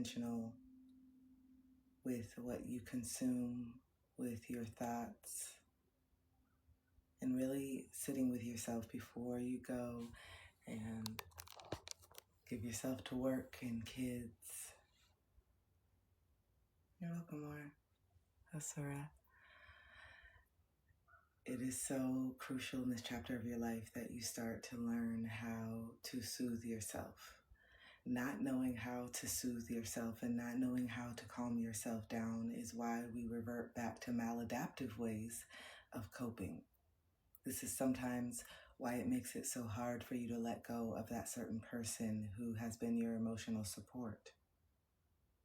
intentional with what you consume, with your thoughts, and really sitting with yourself before you go and give yourself to work and kids. You're welcome, Laura. Asura. It is so crucial in this chapter of your life that you start to learn how to soothe yourself. Not knowing how to soothe yourself and not knowing how to calm yourself down is why we revert back to maladaptive ways of coping. This is sometimes why it makes it so hard for you to let go of that certain person who has been your emotional support,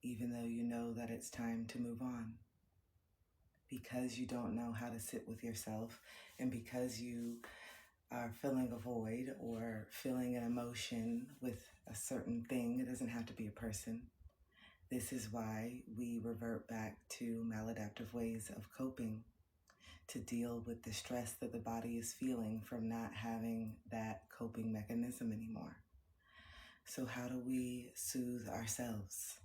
even though you know that it's time to move on. Because you don't know how to sit with yourself, and because you are filling a void or feeling an emotion with a certain thing, it doesn't have to be a person. This is why we revert back to maladaptive ways of coping to deal with the stress that the body is feeling from not having that coping mechanism anymore. So how do we soothe ourselves?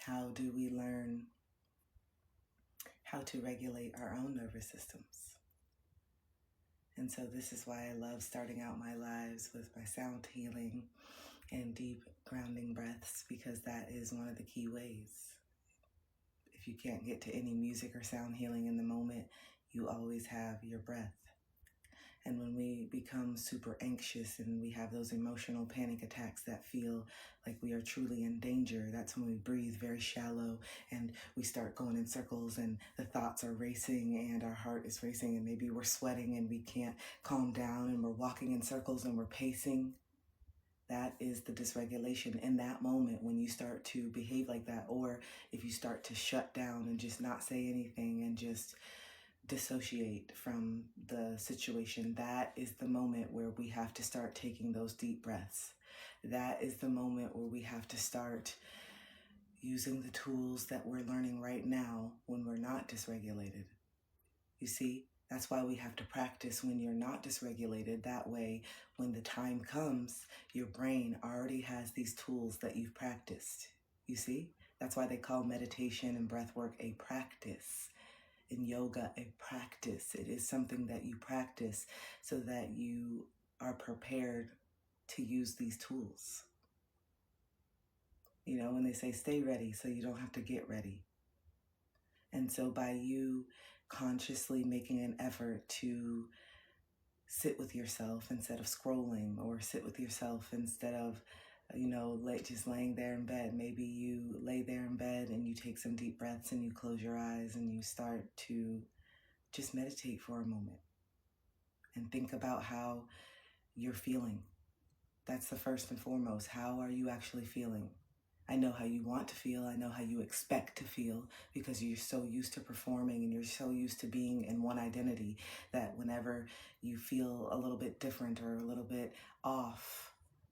How do we learn how to regulate our own nervous systems? And so this is why I love starting out my lives with my sound healing and deep grounding breaths, because that is one of the key ways. If you can't get to any music or sound healing in the moment, you always have your breath. And when we become super anxious and we have those emotional panic attacks that feel like we are truly in danger, that's when we breathe very shallow and we start going in circles and the thoughts are racing and our heart is racing and maybe we're sweating and we can't calm down and we're walking in circles and we're pacing. That is the dysregulation in that moment when you start to behave like that, or if you start to shut down and just not say anything and just dissociate from the situation. That is the moment where we have to start taking those deep breaths. That is the moment where we have to start using the tools that we're learning right now when we're not dysregulated. You see, that's why we have to practice when you're not dysregulated. That way, when the time comes, your brain already has these tools that you've practiced. You see, that's why they call meditation and breath work a practice. In yoga, a practice. It is something that you practice so that you are prepared to use these tools. You know, when they say stay ready so you don't have to get ready. And so by you consciously making an effort to sit with yourself instead of scrolling, or sit with yourself instead of just laying there in bed. Maybe you lay there in bed and you take some deep breaths and you close your eyes and you start to just meditate for a moment and think about how you're feeling. That's the first and foremost. How are you actually feeling? I know how you want to feel. I know how you expect to feel, because you're so used to performing and you're so used to being in one identity that whenever you feel a little bit different or a little bit off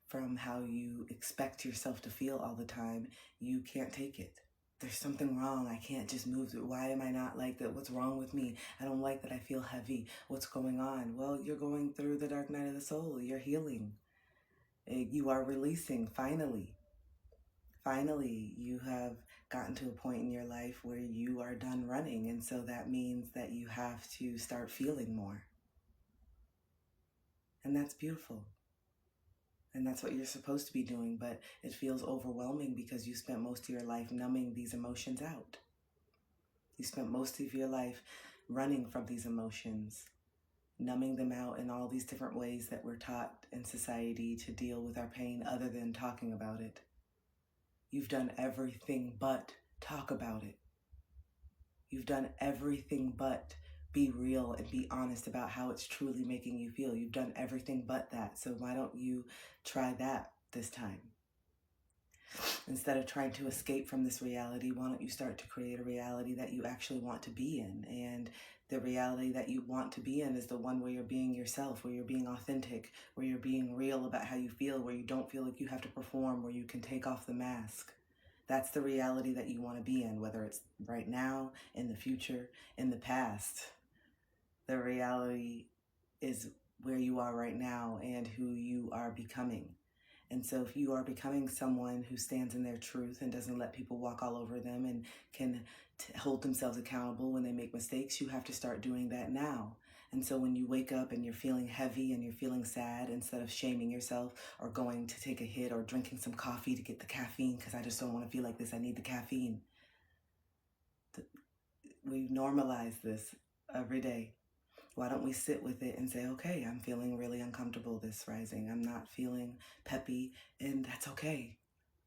from how you expect yourself to feel all the time, you can't take it. There's something wrong. I can't just move. Why am I not like that? What's wrong with me? I don't like that I feel heavy. What's going on? Well, you're going through the dark night of the soul. You're healing. You are releasing, finally. Finally, you have gotten to a point in your life where you are done running. And so that means that you have to start feeling more. And that's beautiful. And that's what you're supposed to be doing, but it feels overwhelming because you spent most of your life numbing these emotions out. You spent most of your life running from these emotions, numbing them out in all these different ways that we're taught in society to deal with our pain other than talking about it. You've done everything but talk about it. You've done everything but be real and be honest about how it's truly making you feel. You've done everything but that. So why don't you try that this time? Instead of trying to escape from this reality, why don't you start to create a reality that you actually want to be in? And the reality that you want to be in is the one where you're being yourself, where you're being authentic, where you're being real about how you feel, where you don't feel like you have to perform, where you can take off the mask. That's the reality that you want to be in, whether it's right now, in the future, in the past. The reality is where you are right now and who you are becoming. And so if you are becoming someone who stands in their truth and doesn't let people walk all over them and can hold themselves accountable when they make mistakes, you have to start doing that now. And so when you wake up and you're feeling heavy and you're feeling sad, instead of shaming yourself or going to take a hit or drinking some coffee to get the caffeine, because I just don't want to feel like this, I need the caffeine. We normalize this every day. Why don't we sit with it and say, okay, I'm feeling really uncomfortable this rising. I'm not feeling peppy, and that's okay.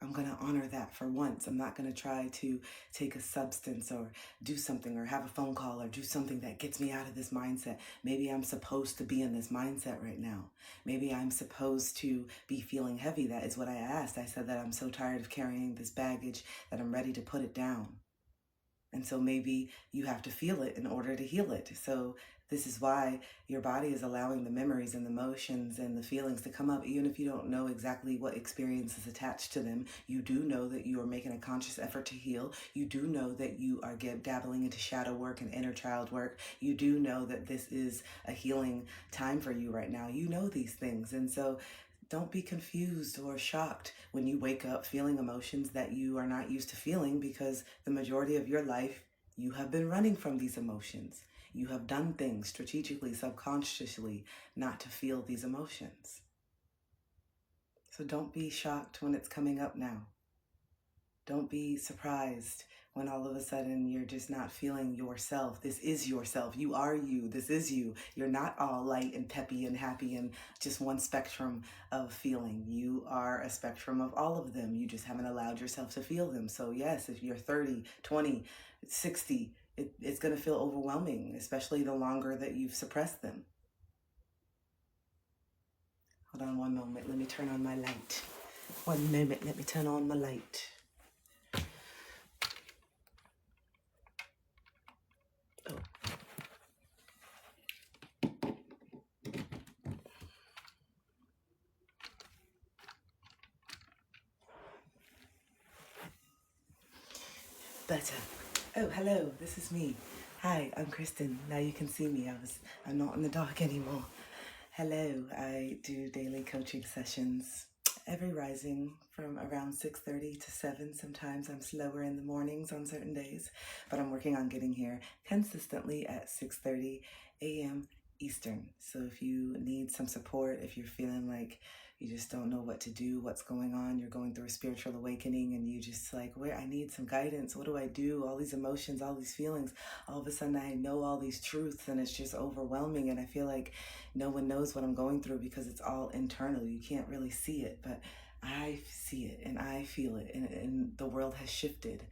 I'm going to honor that for once. I'm not going to try to take a substance or do something or have a phone call or do something that gets me out of this mindset. Maybe I'm supposed to be in this mindset right now. Maybe I'm supposed to be feeling heavy. That is what I asked. I said that I'm so tired of carrying this baggage that I'm ready to put it down. And so maybe you have to feel it in order to heal it. So this is why your body is allowing the memories and the emotions and the feelings to come up, even if you don't know exactly what experience is attached to them. You do know that you are making a conscious effort to heal. You do know that you are dabbling into shadow work and inner child work. You do know that this is a healing time for you right now. You know these things. And so don't be confused or shocked when you wake up feeling emotions that you are not used to feeling, because the majority of your life, you have been running from these emotions. You have done things strategically, subconsciously, not to feel these emotions. So don't be shocked when it's coming up now. Don't be surprised when all of a sudden you're just not feeling yourself. This is yourself. You are you. This is you. You're not all light and peppy and happy and just one spectrum of feeling. You are a spectrum of all of them. You just haven't allowed yourself to feel them. So yes, if you're 30, 20, 60, it's going to feel overwhelming, especially the longer that you've suppressed them. Hold on one moment. Let me turn on my light. One moment. Let me turn on my light. Oh. Better. Oh, hello, this is me. Hi, I'm Kristen. Now you can see me. I'm not in the dark anymore. Hello, I do daily coaching sessions every rising from around 6:30 to 7. Sometimes I'm slower in the mornings on certain days, but I'm working on getting here consistently at 6:30 a.m. Eastern. So if you need some support, if you're feeling like you just don't know what to do, what's going on, you're going through a spiritual awakening and you just like, where I need some guidance. What do I do? All these emotions, all these feelings, all of a sudden I know all these truths and it's just overwhelming. And I feel like no one knows what I'm going through because it's all internal. You can't really see it, but I see it and I feel it, and the world has shifted.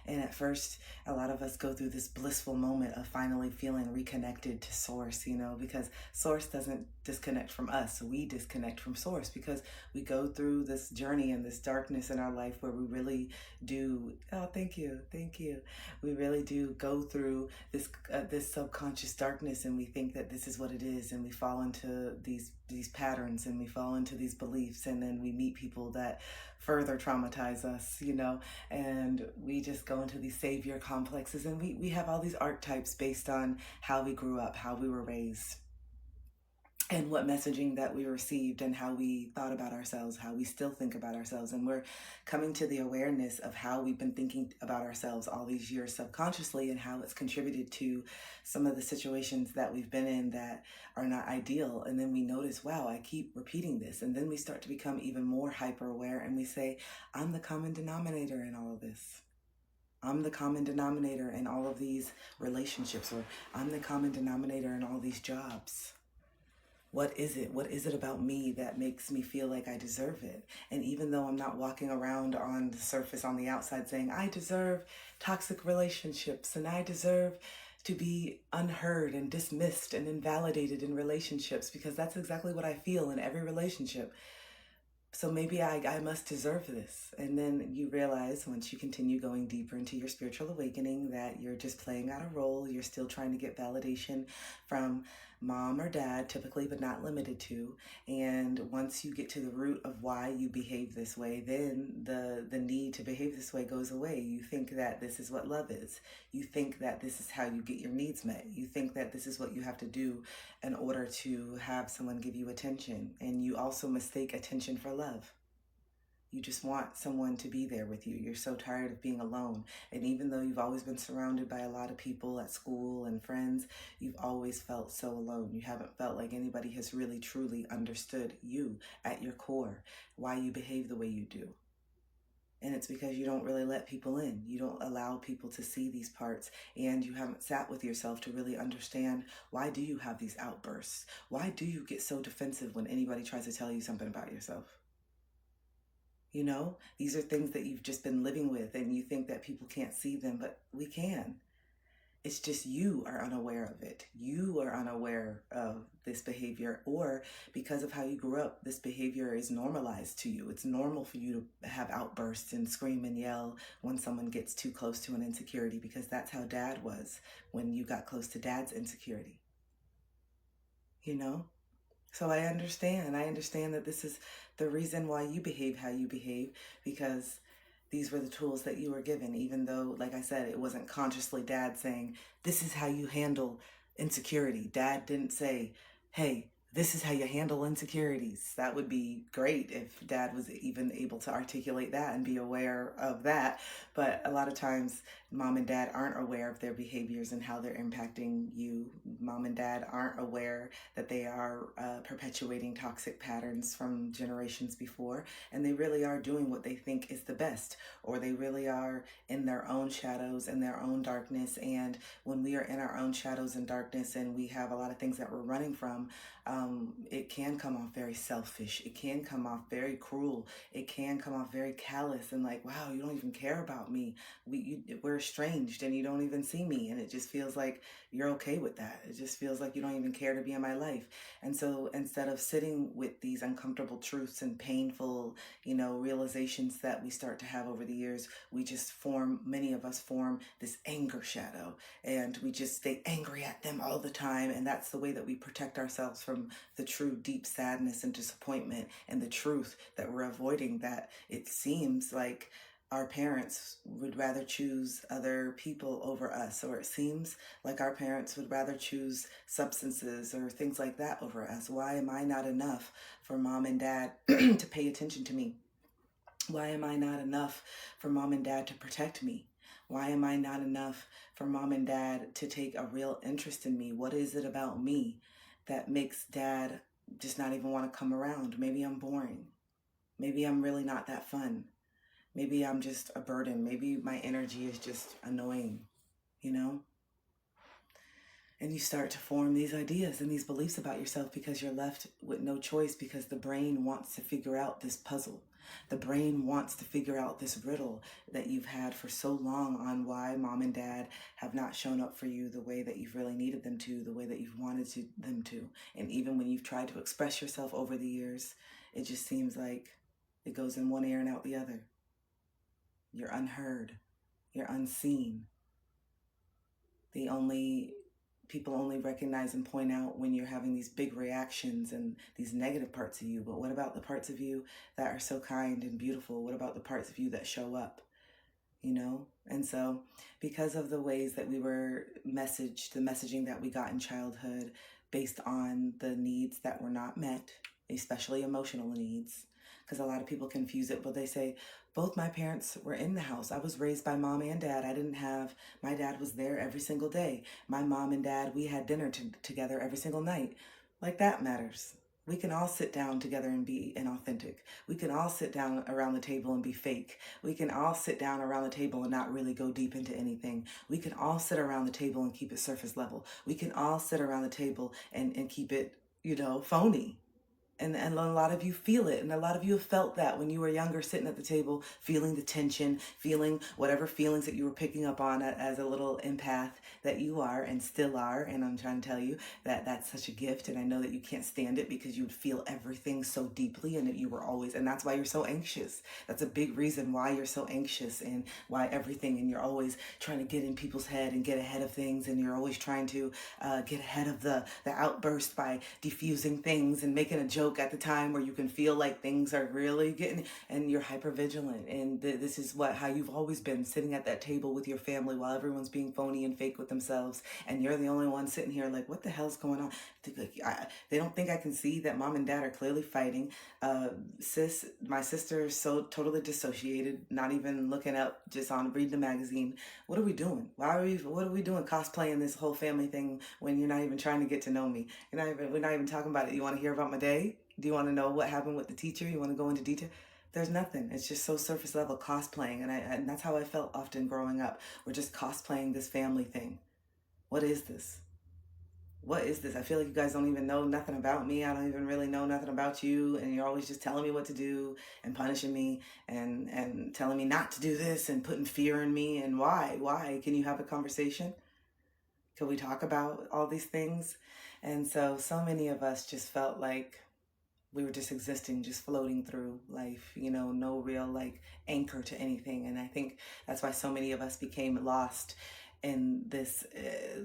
And at first, a lot of us go through this blissful moment of finally feeling reconnected to source, because source doesn't disconnect from us. We disconnect from source because we go through this journey and this darkness in our life where we really do, oh, thank you. We really do go through this subconscious darkness, and we think that this is what it is, and we fall into these patterns and we fall into these beliefs, and then we meet people that further traumatize us, and we just go into these savior complexes, and we have all these archetypes based on how we grew up, how we were raised, and what messaging that we received, and how we thought about ourselves, how we still think about ourselves. And we're coming to the awareness of how we've been thinking about ourselves all these years subconsciously, and how it's contributed to some of the situations that we've been in that are not ideal. And then we notice, wow, I keep repeating this. And then we start to become even more hyper aware, and we say, I'm the common denominator in all of this. I'm the common denominator in all of these relationships, or I'm the common denominator in all these jobs. What is it? What is it about me that makes me feel like I deserve it? And even though I'm not walking around on the surface, on the outside, saying, I deserve toxic relationships and I deserve to be unheard and dismissed and invalidated in relationships, because that's exactly what I feel in every relationship. So maybe I must deserve this. And then you realize, once you continue going deeper into your spiritual awakening, that you're just playing out a role. You're still trying to get validation from mom or dad, typically, but not limited to. And once you get to the root of why you behave this way, then the need to behave this way goes away. You think that this is what love is. You think that this is how you get your needs met. You think that this is what you have to do in order to have someone give you attention. And you also mistake attention for love. You just want someone to be there with you. You're so tired of being alone. And even though you've always been surrounded by a lot of people at school and friends, you've always felt so alone. You haven't felt like anybody has really truly understood you at your core, why you behave the way you do. And it's because you don't really let people in. You don't allow people to see these parts, and you haven't sat with yourself to really understand, why do you have these outbursts? Why do you get so defensive when anybody tries to tell you something about yourself? You know, these are things that you've just been living with, and you think that people can't see them, but we can. It's just you are unaware of it. You are unaware of this behavior, or because of how you grew up, this behavior is normalized to you. It's normal for you to have outbursts and scream and yell when someone gets too close to an insecurity, because that's how dad was when you got close to dad's insecurity. You know? So I understand. I understand that this is the reason why you behave how you behave, because these were the tools that you were given, even though, like I said, it wasn't consciously dad saying, this is how you handle insecurity. Dad didn't say, hey, this is how you handle insecurities. That would be great if dad was even able to articulate that and be aware of that. But a lot of times, mom and dad aren't aware of their behaviors and how they're impacting you. Mom and dad aren't aware that they are perpetuating toxic patterns from generations before, and they really are doing what they think is the best, or they really are in their own shadows and their own darkness. And when we are in our own shadows and darkness, and we have a lot of things that we're running from, it can come off very selfish. It can come off very cruel. It can come off very callous and like, wow, you don't even care about me. We're estranged and you don't even see me. And it just feels like you're okay with that. It just feels like you don't even care to be in my life. And so instead of sitting with these uncomfortable truths and painful, realizations that we start to have over the years, we just many of us form this anger shadow, and we just stay angry at them all the time. And that's the way that we protect ourselves from the true deep sadness and disappointment and the truth that we're avoiding, that it seems like our parents would rather choose other people over us, or it seems like our parents would rather choose substances or things like that over us. Why am I not enough for mom and dad to pay attention to me? Why am I not enough for mom and dad to protect me? Why am I not enough for mom and dad to take a real interest in me? What is it about me that makes dad just not even want to come around? Maybe I'm boring. Maybe I'm really not that fun. Maybe I'm just a burden. Maybe my energy is just annoying, And you start to form these ideas and these beliefs about yourself because you're left with no choice, because the brain wants to figure out this puzzle. The brain wants to figure out this riddle that you've had for so long on why mom and dad have not shown up for you the way that you've really needed them to, the way that you've wanted them to. And even when you've tried to express yourself over the years, it just seems like it goes in one ear and out the other. You're unheard. You're unseen. People only recognize and point out when you're having these big reactions and these negative parts of you. But what about the parts of you that are so kind and beautiful? What about the parts of you that show up? And so because of the ways that we were messaged, the messaging that we got in childhood based on the needs that were not met, especially emotional needs, because a lot of people confuse it, but they say, both my parents were in the house. I was raised by mom and dad. My dad was there every single day. My mom and dad, we had dinner together every single night. Like, that matters. We can all sit down together and be inauthentic. We can all sit down around the table and be fake. We can all sit down around the table and not really go deep into anything. We can all sit around the table and keep it surface level. We can all sit around the table and keep it, phony. And a lot of you feel it. And a lot of you have felt that when you were younger, sitting at the table, feeling the tension, feeling whatever feelings that you were picking up on as a little empath that you are and still are. And I'm trying to tell you that that's such a gift. And I know that you can't stand it because you would feel everything so deeply, and that you were always, and that's why you're so anxious. That's a big reason why you're so anxious, and why everything, and you're always trying to get in people's head and get ahead of things. And you're always trying to get ahead of the outburst by diffusing things and making a joke joke at the time where you can feel like things are really getting, and you're hyper vigilant. And this is how you've always been, sitting at that table with your family while everyone's being phony and fake with themselves. And you're the only one sitting here like, what the hell's going on? They don't think I can see that mom and dad are clearly fighting. My sister is so totally dissociated, not even looking up, just on reading the magazine. What are we doing? What are we doing cosplaying this whole family thing when you're not even trying to get to know me? We're not even talking about it. You want to hear about my day? Do you want to know what happened with the teacher? You want to go into detail? There's nothing. It's just so surface level cosplaying. And that's how I felt often growing up. We're just cosplaying this family thing. What is this? What is this? I feel like you guys don't even know nothing about me. I don't even really know nothing about you. And you're always just telling me what to do and punishing me and telling me not to do this and putting fear in me. And why? Why? Can you have a conversation? Can we talk about all these things? And so many of us just felt like we were just existing, just floating through life, no real like anchor to anything. And I think that's why so many of us became lost in this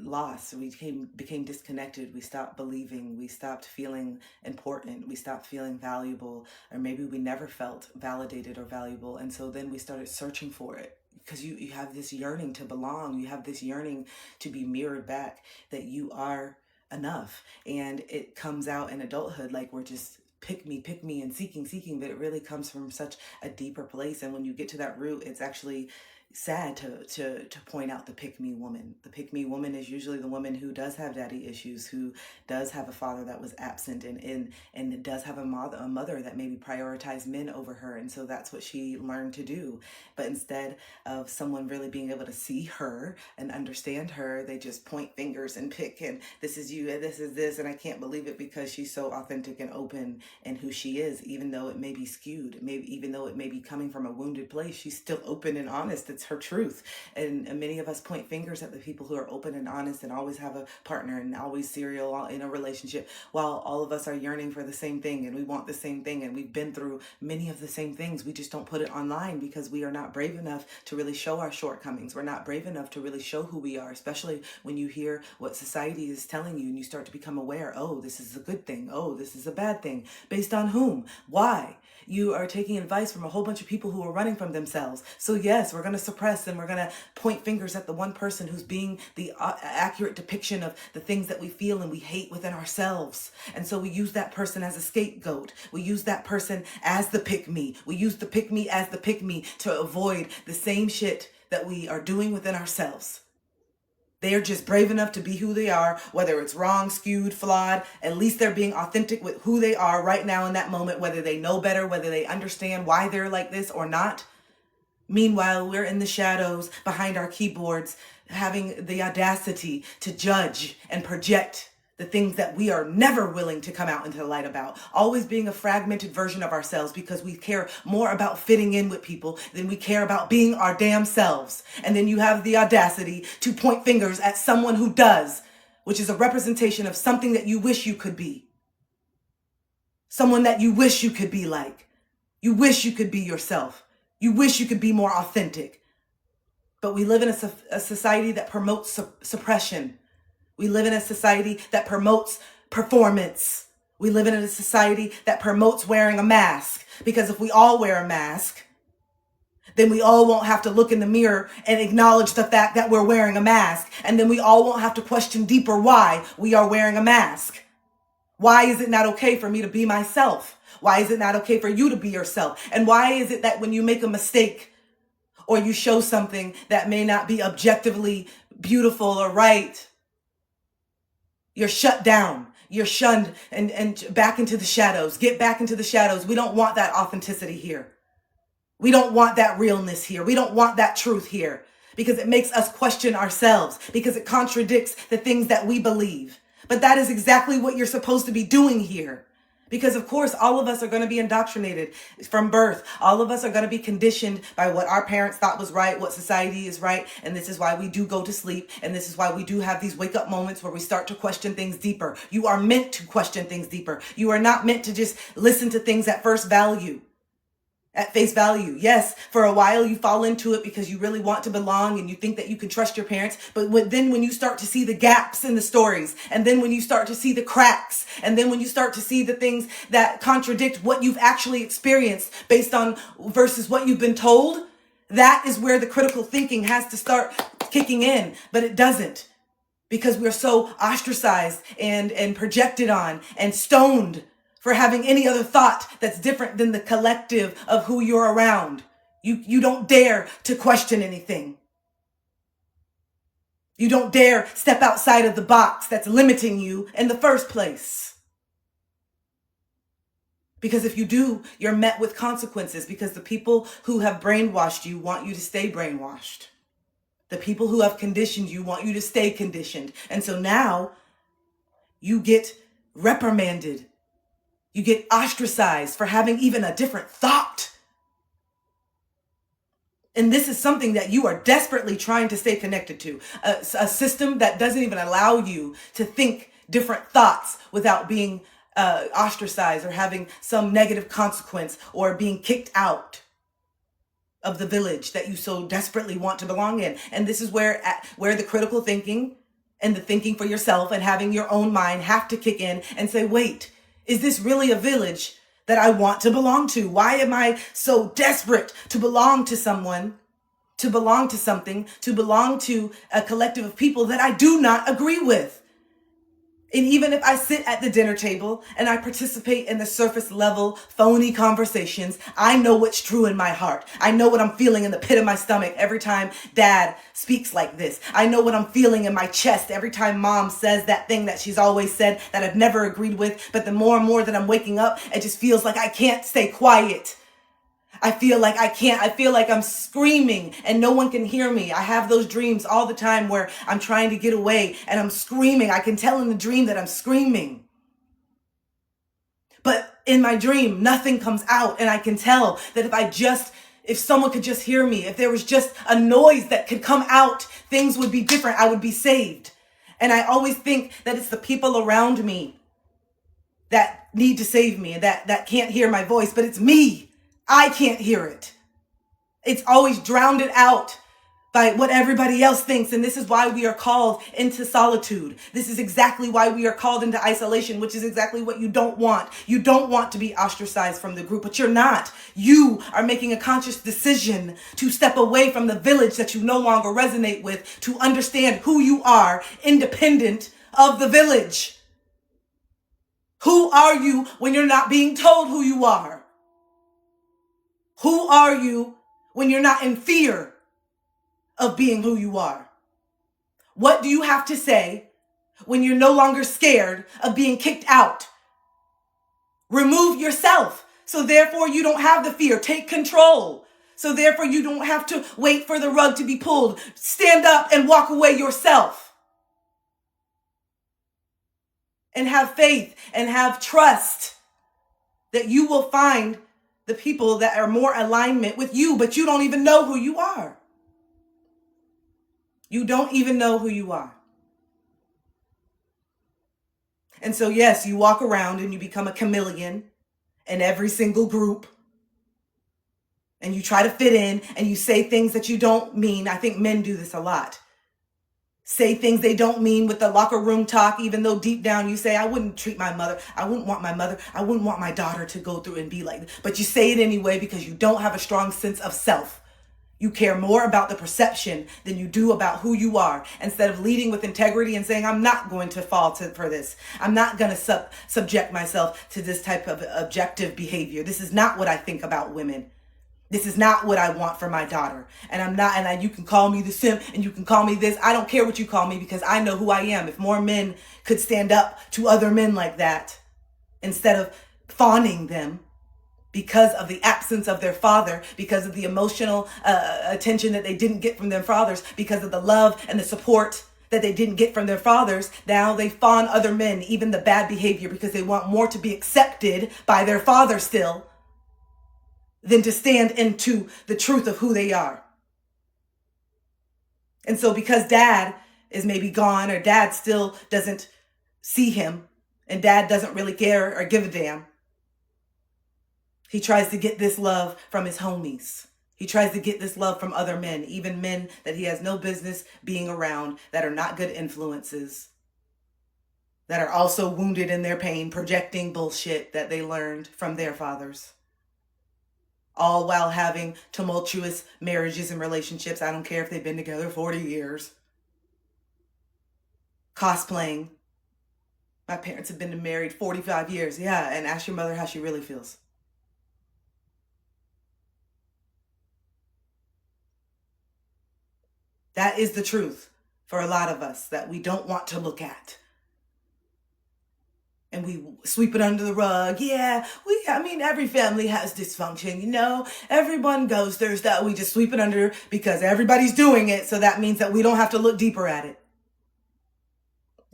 loss. We became disconnected. We stopped believing. We stopped feeling important. We stopped feeling valuable, or maybe we never felt validated or valuable. And so then we started searching for it, because you have this yearning to belong. You have this yearning to be mirrored back that you are enough. And it comes out in adulthood like we're just pick me and seeking, but it really comes from such a deeper place. And when you get to that root, it's actually sad to point out the pick me woman. The pick me woman is usually the woman who does have daddy issues, who does have a father that was absent, and does have a mother that maybe prioritized men over her. And so that's what she learned to do. But instead of someone really being able to see her and understand her, they just point fingers and pick, and this is you, and this is this, and I can't believe it because she's so authentic and open in who she is, even though it may be skewed, even though it may be coming from a wounded place, she's still open and honest. It's her truth. And many of us point fingers at the people who are open and honest and always have a partner and always serial in a relationship, while all of us are yearning for the same thing and we want the same thing and we've been through many of the same things. We just don't put it online because we are not brave enough to really show our shortcomings. We're not brave enough to really show who we are, especially when you hear what society is telling you and you start to become aware, oh, this is a good thing, oh, this is a bad thing. Based on whom? Why? You are taking advice from a whole bunch of people who are running from themselves. So yes, we're going to suppress and we're going to point fingers at the one person who's being the accurate depiction of the things that we feel and we hate within ourselves. And so we use that person as a scapegoat. We use that person as the pick me. We use the pick me as the pick me to avoid the same shit that we are doing within ourselves. They are just brave enough to be who they are, whether it's wrong, skewed, flawed. At least they're being authentic with who they are right now in that moment, whether they know better, whether they understand why they're like this or not. Meanwhile, we're in the shadows behind our keyboards, having the audacity to judge and project the things that we are never willing to come out into the light about, always being a fragmented version of ourselves because we care more about fitting in with people than we care about being our damn selves. And then you have the audacity to point fingers at someone who does, which is a representation of something that you wish you could be. Someone that you wish you could be like. You wish you could be yourself. You wish you could be more authentic. But we live in a society that promotes suppression. We live in a society that promotes performance. We live in a society that promotes wearing a mask. Because if we all wear a mask, then we all won't have to look in the mirror and acknowledge the fact that we're wearing a mask. And then we all won't have to question deeper why we are wearing a mask. Why is it not okay for me to be myself? Why is it not okay for you to be yourself? And why is it that when you make a mistake or you show something that may not be objectively beautiful or right, you're shut down, you're shunned and back into the shadows? Get back into the shadows. We don't want that authenticity here. We don't want that realness here. We don't want that truth here because it makes us question ourselves, because it contradicts the things that we believe. But that is exactly what you're supposed to be doing here. Because of course, all of us are going to be indoctrinated from birth. All of us are going to be conditioned by what our parents thought was right, what society is right. And this is why we do go to sleep. And this is why we do have these wake up moments where we start to question things deeper. You are meant to question things deeper. You are not meant to just listen to things at first value. at face value. Yes, for a while you fall into it because you really want to belong and you think that you can trust your parents. But then when you start to see the gaps in the stories, and then when you start to see the cracks, and then when you start to see the things that contradict what you've actually experienced based on versus what you've been told, that is where the critical thinking has to start kicking in. But it doesn't, because we're so ostracized and projected on and stoned for having any other thought that's different than the collective of who you're around. You don't dare to question anything. You don't dare step outside of the box that's limiting you in the first place. Because if you do, you're met with consequences, because the people who have brainwashed you want you to stay brainwashed. The people who have conditioned you want you to stay conditioned. And so now you get reprimanded. You get ostracized for having even a different thought. And this is something that you are desperately trying to stay connected to. A system that doesn't even allow you to think different thoughts without being ostracized or having some negative consequence or being kicked out of the village that you so desperately want to belong in. And this is where the critical thinking and the thinking for yourself and having your own mind have to kick in and say, wait, is this really a village that I want to belong to? Why am I so desperate to belong to someone, to belong to something, to belong to a collective of people that I do not agree with? And even if I sit at the dinner table and I participate in the surface level phony conversations, I know what's true in my heart. I know what I'm feeling in the pit of my stomach every time dad speaks like this. I know what I'm feeling in my chest every time mom says that thing that she's always said that I've never agreed with. But the more and more that I'm waking up, it just feels like I can't stay quiet. I feel like I can't. I feel like I'm screaming and no one can hear me. I have those dreams all the time where I'm trying to get away and I'm screaming. I can tell in the dream that I'm screaming. But in my dream, nothing comes out. And I can tell that if someone could just hear me, if there was just a noise that could come out, things would be different. I would be saved. And I always think that it's the people around me that need to save me and that can't hear my voice, but it's me. I can't hear it. It's always drowned out by what everybody else thinks. And this is why we are called into solitude. This is exactly why we are called into isolation, which is exactly what you don't want. You don't want to be ostracized from the group, but you're not. You are making a conscious decision to step away from the village that you no longer resonate with, to understand who you are, independent of the village. Who are you when you're not being told who you are? Who are you when you're not in fear of being who you are? What do you have to say when you're no longer scared of being kicked out? Remove yourself, so therefore you don't have the fear. Take control, so therefore you don't have to wait for the rug to be pulled. Stand up and walk away yourself. And have faith and have trust that you will find the people that are more alignment with you, but you don't even know who you are. You don't even know who you are. And so, yes, you walk around and you become a chameleon in every single group. And you try to fit in and you say things that you don't mean. I think men do this a lot. Say things they don't mean with the locker room talk, even though deep down you say, I wouldn't treat my mother. I wouldn't want my mother. I wouldn't want my daughter to go through and be like this. But you say it anyway because you don't have a strong sense of self. You care more about the perception than you do about who you are. Instead of leading with integrity and saying, I'm not going to fall for this. I'm not going to subject myself to this type of objective behavior. This is not what I think about women. This is not what I want for my daughter. And I'm not, and you can call me the simp and you can call me this. I don't care what you call me because I know who I am. If more men could stand up to other men like that, instead of fawning them because of the absence of their father, because of the emotional attention that they didn't get from their fathers, because of the love and the support that they didn't get from their fathers, now they fawn other men, even the bad behavior, because they want more to be accepted by their father still than to stand into the truth of who they are. And so because dad is maybe gone, or dad still doesn't see him, and dad doesn't really care or give a damn, He tries to get this love from his homies. He tries to get this love from other men, even men that he has no business being around, that are not good influences, that are also wounded in their pain, projecting bullshit that they learned from their fathers. All while having tumultuous marriages and relationships. I don't care if they've been together 40 years. Cosplaying. My parents have been married 45 years. Yeah, and ask your mother how she really feels. That is the truth for a lot of us that we don't want to look at. And we sweep it under the rug. Yeah, every family has dysfunction, Everyone goes through that. We just sweep it under because everybody's doing it. So that means that we don't have to look deeper at it.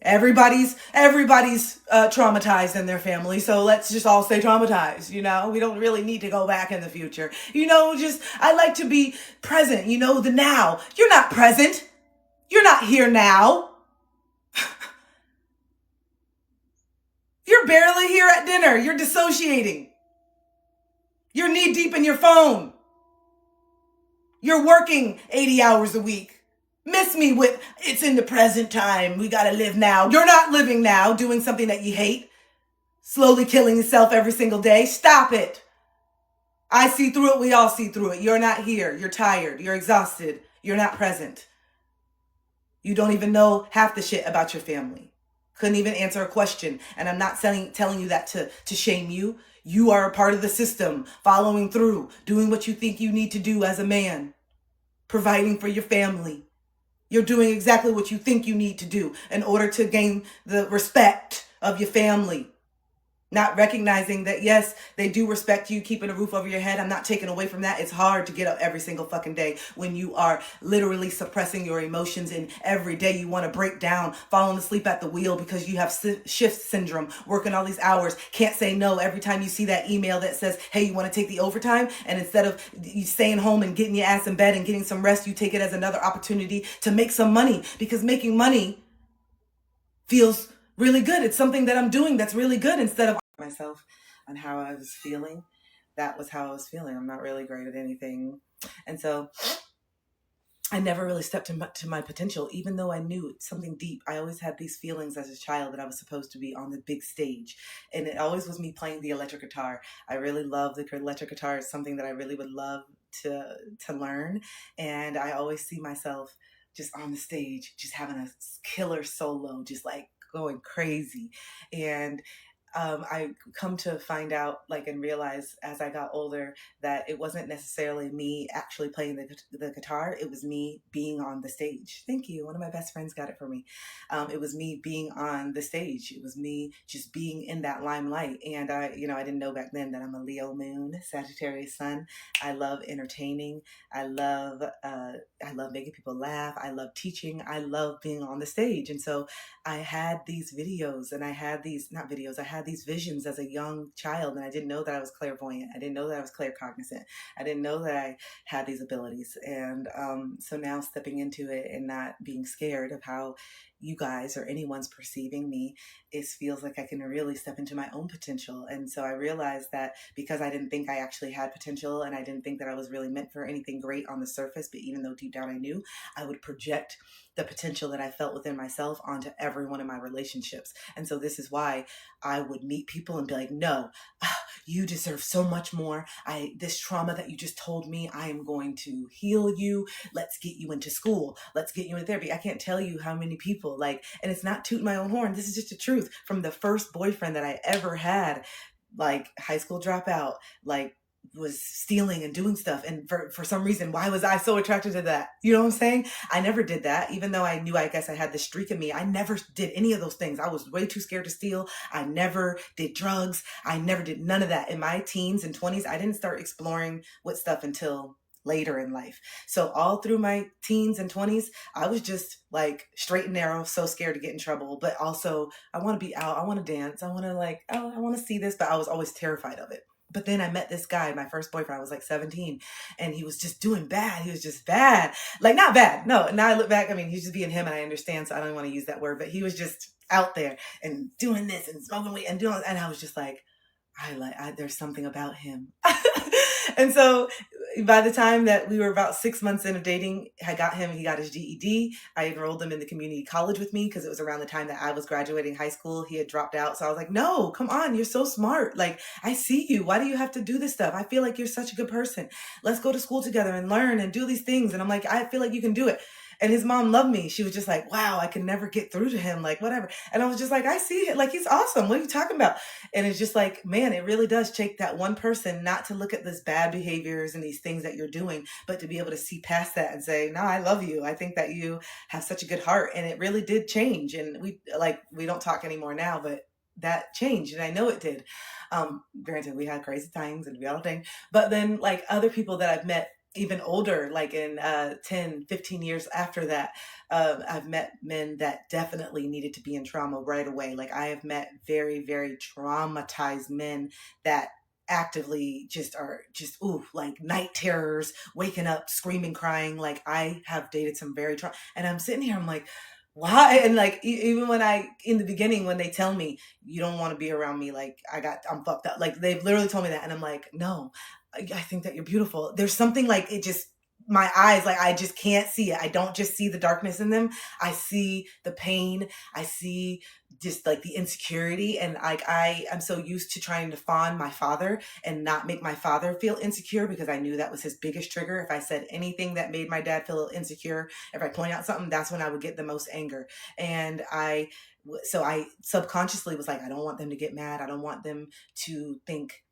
Everybody's traumatized in their family. So let's just all stay traumatized. We don't really need to go back in the future. I like to be present, the now. You're not present. You're not here now. You're barely here at dinner. You're dissociating. You're knee deep in your phone. You're working 80 hours a week. Miss me with, it's in the present time. We got to live now. You're not living now, doing something that you hate. Slowly killing yourself every single day. Stop it. I see through it. We all see through it. You're not here. You're tired. You're exhausted. You're not present. You don't even know half the shit about your family. Couldn't even answer a question. And I'm not telling you that to shame you. You are a part of the system, following through, doing what you think you need to do as a man, providing for your family. You're doing exactly what you think you need to do in order to gain the respect of your family. Not recognizing that, yes, they do respect you, keeping a roof over your head. I'm not taking away from that. It's hard to get up every single fucking day when you are literally suppressing your emotions, and every day you want to break down, falling asleep at the wheel because you have shift syndrome, working all these hours, can't say no every time you see that email that says, hey, you want to take the overtime? And instead of you staying home and getting your ass in bed and getting some rest, you take it as another opportunity to make some money, because making money feels really good. It's something that I'm doing that's really good. Instead of myself on how I was feeling, that was how I was feeling. I'm not really great at anything. And so I never really stepped into my potential, even though I knew something deep. I always had these feelings as a child that I was supposed to be on the big stage. And it always was me playing the electric guitar. I really love the electric guitar. It's something that I really would love to learn. And I always see myself just on the stage, just having a killer solo, just like going crazy. And I come to find out, and realize as I got older, that it wasn't necessarily me actually playing the guitar. It was me being on the stage. Thank you. One of my best friends got it for me. It was me being on the stage. It was me just being in that limelight. And I didn't know back then that I'm a Leo moon, Sagittarius sun. I love entertaining. I love making people laugh. I love teaching. I love being on the stage. And so I had these videos, and I had these visions as a young child, and I didn't know that I was clairvoyant. I didn't know that I was claircognizant. I didn't know that I had these abilities. And so now stepping into it and not being scared of how you guys or anyone's perceiving me, it feels like I can really step into my own potential. And so I realized that because I didn't think I actually had potential, and I didn't think that I was really meant for anything great on the surface, but even though deep down I knew, I would project the potential that I felt within myself onto everyone in my relationships. And so this is why I would meet people and be like, no, you deserve so much more. This trauma that you just told me, I am going to heal you. Let's get you into school. Let's get you into therapy. I can't tell you how many people and it's not tooting my own horn. This is just the truth. From the first boyfriend that I ever had, high school dropout, was stealing and doing stuff. And for some reason, why was I so attracted to that? You know what I'm saying? I never did that. Even though I knew, I guess I had the streak in me, I never did any of those things. I was way too scared to steal. I never did drugs. I never did none of that. In my teens and 20s, I didn't start exploring with stuff until later in life. So all through my teens and 20s, I was just straight and narrow, so scared to get in trouble. But also, I want to be out. I want to dance. I want to I want to see this. But I was always terrified of it. But then I met this guy, my first boyfriend. I was 17, and he was just doing bad. He was just bad. Not bad. No, now I look back, he's just being him, and I understand, so I don't want to use that word, but he was just out there and doing this and smoking weed and doing, and I was just there's something about him. And so by the time that we were about 6 months in of dating, he got his GED. I enrolled him in the community college with me because it was around the time that I was graduating high school. He had dropped out. So I was like, no, come on. You're so smart. Like, I see you. Why do you have to do this stuff? I feel like you're such a good person. Let's go to school together and learn and do these things. And I'm like, I feel like you can do it. And his mom loved me. She was just like, wow, I can never get through to him. Like, whatever. And I was just like, I see it. Like, he's awesome. What are you talking about? And it's just like, man, it really does take that one person not to look at this bad behaviors and these things that you're doing, but to be able to see past that and say, no, I love you. I think that you have such a good heart. And it really did change. And we don't talk anymore now, but that changed. And I know it did. Granted, we had crazy times and we all thing, but then like other people that I've met even older, like in 10, 15 years after that, I've met men that definitely needed to be in trauma right away. Like I have met very, very traumatized men that actively like night terrors, waking up, screaming, crying. Like I have dated some very and I'm sitting here, I'm like, why? And like, even in the beginning, when they tell me you don't want to be around me, like I'm fucked up. Like they've literally told me that. And I'm like, no, I think that you're beautiful. There's something like it just, my eyes, like I just can't see it. I don't just see the darkness in them. I see the pain. I see just like the insecurity. And like I'm so used to trying to fawn my father and not make my father feel insecure because I knew that was his biggest trigger. If I said anything that made my dad feel insecure, if I point out something, that's when I would get the most anger. And so I subconsciously was like, I don't want them to get mad. I don't want them to think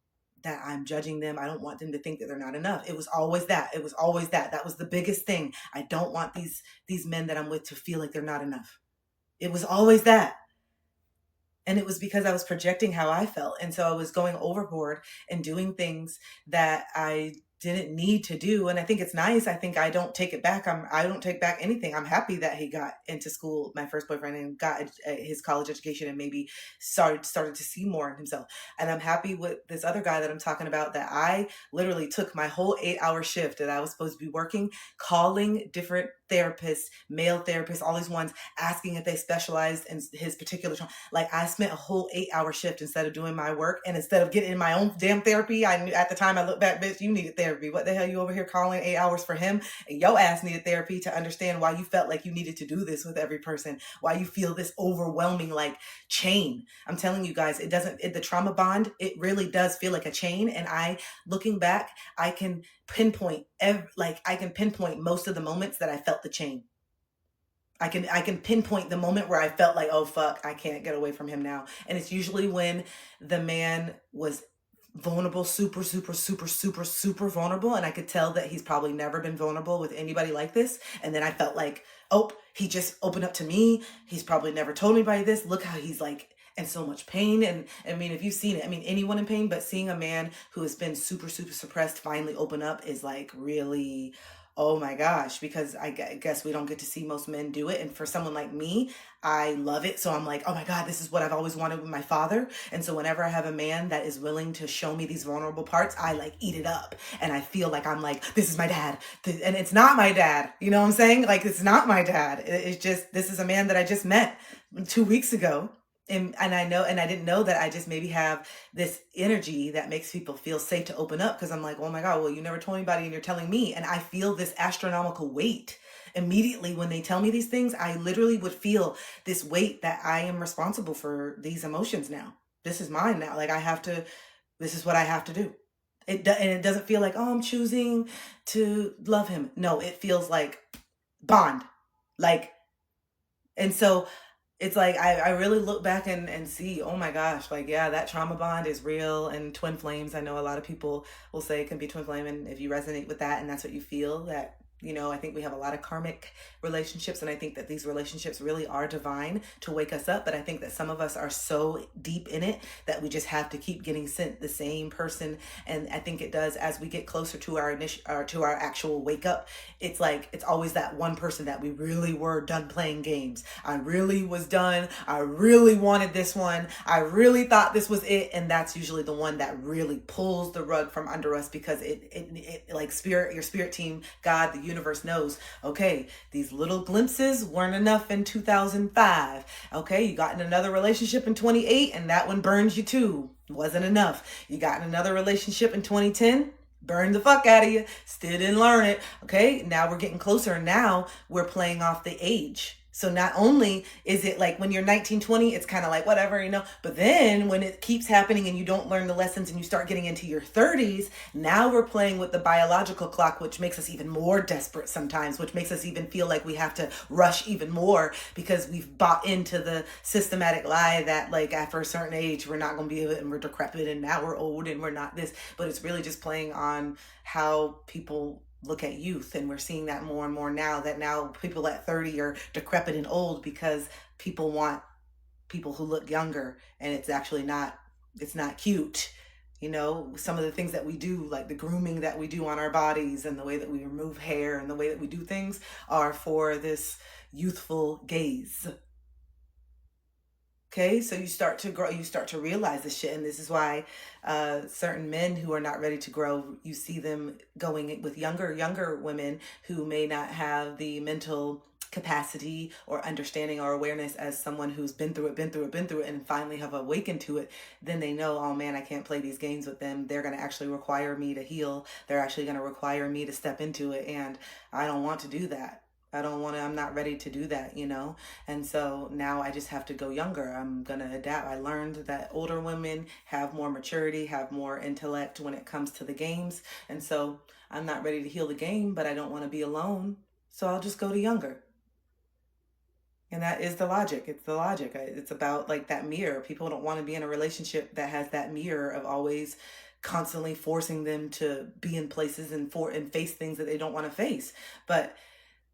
that I'm judging them. I don't want them to think that they're not enough. It was always that. It was always that. That was the biggest thing. I don't want these men that I'm with to feel like they're not enough. It was always that. And it was because I was projecting how I felt. And so I was going overboard and doing things that I didn't need to do. And I think it's nice. I think I don't take it back. I don't take back anything. I'm happy that he got into school, my first boyfriend, and got his college education and maybe started to see more in himself. And I'm happy with this other guy that I'm talking about that I literally took my whole 8-hour shift that I was supposed to be working, calling different therapists, male therapists, all these ones, asking if they specialized in his particular trauma. Like I spent a whole 8-hour shift instead of doing my work, and instead of getting in my own damn therapy. I knew at the time, I look back, bitch, you needed therapy. What the hell you over here calling 8 hours for him? And your ass needed therapy to understand why you felt like you needed to do this with every person, why you feel this overwhelming like chain. I'm telling you guys, the trauma bond, it really does feel like a chain. And looking back, I can pinpoint most of the moments that I felt the chain. I can pinpoint the moment where I felt like, oh fuck, I can't get away from him now. And it's usually when the man was vulnerable, super, super, super, super, super vulnerable. And I could tell that he's probably never been vulnerable with anybody like this. And then I felt like, oh, he just opened up to me. He's probably never told anybody this. Look how he's like in so much pain. And I mean, if you've seen it, I mean, anyone in pain, but seeing a man who has been super, super suppressed finally open up is like really, oh my gosh, because I guess we don't get to see most men do it. And for someone like me, I love it. So I'm like, oh my God, this is what I've always wanted with my father. And so whenever I have a man that is willing to show me these vulnerable parts, I like eat it up. And I feel like I'm like, this is my dad. And it's not my dad. You know what I'm saying? Like, it's not my dad. It's just, this is a man that I just met 2 weeks ago. And I know, and I didn't know that I just maybe have this energy that makes people feel safe to open up. Cause I'm like, oh my God, well, you never told anybody and you're telling me. And I feel this astronomical weight immediately when they tell me these things. I literally would feel this weight that I am responsible for these emotions now. This is mine now. Like this is what I have to do. And it doesn't feel like, oh, I'm choosing to love him. No, it feels like bond. And so it's like, I really look back and see, oh my gosh, like, yeah, that trauma bond is real. And twin flames, I know a lot of people will say it can be twin flame. And if you resonate with that and that's what you feel, that, you know, I think we have a lot of karmic relationships. And I think that these relationships really are divine to wake us up. But I think that some of us are so deep in it that we just have to keep getting sent the same person. And I think it does, as we get closer to our actual wake up, it's like, it's always that one person that we really were done playing games. I really was done. I really wanted this one. I really thought this was it. And that's usually the one that really pulls the rug from under us, because it like your spirit team, God, the universe knows, okay, these little glimpses weren't enough in 2005. Okay, you got in another relationship in 28 and that one burns you too. Wasn't enough. You got in another relationship in 2010, burned the fuck out of you, still didn't learn it. Okay, now we're getting closer. Now we're playing off the age. So not only is it like when you're 19, 20, it's kind of like whatever, you know, but then when it keeps happening and you don't learn the lessons and you start getting into your 30s, now we're playing with the biological clock, which makes us even more desperate sometimes, which makes us even feel like we have to rush even more because we've bought into the systematic lie that like after a certain age, we're not going to be able, and we're decrepit and now we're old and we're not this, but it's really just playing on how people look at youth. And we're seeing that more and more now, that now people at 30 are decrepit and old because people want people who look younger, and it's actually not, it's not cute. You know, some of the things that we do, like the grooming that we do on our bodies and the way that we remove hair and the way that we do things are for this youthful gaze. Okay, so you start to grow, you start to realize this shit. And this is why certain men who are not ready to grow, you see them going with younger women who may not have the mental capacity or understanding or awareness as someone who's been through it, and finally have awakened to it. Then they know, oh man, I can't play these games with them. They're going to actually require me to heal. They're actually going to require me to step into it. And I don't want to do that. I don't want to, I'm not ready to do that, you know? And so now I just have to go younger. I'm going to adapt. I learned that older women have more maturity, have more intellect when it comes to the games. And so I'm not ready to heal the game, but I don't want to be alone. So I'll just go to younger. And that is the logic. It's the logic. It's about like that mirror. People don't want to be in a relationship that has that mirror of always constantly forcing them to be in places and face things that they don't want to face. But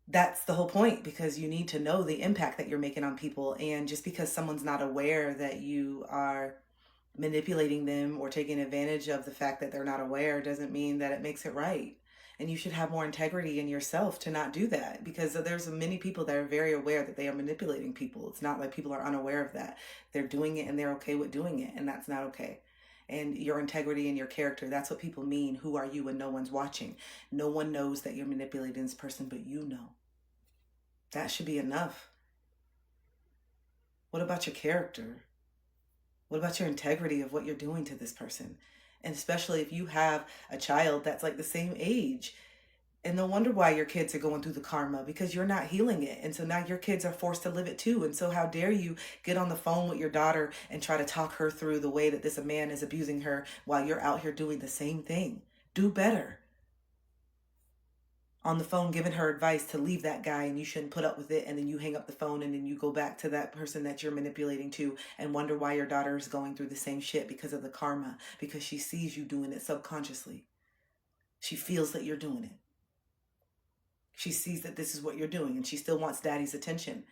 that's the whole point, because you need to know the impact that you're making on people. And just because someone's not aware that you are manipulating them or taking advantage of the fact that they're not aware doesn't mean that it makes it right. And you should have more integrity in yourself to not do that, because there's many people that are very aware that they are manipulating people. It's not like people are unaware of that. They're doing it and they're okay with doing it, and that's not okay. And your integrity and your character, that's what people mean. Who are you when no one's watching? No one knows that you're manipulating this person, but you know. That should be enough. What about your character? What about your integrity of what you're doing to this person? And especially if you have a child that's like the same age. And no wonder why your kids are going through the karma, because you're not healing it. And so now your kids are forced to live it too. And so how dare you get on the phone with your daughter and try to talk her through the way that this man is abusing her while you're out here doing the same thing? Do better. On the phone giving her advice to leave that guy and you shouldn't put up with it, and then you hang up the phone and then you go back to that person that you're manipulating to and wonder why your daughter is going through the same shit because of the karma, because she sees you doing it subconsciously. She feels that you're doing it. She sees that this is what you're doing, and she still wants daddy's attention.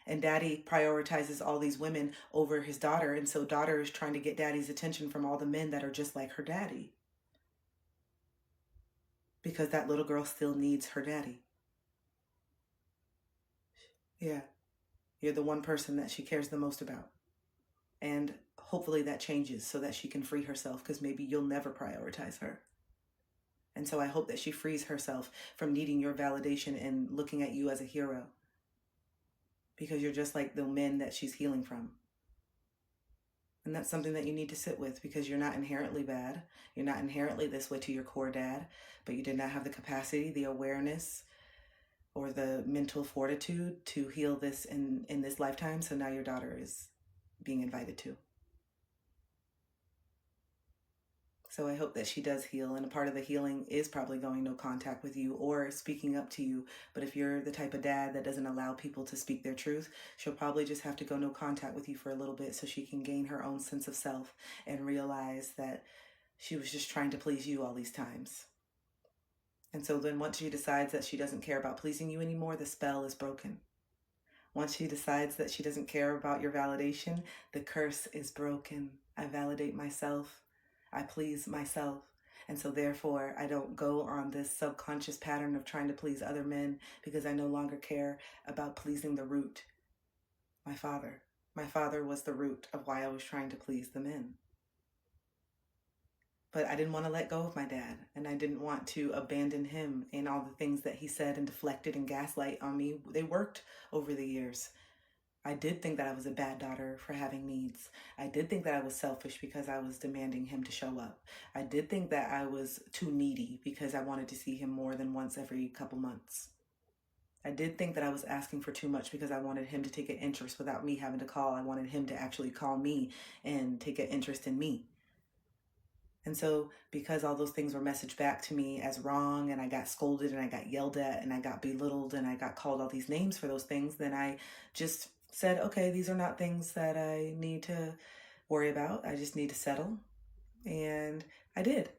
And daddy prioritizes all these women over his daughter, and so daughter is trying to get daddy's attention from all the men that are just like her daddy. Because that little girl still needs her daddy. Yeah. You're the one person that she cares the most about. And hopefully that changes so that she can free herself, because maybe you'll never prioritize her. And so I hope that she frees herself from needing your validation and looking at you as a hero, because you're just like the men that she's healing from. And that's something that you need to sit with, because you're not inherently bad. You're not inherently this way to your core dad, but you did not have the capacity, the awareness, or the mental fortitude to heal this in this lifetime. So now your daughter is being invited to. So I hope that she does heal. And a part of the healing is probably going no contact with you or speaking up to you. But if you're the type of dad that doesn't allow people to speak their truth, she'll probably just have to go no contact with you for a little bit so she can gain her own sense of self and realize that she was just trying to please you all these times. And so then once she decides that she doesn't care about pleasing you anymore, the spell is broken. Once she decides that she doesn't care about your validation, the curse is broken. I validate myself. I please myself. And so therefore, I don't go on this subconscious pattern of trying to please other men, because I no longer care about pleasing the root, my father. My father was the root of why I was trying to please the men. But I didn't want to let go of my dad, and I didn't want to abandon him in all the things that he said and deflected and gaslight on me. They worked over the years. I did think that I was a bad daughter for having needs. I did think that I was selfish because I was demanding him to show up. I did think that I was too needy because I wanted to see him more than once every couple months. I did think that I was asking for too much because I wanted him to take an interest without me having to call. I wanted him to actually call me and take an interest in me. And so, because all those things were messaged back to me as wrong, and I got scolded and I got yelled at and I got belittled and I got called all these names for those things, then I just said, okay, these are not things that I need to worry about. I just need to settle. And I did.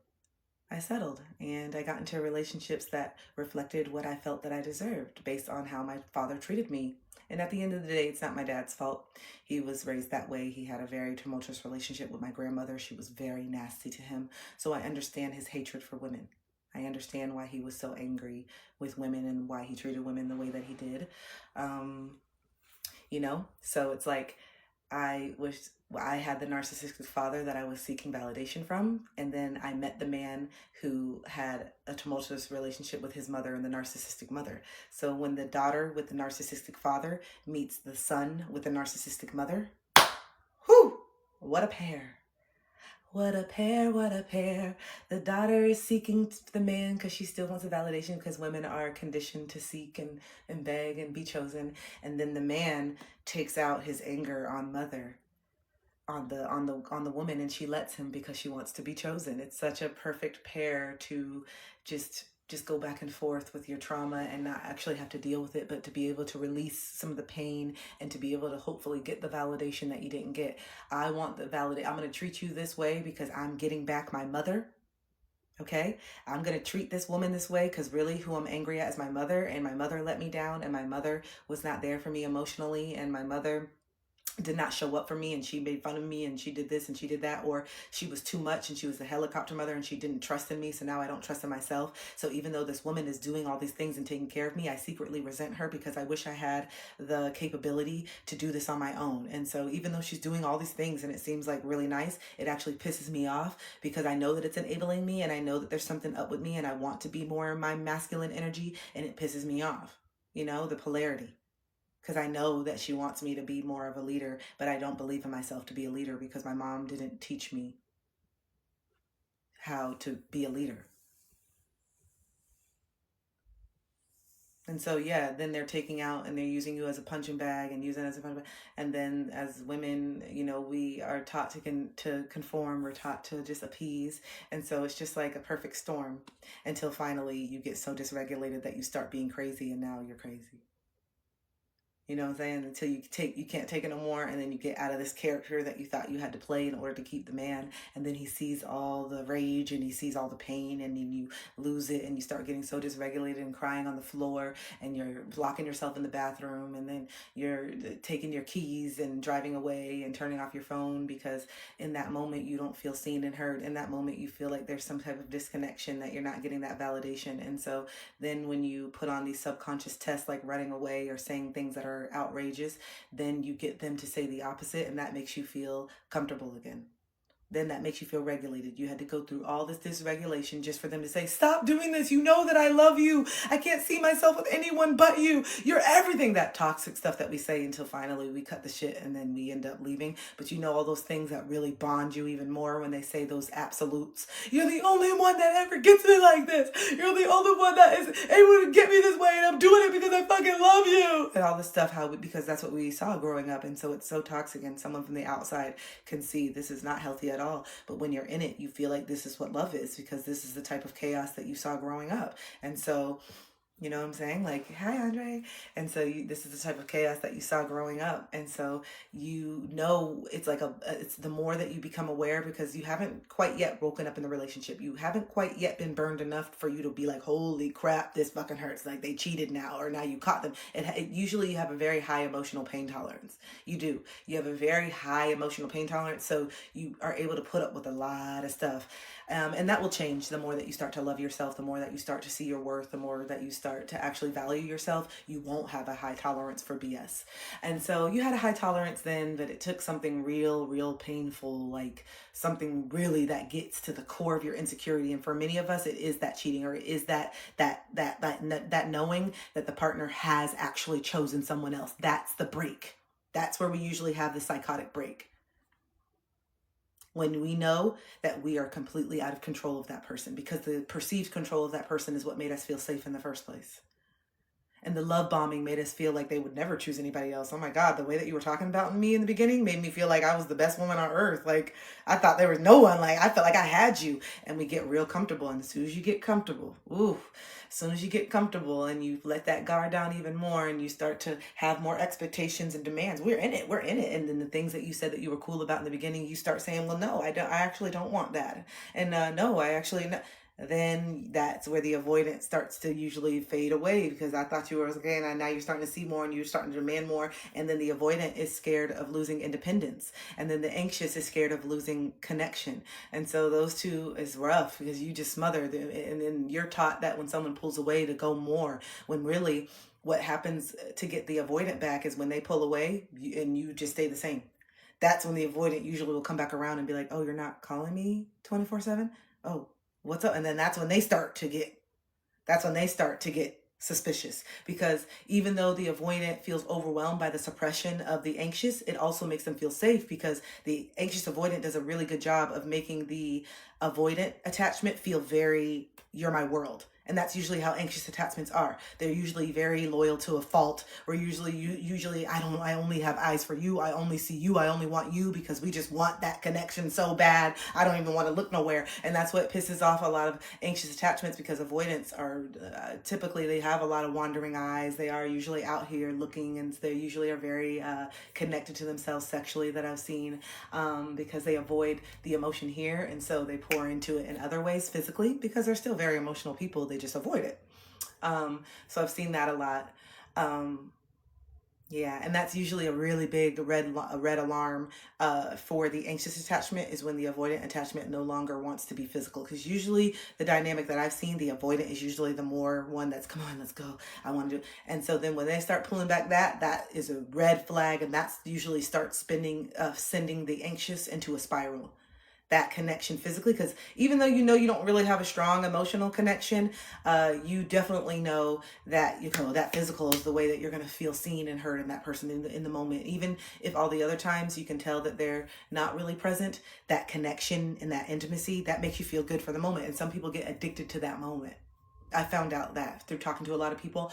I settled and I got into relationships that reflected what I felt that I deserved based on how my father treated me. And at the end of the day, it's not my dad's fault. He was raised that way. He had a very tumultuous relationship with my grandmother. She was very nasty to him. So I understand his hatred for women. I understand why he was so angry with women and why he treated women the way that he did. So it's like, I had the narcissistic father that I was seeking validation from, and then I met the man who had a tumultuous relationship with his mother and the narcissistic mother. So when the daughter with the narcissistic father meets the son with the narcissistic mother, whew, what a pair. What a pair, what a pair. The daughter is seeking the man because she still wants a validation because women are conditioned to seek and beg and be chosen. And then the man takes out his anger on mother, on the woman, and she lets him because she wants to be chosen. It's such a perfect pair to just go back and forth with your trauma and not actually have to deal with it, but to be able to release some of the pain and to be able to hopefully get the validation that you didn't get. I want the validation. I'm going to treat you this way because I'm getting back my mother. Okay, I'm going to treat this woman this way because really who I'm angry at is my mother, and my mother let me down, and my mother was not there for me emotionally, and my mother did not show up for me, and she made fun of me, and she did this and she did that, or she was too much and she was the helicopter mother and she didn't trust in me, so now I don't trust in myself. So even though this woman is doing all these things and taking care of me, I secretly resent her because I wish I had the capability to do this on my own. And so even though she's doing all these things and it seems like really nice, it actually pisses me off because I know that it's enabling me and I know that there's something up with me and I want to be more in my masculine energy, and it pisses me off, the polarity. Because I know that she wants me to be more of a leader, but I don't believe in myself to be a leader because my mom didn't teach me how to be a leader. And so, yeah, then they're taking out and they're using you as a punching bag and using it as a punching bag. And then as women, we are taught to conform, we're taught to just appease. And so it's just like a perfect storm until finally you get so dysregulated that you start being crazy, and now you're crazy. You know what I'm saying? Until you can't take it no more, and then you get out of this character that you thought you had to play in order to keep the man, and then he sees all the rage and he sees all the pain, and then you lose it, and you start getting so dysregulated and crying on the floor, and you're locking yourself in the bathroom, and then you're taking your keys and driving away and turning off your phone because in that moment you don't feel seen and heard. In that moment you feel like there's some type of disconnection, that you're not getting that validation. And so then when you put on these subconscious tests like running away or saying things that are outrageous, then you get them to say the opposite, and that makes you feel comfortable again. Then that makes you feel regulated. You had to go through all this dysregulation just for them to say, stop doing this. You know that I love you. I can't see myself with anyone but you. You're everything. That toxic stuff that we say until finally we cut the shit and then we end up leaving. But all those things that really bond you even more when they say those absolutes. You're the only one that ever gets me like this. You're the only one that is able to get me this way, and I'm doing it because I fucking love you. And all this stuff, because that's what we saw growing up. And so it's so toxic, and someone from the outside can see this is not healthy at all. But when you're in it, you feel like this is what love is because this is the type of chaos that you saw growing up. And so, you know what I'm saying? Like, hi, Andre. And so this is the type of chaos that you saw growing up. And so, it's like it's the more that you become aware, because you haven't quite yet woken up in the relationship. You haven't quite yet been burned enough for you to be like, holy crap, this fucking hurts. Like they cheated now, or now you caught them. Usually you have a very high emotional pain tolerance. You do. You have a very high emotional pain tolerance. So you are able to put up with a lot of stuff. And that will change the more that you start to love yourself, the more that you start to see your worth, the more that you start to actually value yourself. You won't have a high tolerance for BS. And so you had a high tolerance then, but it took something real painful, like something really that gets to the core of your insecurity. And for many of us, it is that cheating, or it is that knowing that the partner has actually chosen someone else. That's the break. That's where we usually have the psychotic break. When we know that we are completely out of control of that person, because the perceived control of that person is what made us feel safe in the first place. And the love bombing made us feel like they would never choose anybody else. Oh my God, the way that you were talking about me in the beginning made me feel like I was the best woman on earth. Like, I thought there was no one. Like, I felt like I had you. And we get real comfortable. And as soon as you get comfortable, as soon as you get comfortable and you let that guard down even more and you start to have more expectations and demands, we're in it. And then the things that you said that you were cool about in the beginning, you start saying, well, no, I actually don't want that. And no, I actually, no. Then that's where the avoidance starts to usually fade away, because I thought you were okay, and now you're starting to see more and you're starting to demand more. And then the avoidant is scared of losing independence, and then the anxious is scared of losing connection. And so those two is rough, because you just smother them, and then you're taught that when someone pulls away to go more, when really what happens to get the avoidant back is when they pull away and you just stay the same. That's when the avoidant usually will come back around and be like, oh, you're not calling me 24/7? Oh, what's up? And then that's when they start to get suspicious, because even though the avoidant feels overwhelmed by the suppression of the anxious, it also makes them feel safe, because the anxious avoidant does a really good job of making the avoidant attachment feel very, you're my world. And that's usually how anxious attachments are. They're usually very loyal to a fault, or usually I only have eyes for you. I only see you. I only want you, because we just want that connection so bad. I don't even want to look nowhere. And that's what pisses off a lot of anxious attachments, because avoidants are typically, they have a lot of wandering eyes. They are usually out here looking, and they usually are very connected to themselves sexually, that I've seen, because they avoid the emotion here. And so they pour into it in other ways physically, because they're still very emotional people. They just avoid it. So I've seen that a lot. Yeah, and that's usually a really big red alarm for the anxious attachment, is when the avoidant attachment no longer wants to be physical. Because usually the dynamic that I've seen, the avoidant is usually the more one that's, come on, let's go, I want to do. And so then when they start pulling back, that is a red flag, and that's usually starts sending the anxious into a spiral. That connection physically, because even though you don't really have a strong emotional connection, you definitely know that that physical is the way that you're going to feel seen and heard in that person in the moment. Even if all the other times you can tell that they're not really present, that connection and that intimacy, that makes you feel good for the moment. And some people get addicted to that moment. I found out that through talking to a lot of people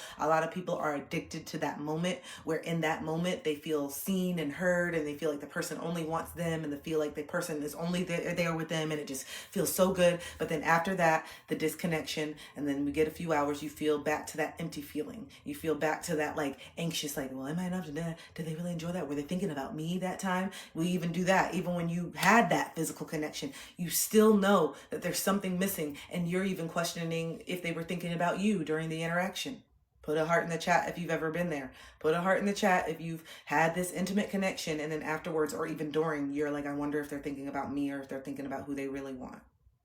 are addicted to that moment, where in that moment they feel seen and heard, and they feel like the person only wants them, and they feel like the person is only there with them, and it just feels so good. But then after that, the disconnection, and then we get a few hours, you feel back to that empty feeling. You feel back to that like anxious, like, well, am I enough? Did they really enjoy that? Were they thinking about me that time? We even do that. Even when you had that physical connection, you still know that there's something missing, and you're even questioning if they were thinking about you during the interaction. Put a heart in the chat if you've ever been there. Put a heart in the chat if you've had this intimate connection, and then afterwards, or even during, you're like, I wonder if they're thinking about me, or if they're thinking about who they really want.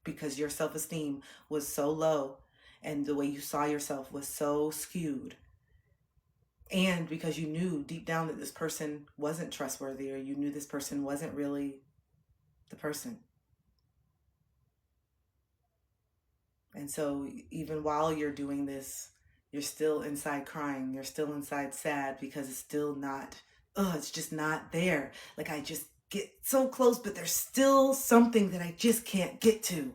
Because your self-esteem was so low, and the way you saw yourself was so skewed. And because you knew deep down that this person wasn't trustworthy, or you knew this person wasn't really the person. And so even while you're doing this, you're still inside crying. You're still inside sad, because it's still not, it's just not there. Like, I just get so close, but there's still something that I just can't get to.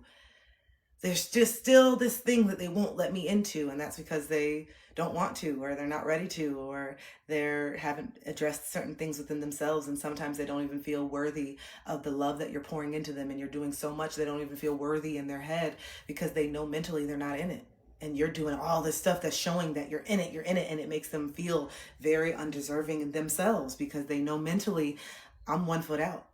There's just still this thing that they won't let me into. And that's because they don't want to, or they're not ready to, or they haven't addressed certain things within themselves. And sometimes they don't even feel worthy of the love that you're pouring into them. And you're doing so much, they don't even feel worthy in their head, because they know mentally they're not in it. And you're doing all this stuff that's showing that you're in it. And it makes them feel very undeserving in themselves, because they know mentally, I'm 1 foot out.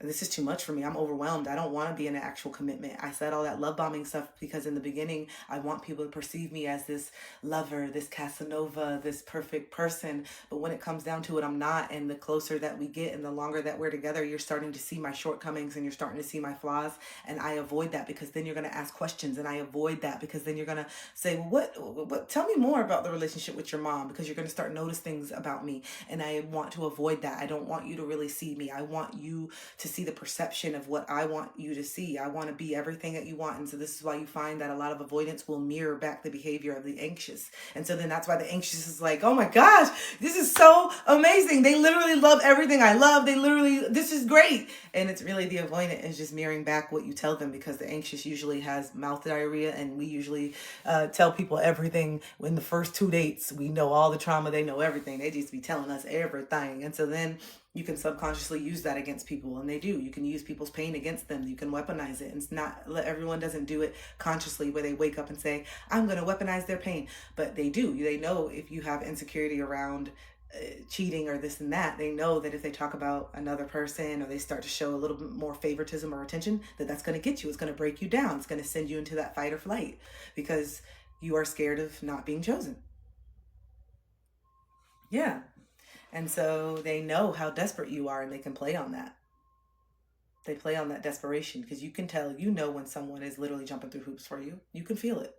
This is too much for me. I'm overwhelmed. I don't want to be in an actual commitment. I said all that love bombing stuff because in the beginning, I want people to perceive me as this lover, this Casanova, this perfect person. But when it comes down to it, I'm not. And the closer that we get and the longer that we're together, you're starting to see my shortcomings and you're starting to see my flaws. And I avoid that, because then you're going to ask questions. And I avoid that because then you're going to say, well, what? Tell me more about the relationship with your mom, because you're going to start notice things about me. And I want to avoid that. I don't want you to really see me. I want you to to see the perception of what I want you to see. I want to be everything that you want. And so this is why you find that a lot of avoidance will mirror back the behavior of the anxious. And so then that's why the anxious is like, oh my gosh, this is so amazing. They literally love everything I love. This is great. And it's really the avoidant is just mirroring back what you tell them, because the anxious usually has mouth diarrhea, and we usually tell people everything. In the first 2 dates, we know all the trauma, they know everything. They just be telling us everything. And so then you can subconsciously use that against people, and they do. You can use people's pain against them. You can weaponize it. And it's not, everyone doesn't do it consciously where they wake up and say, I'm going to weaponize their pain. But they do. They know if you have insecurity around cheating or this and that, they know that if they talk about another person or they start to show a little bit more favoritism or attention, that's going to get you. It's going to break you down. It's going to send you into that fight or flight because you are scared of not being chosen. Yeah. And so they know how desperate you are, and they can play on that. They play on that desperation because you can tell, when someone is literally jumping through hoops for you. You can feel it.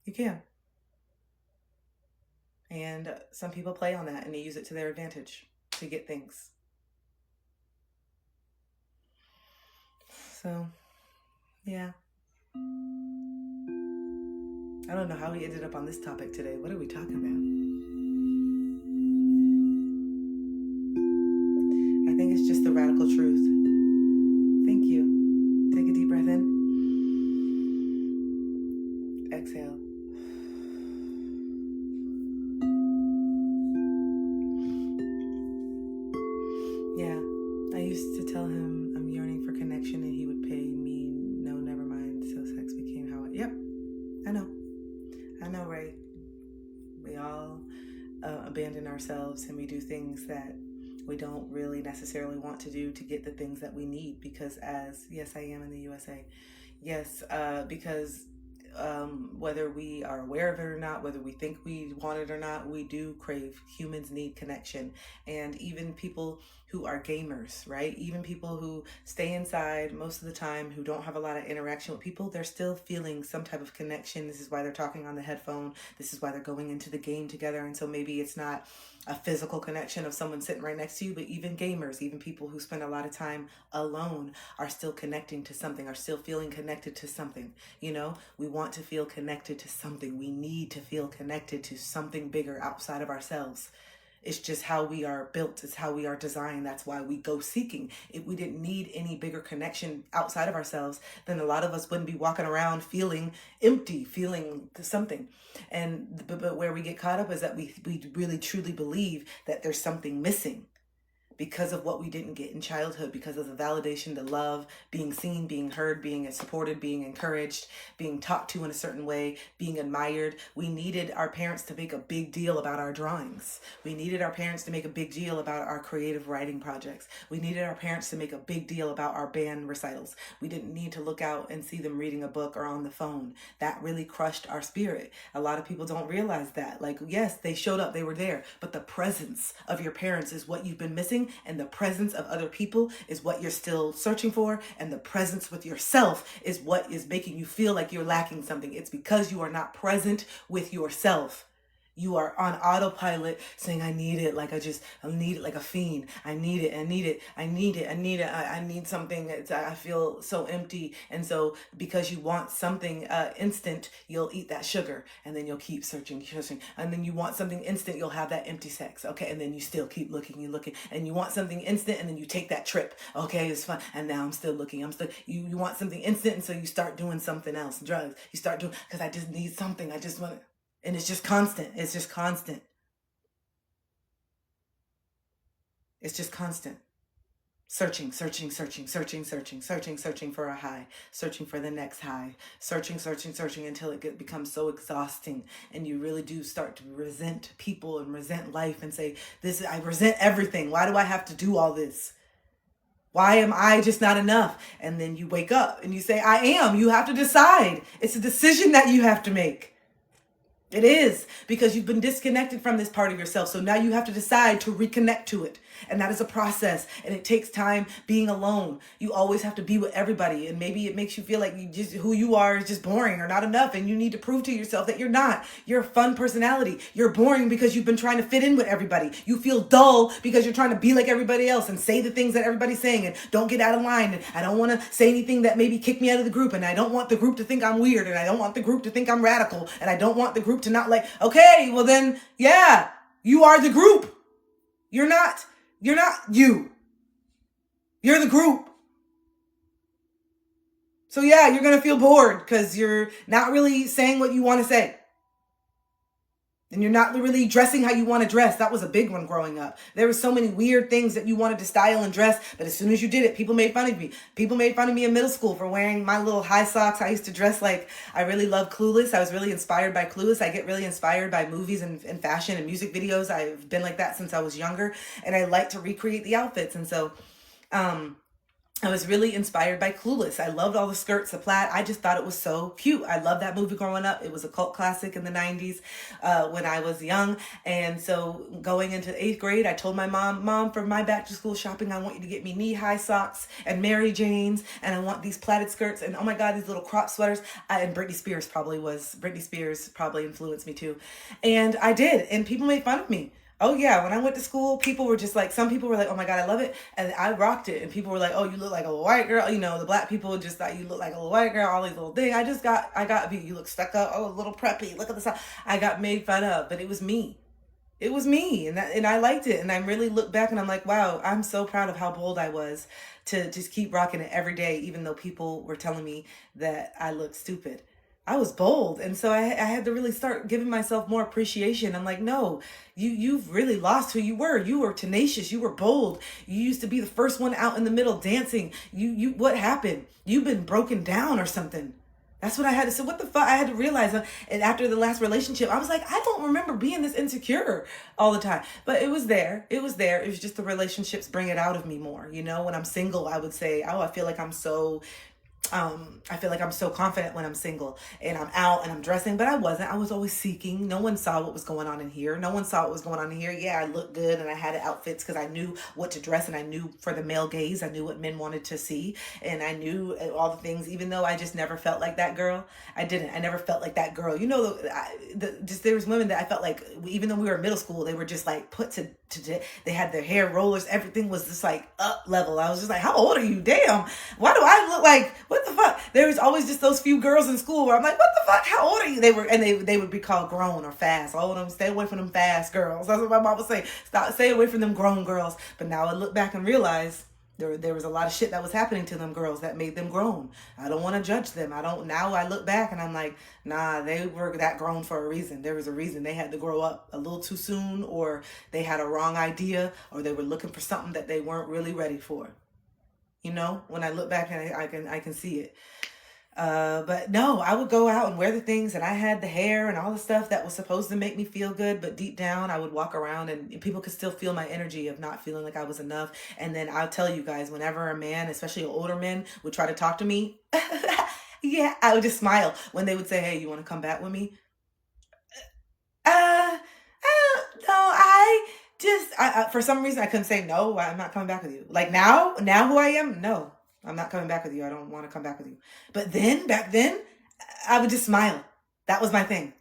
You can. And some people play on that and they use it to their advantage to get things. So, yeah. I don't know how we ended up on this topic today. What are we talking about? I think it's just the radical truth. Thank you. Take a deep breath in. Exhale. Yeah, I used to tell him I'm yearning for connection, and he would pay me, no, never mind. So sex became how yep, I know, Ray. We all abandon ourselves, and we do things that we don't really necessarily want to do to get the things that we need, because yes, I am in the USA. Yes, because whether we are aware of it or not, whether we think we want it or not, we do crave. Humans need connection. And even people who are gamers, right? Even people who stay inside most of the time, who don't have a lot of interaction with people, they're still feeling some type of connection. This is why they're talking on the headphone. This is why they're going into the game together. And so maybe it's not a physical connection of someone sitting right next to you, but even gamers, even people who spend a lot of time alone are still connecting to something, are still feeling connected to something. We want to feel connected to something. We need to feel connected to something bigger outside of ourselves. It's just how we are built. It's how we are designed. That's why we go seeking. If we didn't need any bigger connection outside of ourselves, then a lot of us wouldn't be walking around feeling empty, feeling something. But where we get caught up is that we really truly believe that there's something missing because of what we didn't get in childhood, because of the validation, the love, being seen, being heard, being supported, being encouraged, being talked to in a certain way, being admired. We needed our parents to make a big deal about our drawings. We needed our parents to make a big deal about our creative writing projects. We needed our parents to make a big deal about our band recitals. We didn't need to look out and see them reading a book or on the phone. That really crushed our spirit. A lot of people don't realize that. Like, yes, they showed up, they were there, but the presence of your parents is what you've been missing. And the presence of other people is what you're still searching for. And the presence with yourself is what is making you feel like you're lacking something. It's because you are not present with yourself. You are on autopilot saying, I need it. Like I need it like a fiend. I need it. I need it. I need it. I need it. I need something. I feel so empty. And so because you want something instant, you'll eat that sugar, and then you'll keep searching. And then you want something instant, you'll have that empty sex. Okay. And then you still keep looking, and you want something instant, and then you take that trip. Okay. It's fun. And now I'm still looking. You want something instant. And so you start doing something else, drugs. You start doing, because I just need something. I just want it. And it's just constant. It's just constant. It's just constant. Searching for a high, searching for the next high, searching until it becomes so exhausting. And you really do start to resent people and resent life and say, I resent everything. Why do I have to do all this? Why am I just not enough? And then you wake up and you say, I am. You have to decide. It's a decision that you have to make. It is, because you've been disconnected from this part of yourself. So now you have to decide to reconnect to it. And that is a process, and it takes time being alone. You always have to be with everybody, and maybe it makes you feel like who you are is just boring or not enough, and you need to prove to yourself that you're not. You're a fun personality. You're boring because you've been trying to fit in with everybody. You feel dull because you're trying to be like everybody else and say the things that everybody's saying and don't get out of line, and I don't want to say anything that maybe kick me out of the group, and I don't want the group to think I'm weird, and I don't want the group to think I'm radical, and I don't want the group to not like, okay, well then, yeah, you are the group. You're not you. You're the group. So yeah, you're going to feel bored because you're not really saying what you want to say. And you're not really dressing how you want to dress. That was a big one growing up. There were so many weird things that you wanted to style and dress, but as soon as you did it, people made fun of me. People made fun of me in middle school for wearing my little high socks. I used to dress like, I really love Clueless. I was really inspired by Clueless. I get really inspired by movies and fashion and music videos. I've been like that since I was younger, and I like to recreate the outfits. And so, I was really inspired by Clueless. I loved all the skirts, the plaid. I just thought it was so cute. I loved that movie growing up. It was a cult classic in the 90s when I was young. And so going into 8th grade, I told my mom, for my back to school shopping, I want you to get me knee-high socks and Mary Janes, and I want these plaited skirts, and oh my God, these little crop sweaters. And Britney Spears probably influenced me too. And I did, and people made fun of me. Oh yeah, when I went to school, people were just like, some people were like, oh my God, I love it. And I rocked it. And people were like, oh, you look like a little white girl. You know, the black people just thought you look like a little white girl, all these little things. I got, you look stuck up. Oh, a little preppy. Look at this. I got made fun of, but it was me. It was me. And I liked it. And I really look back and I'm like, wow, I'm so proud of how bold I was to just keep rocking it every day, even though people were telling me that I looked stupid. I was bold. And so I had to really start giving myself more appreciation. I'm like, no, you've really lost who you were. You were tenacious. You were bold. You used to be the first one out in the middle dancing. What happened? You've been broken down or something. That's what I had to say. What the fuck? I had to realize. And after the last relationship, I was like, I don't remember being this insecure all the time. But it was there. It was there. It was just the relationships bring it out of me more. You know, when I'm single, I would say, oh, I feel like I'm so confident when I'm single and I'm out and I'm dressing, but I wasn't. I was always seeking. No one saw what was going on in here. No one saw what was going on in here. Yeah, I looked good and I had outfits because I knew what to dress, and I knew for the male gaze, I knew what men wanted to see, and I knew all the things, even though I just never felt like that girl. I never felt like that girl. You know, there was women that I felt like, even though we were in middle school, they were just like put to they had their hair rollers. Everything was just like up level. I was just like, how old are you? Damn. Why do I look like, what the fuck? There was always just those few girls in school where I'm like, what the fuck? How old are you? They would be called grown or fast. All of them, stay away from them fast girls. That's what my mom would say. Stay away from them grown girls. But now I look back and realize there was a lot of shit that was happening to them girls that made them grown. I don't want to judge them. Now I look back and I'm like, nah, they were that grown for a reason. There was a reason. They had to grow up a little too soon, or they had a wrong idea, or they were looking for something that they weren't really ready for. You know, when I look back and I can see it. But no, I would go out and wear the things, and I had the hair and all the stuff that was supposed to make me feel good, but deep down I would walk around and people could still feel my energy of not feeling like I was enough. And then I'll tell you guys, whenever a man, especially an older man, would try to talk to me, yeah, I would just smile when they would say, hey, you want to come back with me? No, for some reason I couldn't say no, I'm not coming back with you. Like now who I am, no. I'm not coming back with you. I don't want to come back with you. But back then, I would just smile. That was my thing.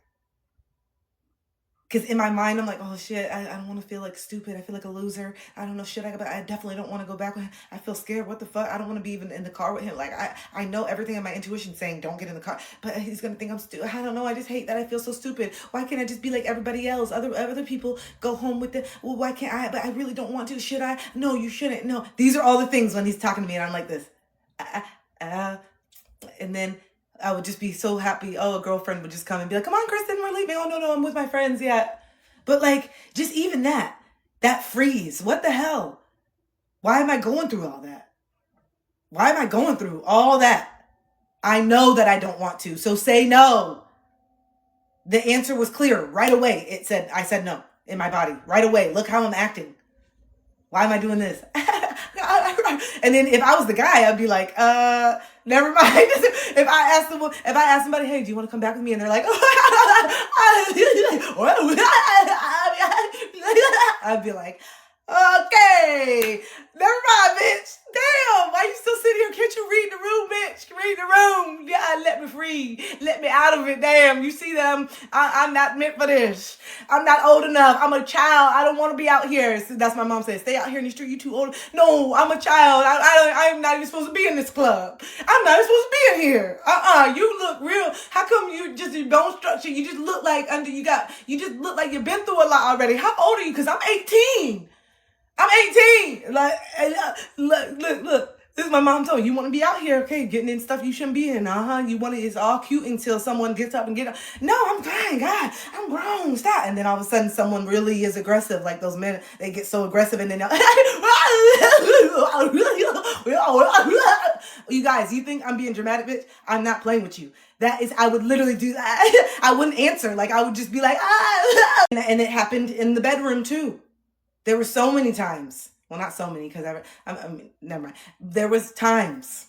Because in my mind, I'm like, oh shit, I don't want to feel like stupid. I feel like a loser. I don't know, shit. But I definitely don't want to go back with him. I feel scared. What the fuck? I don't want to be even in the car with him. Like, I know everything in my intuition saying don't get in the car. But he's going to think I'm stupid. I don't know. I just hate that I feel so stupid. Why can't I just be like everybody else? Other people go home with the, well, why can't I? But I really don't want to. Should I? No, you shouldn't. No. These are all the things when he's talking to me and I'm like this. And then I would just be so happy. Oh, a girlfriend would just come and be like, come on, Kristen, we're leaving. Oh, no, I'm with my friends. Yeah. But like, just even that freeze. What the hell? Why am I going through all that? Why am I going through all that? I know that I don't want to. So say no. The answer was clear right away. I said no in my body right away. Look how I'm acting. Why am I doing this? And then if I was the guy, I'd be like, never mind. If I ask somebody, hey, do you want to come back with me? And they're like, I'd be like, okay, I'm not meant for this. I'm not old enough. I'm a child. I don't want to be out here. So that's my mom says. Stay out here in the street. You too old. No, I'm a child. I'm not even supposed to be in this club. I'm not even supposed to be in here. You look real. How come you just your bone structure? You just look like you just look like you've been through a lot already. How old are you? Because I'm 18. I'm 18. Like, look. This is my mom told me, you want to be out here, okay, getting in stuff you shouldn't be in. You want it's all cute until someone gets up and get up. No, I'm fine, God, I'm grown, stop. And then all of a sudden someone really is aggressive, like those men, they get so aggressive and then you guys, you think I'm being dramatic, bitch? I'm not playing with you. That is, I would literally do that. I wouldn't answer. Like, I would just be like, and it happened in the bedroom too. There were so many times. Well, not so many, because I mean, never mind. There were times.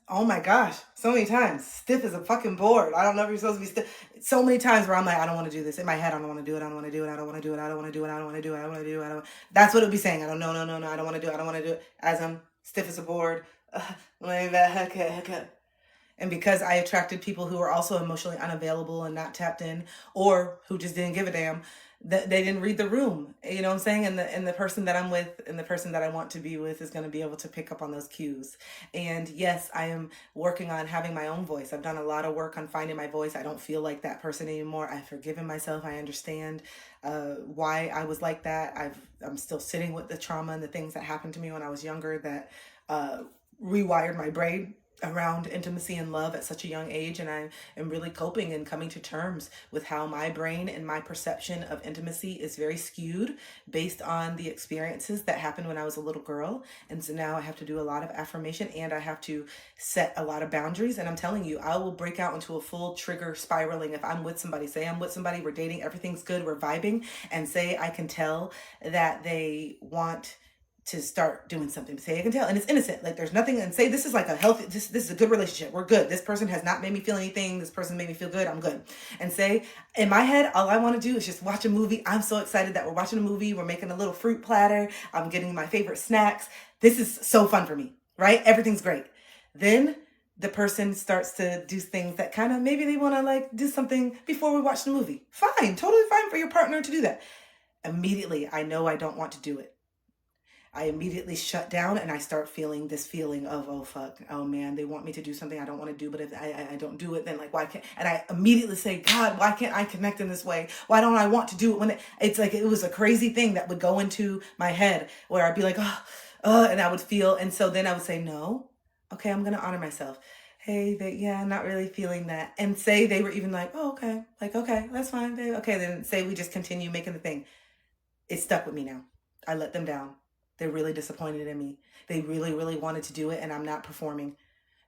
Oh my gosh, so many times. Stiff as a fucking board. I don't know if you're supposed to be stiff. So many times where I'm like, I don't want to do this. In my head, I don't want to do it. I don't want to do it. I don't want to do it. I don't want to do it. I don't want to do it. I don't want to do it. I don't. That's what it would be saying. I don't know. No. I don't want to do it. I don't want to do it. As I'm stiff as a board. And because I attracted people who were also emotionally unavailable and not tapped in, or who just didn't give a damn, that they didn't read the room, you know what I'm saying? And the person that I'm with and the person that I want to be with is going to be able to pick up on those cues. And yes, I am working on having my own voice. I've done a lot of work on finding my voice. I don't feel like that person anymore. I've forgiven myself. I understand why I was like that. I'm still sitting with the trauma and the things that happened to me when I was younger that rewired my brain around intimacy and love at such a young age. And I am really coping and coming to terms with how my brain and my perception of intimacy is very skewed based on the experiences that happened when I was a little girl. And so now I have to do a lot of affirmation and I have to set a lot of boundaries. And I'm telling you, I will break out into a full trigger spiraling if I'm with somebody. Say I'm with somebody, we're dating, everything's good, we're vibing, and say I can tell that they want to start doing something. Say I can tell, and it's innocent, like there's nothing, and say this is like a healthy, this is a good relationship, we're good, this person has not made me feel anything, this person made me feel good, I'm good. And say in my head, all I want to do is just watch a movie. I'm so excited that we're watching a movie, we're making a little fruit platter, I'm getting my favorite snacks, this is so fun for me, right? Everything's great. Then the person starts to do things that kind of, maybe they want to like do something before we watch the movie. Fine, totally fine for your partner to do that. Immediately I know I don't want to do it. I immediately shut down and I start feeling this feeling of, oh fuck, oh man, they want me to do something I don't want to do, but if I don't do it, then like, why can't, and I immediately say, God, why can't I connect in this way? Why don't I want to do it when it's like, it was a crazy thing that would go into my head where I'd be like, and I would feel, and so then I would say, no, okay, I'm going to honor myself. Hey, I'm not really feeling that. And say they were even like, oh, okay, like, okay, that's fine, babe. Okay, then say we just continue making the thing. It stuck with me now. I let them down. They're really disappointed in me. They really, really wanted to do it and I'm not performing.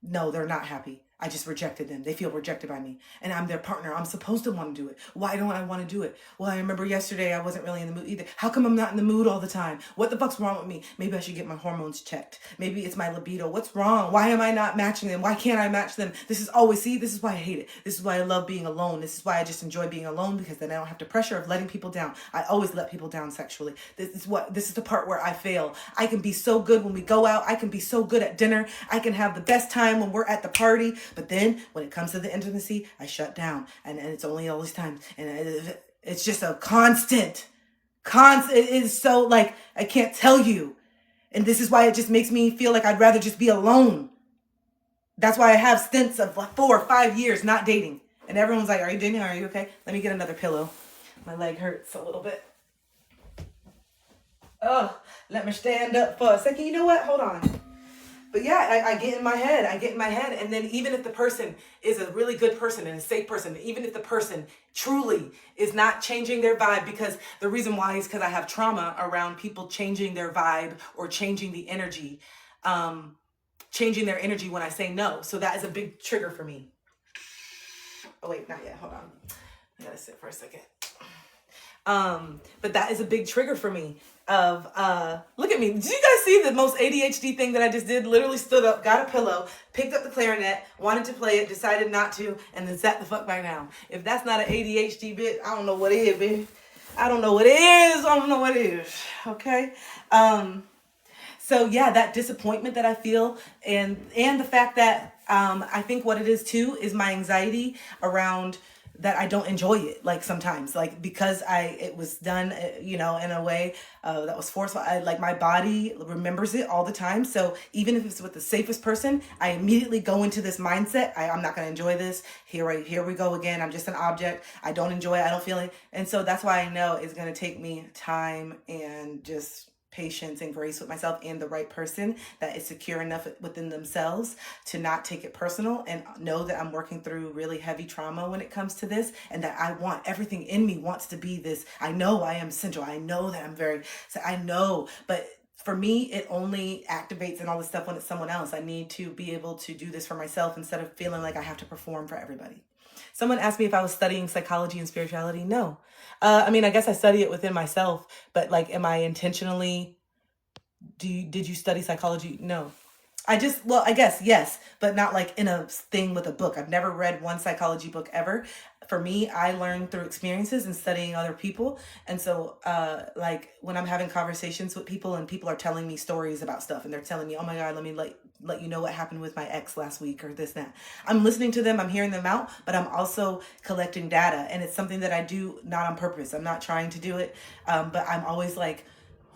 No, they're not happy. I just rejected them. They feel rejected by me. And I'm their partner. I'm supposed to want to do it. Why don't I want to do it? Well, I remember yesterday I wasn't really in the mood either. How come I'm not in the mood all the time? What the fuck's wrong with me? Maybe I should get my hormones checked. Maybe it's my libido. What's wrong? Why am I not matching them? Why can't I match them? This is why I hate it. This is why I love being alone. This is why I just enjoy being alone, because then I don't have the pressure of letting people down. I always let people down sexually. This is the part where I fail. I can be so good when we go out. I can be so good at dinner. I can have the best time when we're at the party. But then when it comes to the intimacy, I shut down. And it's only all these times. And it's just a constant. It is so like, I can't tell you. And this is why it just makes me feel like I'd rather just be alone. That's why I have stints of like 4 or 5 years not dating. And everyone's like, are you dating? Are you okay? Let me get another pillow. My leg hurts a little bit. Oh, let me stand up for a second. You know what? Hold on. But yeah, I get in my head. And then even if the person is a really good person and a safe person, even if the person truly is not changing their vibe, because the reason why is because I have trauma around people changing their vibe or changing the energy, changing their energy when I say no. So that is a big trigger for me. Oh wait, not yet. Hold on. I gotta sit for a second. But that is a big trigger for me of, look at me. Did you guys see the most ADHD thing that I just did? Literally stood up, got a pillow, picked up the clarinet, wanted to play it, decided not to, and then sat the fuck back down. If that's not an ADHD bit, I don't know what is, bitch. I don't know what it is. Okay. So yeah, that disappointment that I feel and the fact that, I think what it is too is my anxiety around that I don't enjoy it. Like sometimes, like because it was done, in a way that was forceful. Like my body remembers it all the time. So even if it's with the safest person, I immediately go into this mindset. I'm not going to enjoy this. Here we go again. I'm just an object. I don't enjoy it. I don't feel it. And so that's why I know it's going to take me time and just patience and grace with myself and the right person that is secure enough within themselves to not take it personal and know that I'm working through really heavy trauma when it comes to this, and that I want everything in me wants to be this. I know I am central. I know that I'm very, so I know, but for me, it only activates and all this stuff when it's someone else. I need to be able to do this for myself instead of feeling like I have to perform for everybody. Someone asked me if I was studying psychology and spirituality. No. I mean, I guess I study it within myself, but like, am I intentionally, did you study psychology? No. I guess, yes, but not like in a thing with a book. I've never read one psychology book ever. For me, I learned through experiences and studying other people. And so, like when I'm having conversations with people and people are telling me stories about stuff and they're telling me, oh my God, let me let you know what happened with my ex last week or this, that. I'm listening to them, I'm hearing them out, but I'm also collecting data. And it's something that I do not on purpose. I'm not trying to do it. But I'm always like,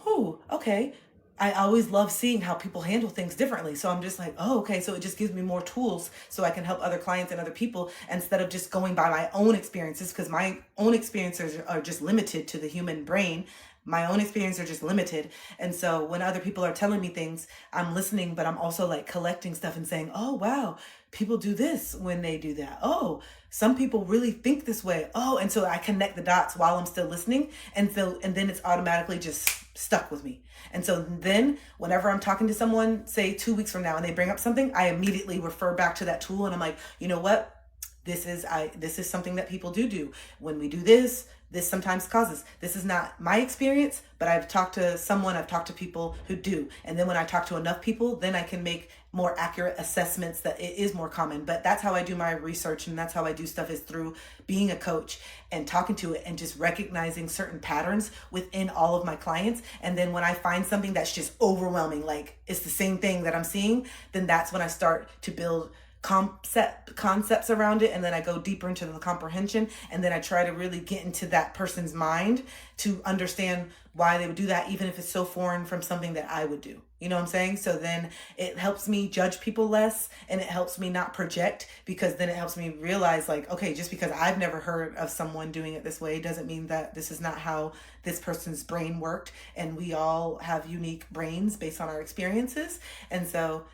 oh, okay. I always love seeing how people handle things differently. So I'm just like, oh, okay. So it just gives me more tools so I can help other clients and other people instead of just going by my own experiences, because my own experiences are just limited to the human brain. My own experiences are just limited. And so when other people are telling me things, I'm listening, but I'm also like collecting stuff and saying, oh, wow, people do this when they do that. Oh, some people really think this way. Oh, and so I connect the dots while I'm still listening. And then it's automatically just stuck with me. And so then whenever I'm talking to someone, say 2 weeks from now, and they bring up something, I immediately refer back to that tool. And I'm like, you know what? This is something that people do. When we do this sometimes causes. This is not my experience, but I've talked to people who do. And then when I talk to enough people, then I can make more accurate assessments that it is more common. But that's how I do my research, and that's how I do stuff, is through being a coach and talking to it and just recognizing certain patterns within all of my clients. And then when I find something that's just overwhelming, like it's the same thing that I'm seeing, then that's when I start to build concepts around it, and then I go deeper into the comprehension, and then I try to really get into that person's mind to understand why they would do that, even if it's so foreign from something that I would do. You know what I'm saying? So then it helps me judge people less, and it helps me not project, because then it helps me realize, like, okay, just because I've never heard of someone doing it this way doesn't mean that this is not how this person's brain worked, and we all have unique brains based on our experiences. And so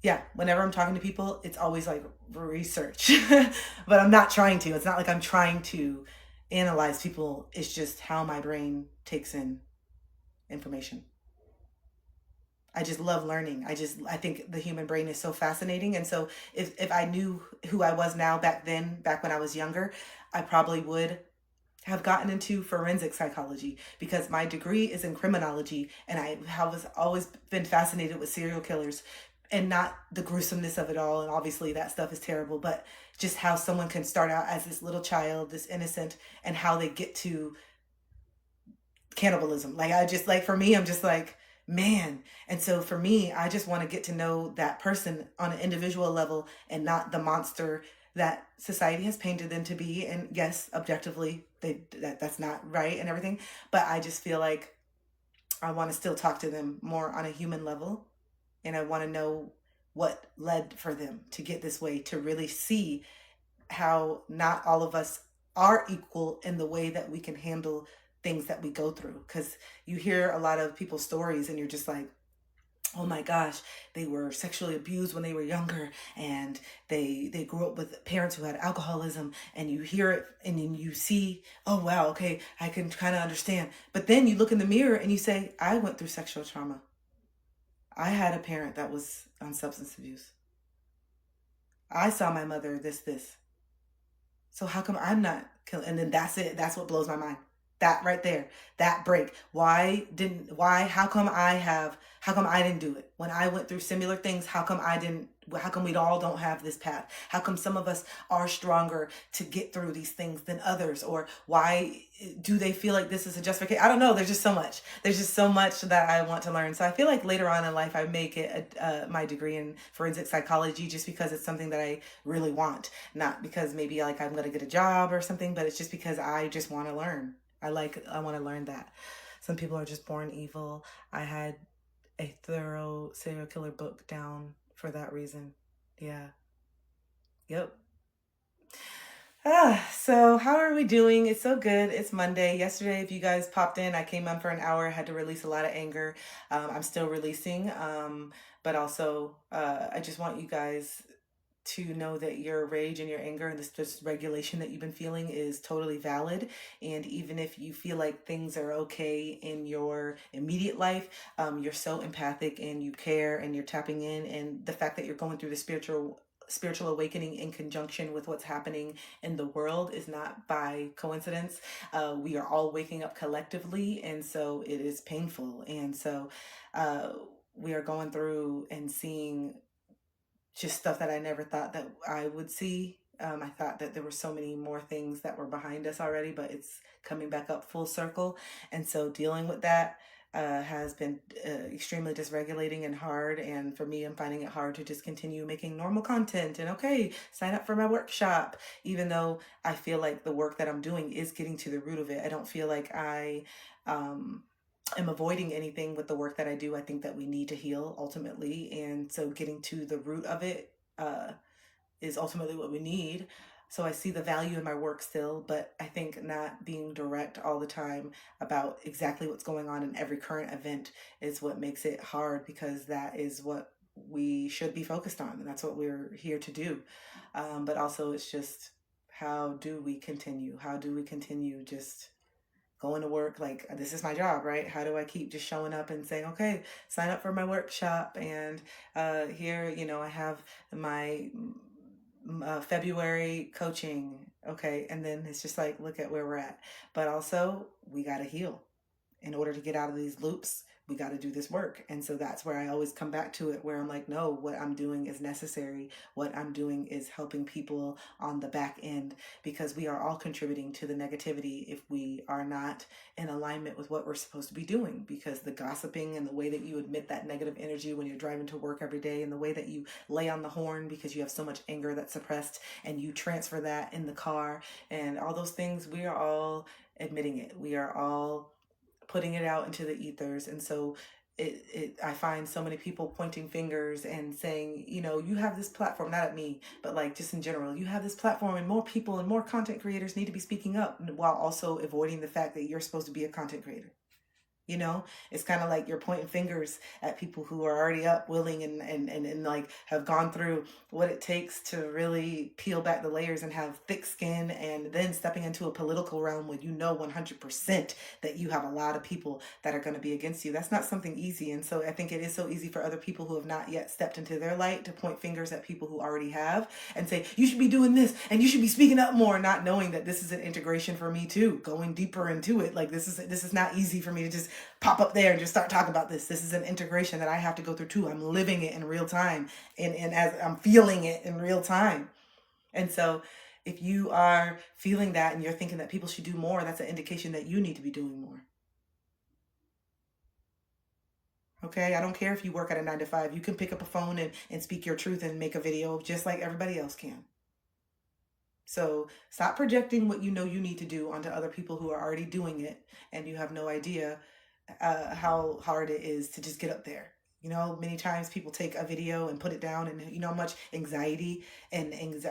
yeah, whenever I'm talking to people, it's always like research, but I'm not trying to. It's not like I'm trying to analyze people. It's just how my brain takes in information. I just love learning. I think the human brain is so fascinating. And so if I knew who I was now back when I was younger, I probably would have gotten into forensic psychology, because my degree is in criminology, and I have always been fascinated with serial killers, and not the gruesomeness of it all. And obviously that stuff is terrible, but just how someone can start out as this little child, this innocent, and how they get to cannibalism. For me, I'm just like, man. And so for me, I just want to get to know that person on an individual level, and not the monster that society has painted them to be. And yes, objectively, that's not right and everything. But I just feel like I want to still talk to them more on a human level. And I want to know what led for them to get this way, to really see how not all of us are equal in the way that we can handle things that we go through. Because you hear a lot of people's stories and you're just like, oh my gosh, they were sexually abused when they were younger, and they grew up with parents who had alcoholism, and you hear it and then you see, oh wow, okay, I can kind of understand. But then you look in the mirror and you say, I went through sexual trauma. I had a parent that was on substance abuse. I saw my mother this. So how come I'm not killing? And then that's it. That's what blows my mind. That right there, that break. How come I didn't do it? When I went through similar things, how come I didn't How come we all don't have this path? How come some of us are stronger to get through these things than others? Or why do they feel like this is a justification? I don't know. There's just so much. There's just so much that I want to learn. So I feel like later on in life, I make it my degree in forensic psychology just because it's something that I really want. Not because maybe like I'm going to get a job or something, but it's just because I just want to learn. I want to learn that. Some people are just born evil. I had a thorough serial killer book down for that reason. Yeah. Yep. So how are we doing? It's so good. It's Monday. Yesterday, if you guys popped in, I came on for an hour. I had to release a lot of anger. I'm still releasing. But also, I just want you guys to know that your rage and your anger and this regulation that you've been feeling is totally valid. And even if you feel like things are okay in your immediate life, you're so empathic and you care and you're tapping in. And the fact that you're going through the spiritual awakening in conjunction with what's happening in the world is not by coincidence. We are all waking up collectively, and so it is painful. And so we are going through and seeing just stuff that I never thought that I would see. I thought that there were so many more things that were behind us already, but it's coming back up full circle. And so dealing with that has been extremely dysregulating and hard. And for me, I'm finding it hard to just continue making normal content and okay, sign up for my workshop, even though I feel like the work that I'm doing is getting to the root of it. I don't feel like I am avoiding anything with the work that I do. I think that we need to heal ultimately. And so getting to the root of it is ultimately what we need. So I see the value in my work still, but I think not being direct all the time about exactly what's going on in every current event is what makes it hard, because that is what we should be focused on. And that's what we're here to do. But also it's just, how do we continue? How do we continue just going to work? Like, this is my job, right? How do I keep just showing up and saying, okay, sign up for my workshop, and here, I have my February coaching, okay, and then it's just like, look at where we're at. But also, we got to heal in order to get out of these loops. We got to do this work. And so that's where I always come back to it, where I'm like, no, what I'm doing is necessary. What I'm doing is helping people on the back end, because we are all contributing to the negativity if we are not in alignment with what we're supposed to be doing. Because the gossiping and the way that you admit that negative energy when you're driving to work every day, and the way that you lay on the horn because you have so much anger that's suppressed and you transfer that in the car, and all those things, we are all admitting it. We are all putting it out into the ethers. And so I find so many people pointing fingers and saying, you have this platform, not at me, but like just in general, you have this platform and more people and more content creators need to be speaking up, while also avoiding the fact that you're supposed to be a content creator. It's kind of like you're pointing fingers at people who are already up, willing, and like have gone through what it takes to really peel back the layers and have thick skin, and then stepping into a political realm where 100% that you have a lot of people that are going to be against you. That's not something easy. And so I think it is so easy for other people who have not yet stepped into their light to point fingers at people who already have and say, you should be doing this and you should be speaking up more, not knowing that this is an integration for me too, going deeper into it. Like, this is not easy for me to just pop up there and just start talking about this. This is an integration that I have to go through too. I'm living it in real time, and as I'm feeling it in real time. And so if you are feeling that and you're thinking that people should do more, that's an indication that you need to be doing more. Okay, I don't care if you work at a 9 to 5. You can pick up a phone and speak your truth and make a video just like everybody else can. So stop projecting what you need to do onto other people who are already doing it, and you have no idea how hard it is to just get up there. Many times people take a video and put it down, and how much anxiety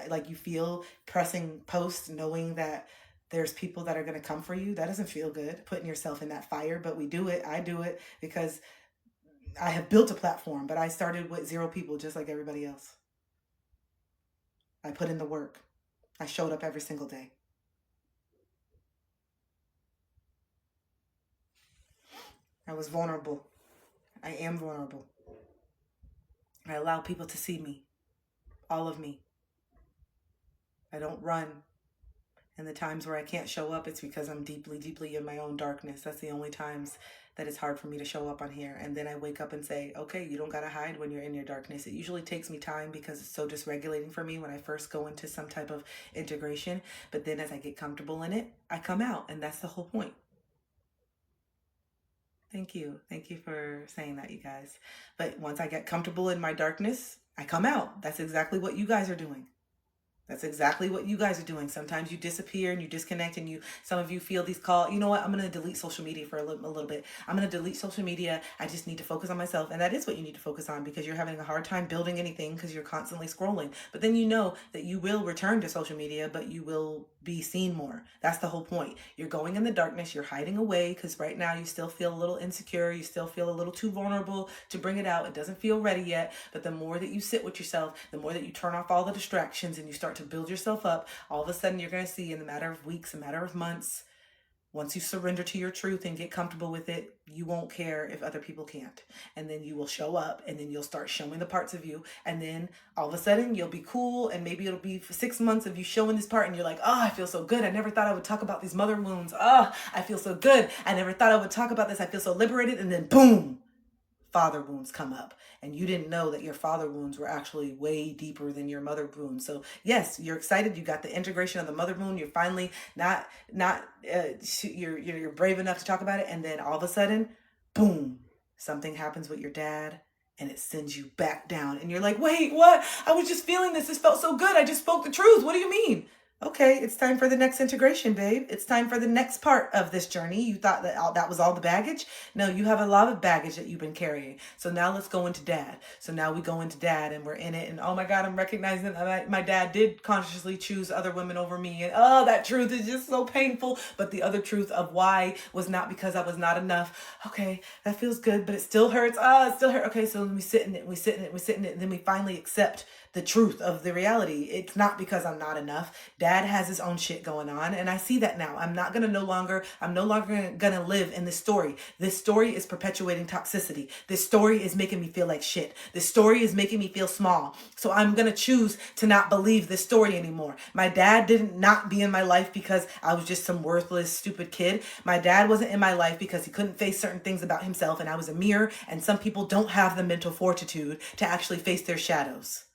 like you feel pressing post, knowing that there's people that are going to come for you. That doesn't feel good, putting yourself in that fire, but we do it. I do it because I have built a platform, but I started with 0 people, just like everybody else. I put in the work. I showed up every single day. I was vulnerable. I am vulnerable. I allow people to see me, all of me. I don't run And the times where I can't show up, it's because I'm deeply, deeply in my own darkness. That's the only times that it's hard for me to show up on here. And then I wake up and say, okay, you don't got to hide when you're in your darkness. It usually takes me time because it's so dysregulating for me when I first go into some type of integration. But then as I get comfortable in it, I come out. And that's the whole point. Thank you. Thank you for saying that, you guys. But once I get comfortable in my darkness, I come out. That's exactly what you guys are doing. That's exactly what you guys are doing. Sometimes you disappear and you disconnect, and some of you feel these calls. You know what? I'm going to delete social media for a little bit. I'm going to delete social media. I just need to focus on myself. And that is what you need to focus on, because you're having a hard time building anything because you're constantly scrolling. But then you know that you will return to social media, but you will be seen more. That's the whole point. You're going in the darkness. You're hiding away because right now you still feel a little insecure. You still feel a little too vulnerable to bring it out. It doesn't feel ready yet. But the more that you sit with yourself, the more that you turn off all the distractions and you start to build yourself up, all of a sudden you're going to see in a matter of weeks, a matter of months, once you surrender to your truth and get comfortable with it, you won't care if other people can't. And then you will show up, and then you'll start showing the parts of you. And then all of a sudden you'll be cool. And maybe it'll be for 6 months of you showing this part. And you're like, oh, I feel so good. I never thought I would talk about these mother wounds. Oh, I feel so good. I never thought I would talk about this. I feel so liberated. And then boom, father wounds come up. And you didn't know that your father wounds were actually way deeper than your mother wounds. So yes, you're excited. You got the integration of the mother wound. You're finally you're brave enough to talk about it. And then all of a sudden, boom, something happens with your dad and it sends you back down. And you're like, wait, what? I was just feeling this. This felt so good. I just spoke the truth. What do you mean? Okay, it's time for the next integration, babe. It's time for the next part of this journey. You thought that was all the baggage? No, you have a lot of baggage that you've been carrying. So now let's go into dad. So now we go into dad and we're in it. And oh my God, I'm recognizing that my dad did consciously choose other women over me. And oh, that truth is just so painful. But the other truth of why was not because I was not enough. Okay, that feels good, but it still hurts. It still hurts. Okay, so we sit in it, we sit in it, we sit in it. And then we finally accept the truth of the reality. It's not because I'm not enough. Dad has his own shit going on. And I see that now. I'm no longer gonna live in this story. This story is perpetuating toxicity. This story is making me feel like shit. This story is making me feel small. So I'm gonna choose to not believe this story anymore. My dad didn't not be in my life because I was just some worthless, stupid kid. My dad wasn't in my life because he couldn't face certain things about himself and I was a mirror, and some people don't have the mental fortitude to actually face their shadows.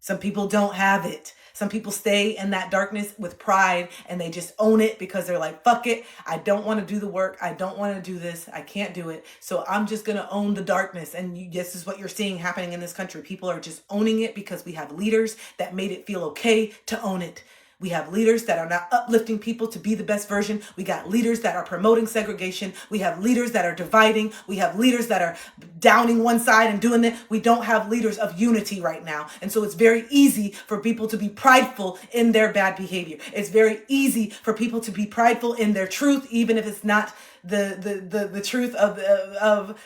Some people don't have it. Some people stay in that darkness with pride and they just own it because they're like, fuck it. I don't want to do the work. I don't want to do this. I can't do it. So I'm just going to own the darkness. And this is what you're seeing happening in this country. People are just owning it because we have leaders that made it feel okay to own it. We have leaders that are not uplifting people to be the best version. We got leaders that are promoting segregation. We have leaders that are dividing. We have leaders that are downing one side and doing it. We don't have leaders of unity right now. And so it's very easy for people to be prideful in their bad behavior. It's very easy for people to be prideful in their truth, even if it's not the truth of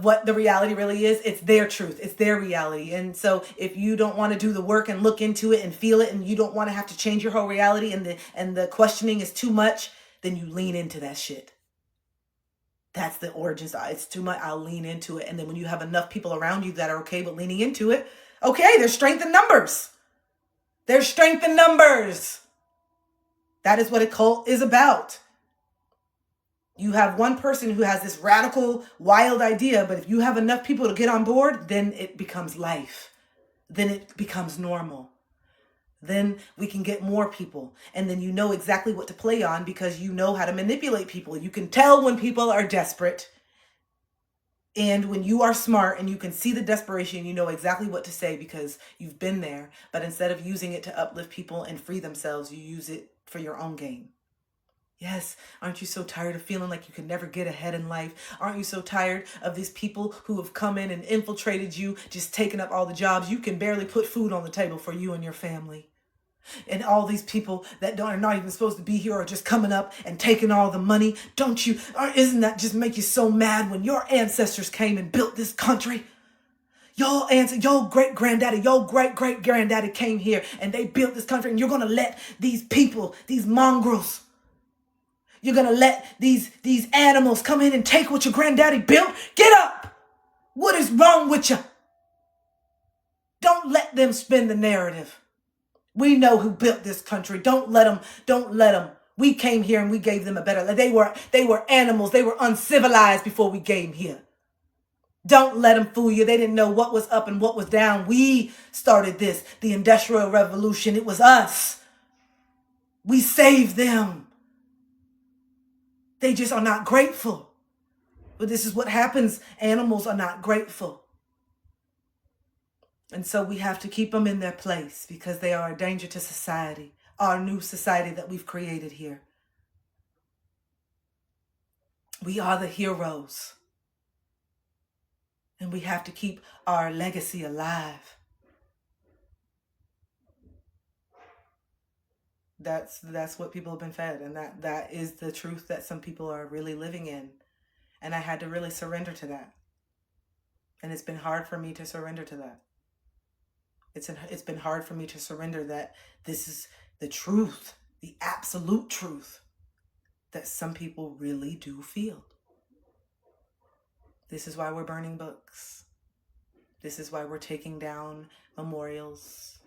what the reality really is. It's their truth. It's their reality. And so if you don't want to do the work and look into it and feel it, and you don't want to have to change your whole reality, and the questioning is too much, then you lean into that shit. That's the origin side. It's too much. I'll lean into it. And then when you have enough people around you that are okay with leaning into it, okay, there's strength in numbers. There's strength in numbers. That is what a cult is about. You have one person who has this radical, wild idea, but if you have enough people to get on board, then it becomes life. Then it becomes normal. Then we can get more people. And then you know exactly what to play on because you know how to manipulate people. You can tell when people are desperate. And when you are smart and you can see the desperation, you know exactly what to say because you've been there. But instead of using it to uplift people and free themselves, you use it for your own gain. Yes, aren't you so tired of feeling like you can never get ahead in life? Aren't you so tired of these people who have come in and infiltrated you, just taking up all the jobs? You can barely put food on the table for you and your family. And all these people that are not even supposed to be here are just coming up and taking all the money. Isn't that just make you so mad when your ancestors came and built this country? Your great-granddaddy, your great-great-granddaddy came here and they built this country, and you're going to let these people, these mongrels, you're going to let these animals come in and take what your granddaddy built? Get up! What is wrong with you? Don't let them spin the narrative. We know who built this country. Don't let them. We came here and we gave them a better life. They were animals. They were uncivilized before we came here. Don't let them fool you. They didn't know what was up and what was down. We started this, the Industrial Revolution. It was us. We saved them. They just are not grateful. But this is what happens. Animals are not grateful. And so we have to keep them in their place because they are a danger to society, our new society that we've created here. We are the heroes. And we have to keep our legacy alive. That's what people have been fed. And that is the truth that some people are really living in. And I had to really surrender to that. And it's been hard for me to surrender to that. It's been hard for me to surrender that this is the truth, the absolute truth that some people really do feel. This is why we're burning books. This is why we're taking down memorials.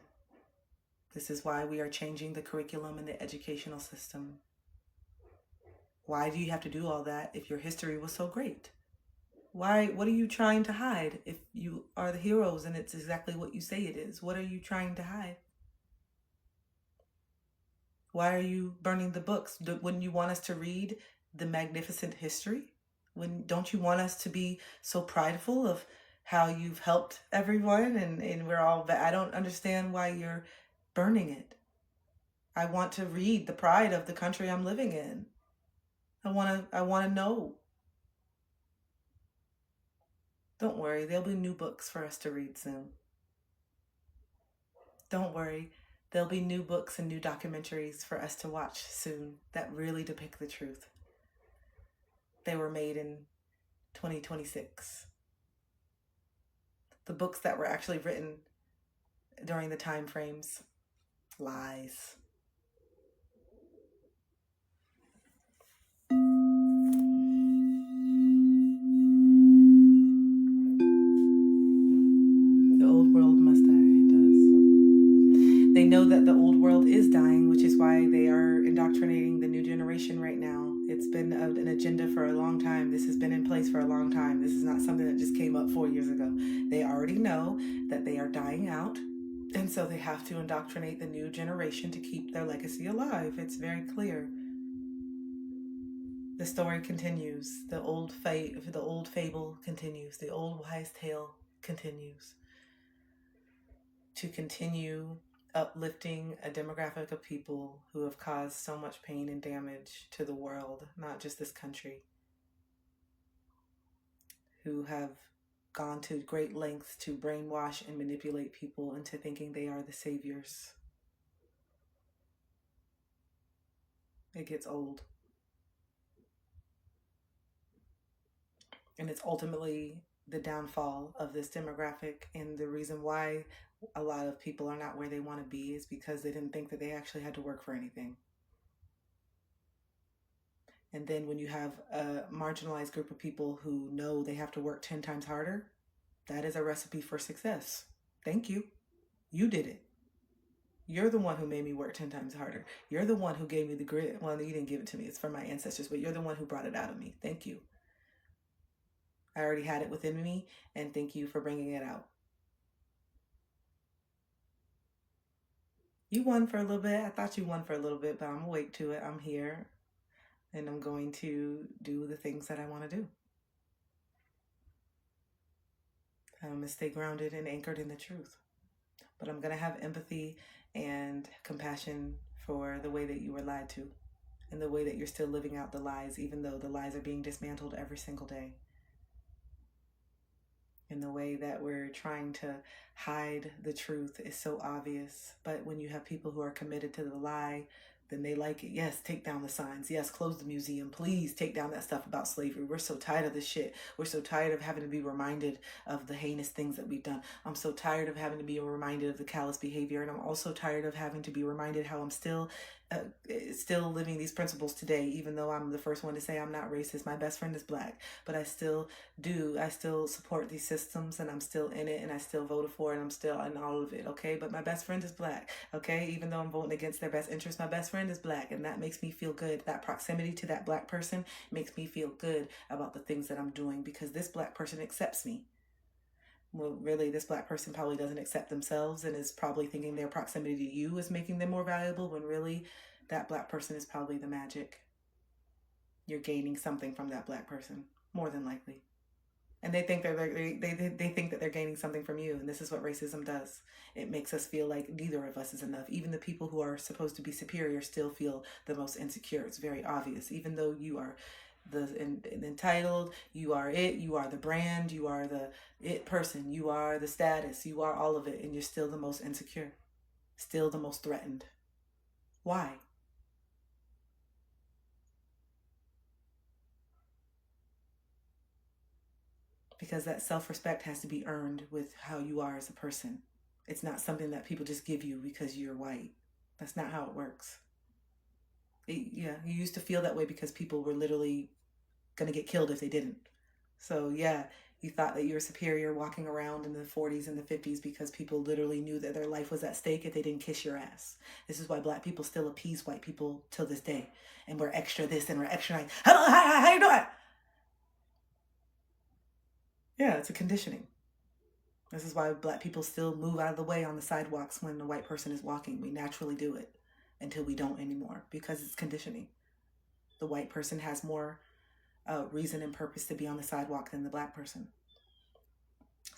This is why we are changing the curriculum in the educational system. Why do you have to do all that if your history was so great? What are you trying to hide if you are the heroes and it's exactly what you say it is? What are you trying to hide? Why are you burning the books? Wouldn't you want us to read the magnificent history? Don't you want us to be so prideful of how you've helped everyone and we're all, I don't understand why you're burning it. I want to read the pride of the country I'm living in. I want to know. Don't worry, there'll be new books for us to read soon. Don't worry, there'll be new books and new documentaries for us to watch soon that really depict the truth. They were made in 2026. The books that were actually written during the time frames, lies. The old world must die, it does. They know that the old world is dying, which is why they are indoctrinating the new generation right now. It's been an agenda for a long time. This has been in place for a long time. This is not something that just came up 4 years ago. They already know that they are dying out, and so they have to indoctrinate the new generation to keep their legacy alive. It's very clear. The story continues. The old fable continues. The old wise tale continues. To continue uplifting a demographic of people who have caused so much pain and damage to the world, not just this country, who have gone to great lengths to brainwash and manipulate people into thinking they are the saviors. It gets old. And it's ultimately the downfall of this demographic, and the reason why a lot of people are not where they want to be is because they didn't think that they actually had to work for anything. And then when you have a marginalized group of people who know they have to work 10 times harder, that is a recipe for success. Thank you. You did it. You're the one who made me work 10 times harder. You're the one who gave me the grit. Well, you didn't give it to me. It's from my ancestors, but you're the one who brought it out of me. Thank you. I already had it within me, and thank you for bringing it out. You won for a little bit. I thought you won for a little bit, but I'm awake to it. I'm here, and I'm going to do the things that I want to do. I'm going to stay grounded and anchored in the truth. But I'm going to have empathy and compassion for the way that you were lied to and the way that you're still living out the lies, even though the lies are being dismantled every single day. And the way that we're trying to hide the truth is so obvious. But when you have people who are committed to the lie, then they like it. Yes, take down the signs. Yes, close the museum. Please take down that stuff about slavery. We're so tired of this shit. We're so tired of having to be reminded of the heinous things that we've done. I'm so tired of having to be reminded of the callous behavior. And I'm also tired of having to be reminded how I'm still still living these principles today, even though I'm the first one to say I'm not racist. My best friend is black, but I still support these systems, and I'm still in it, and I still voted for it, and I'm still in all of it, okay? But my best friend is black, okay? Even though I'm voting against their best interest, my best friend is black, and that makes me feel good. That proximity to that black person makes me feel good about the things that I'm doing, because this black person accepts me. Well, really, this black person probably doesn't accept themselves and is probably thinking their proximity to you is making them more valuable, when really that black person is probably the magic. You're gaining something from that black person, more than likely. And they think they think that they're gaining something from you. And this is what racism does. It makes us feel like neither of us is enough. Even the people who are supposed to be superior still feel the most insecure. It's very obvious. Even though you are the entitled, you are it, you are the brand, you are the it person, you are the status, you are all of it, and you're still the most insecure, still the most threatened. Why? Because that self-respect has to be earned with how you are as a person. It's not something that people just give you because you're white. That's not how it works. You used to feel that way because people were literally going to get killed if they didn't. So yeah, you thought that you were superior walking around in the 40s and the 50s because people literally knew that their life was at stake if they didn't kiss your ass. This is why black people still appease white people till this day. And we're extra this and we're extra like, how you doing? Yeah, it's a conditioning. This is why black people still move out of the way on the sidewalks when the white person is walking. We naturally do it until we don't anymore, because it's conditioning. The white person has more reason and purpose to be on the sidewalk than the black person.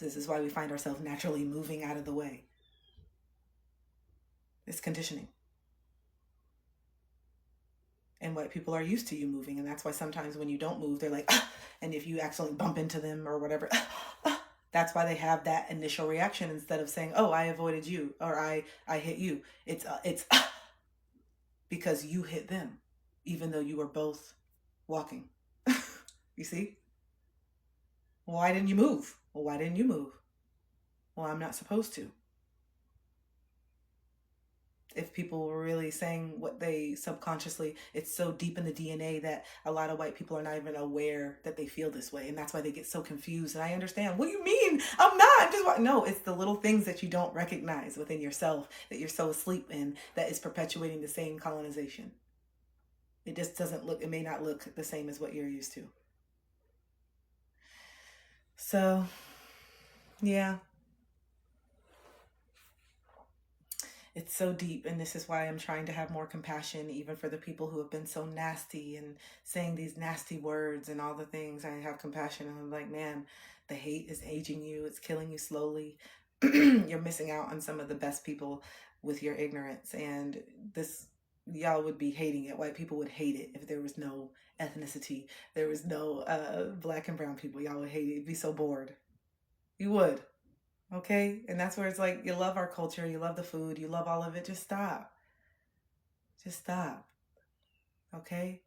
This is why we find ourselves naturally moving out of the way. It's conditioning. And white people are used to you moving, and that's why sometimes when you don't move, they're like, ah! And if you accidentally bump into them or whatever, that's why they have that initial reaction instead of saying, oh, I avoided you, or I hit you. It's because you hit them, even though you were both walking. You see? Well, why didn't you move? Well, why didn't you move? Well, I'm not supposed to. If people were really saying what they subconsciously, it's so deep in the DNA that a lot of white people are not even aware that they feel this way. And that's why they get so confused. And I understand, what do you mean? I'm not, I'm just, no, it's the little things that you don't recognize within yourself that you're so asleep in that is perpetuating the same colonization. It just doesn't look, it may not look the same as what you're used to. So, yeah. It's so deep, and this is why I'm trying to have more compassion even for the people who have been so nasty and saying these nasty words and all the things. I have compassion, and I'm like, man, the hate is aging you. It's killing you slowly. You're missing out on some of the best people with your ignorance, and this, y'all would be hating it. White people would hate it if there was no ethnicity. There was no black and brown people. Y'all would hate it. You'd be so bored. You would. Okay? And that's where it's like, you love our culture, you love the food, you love all of it. Just stop. Just stop. Okay?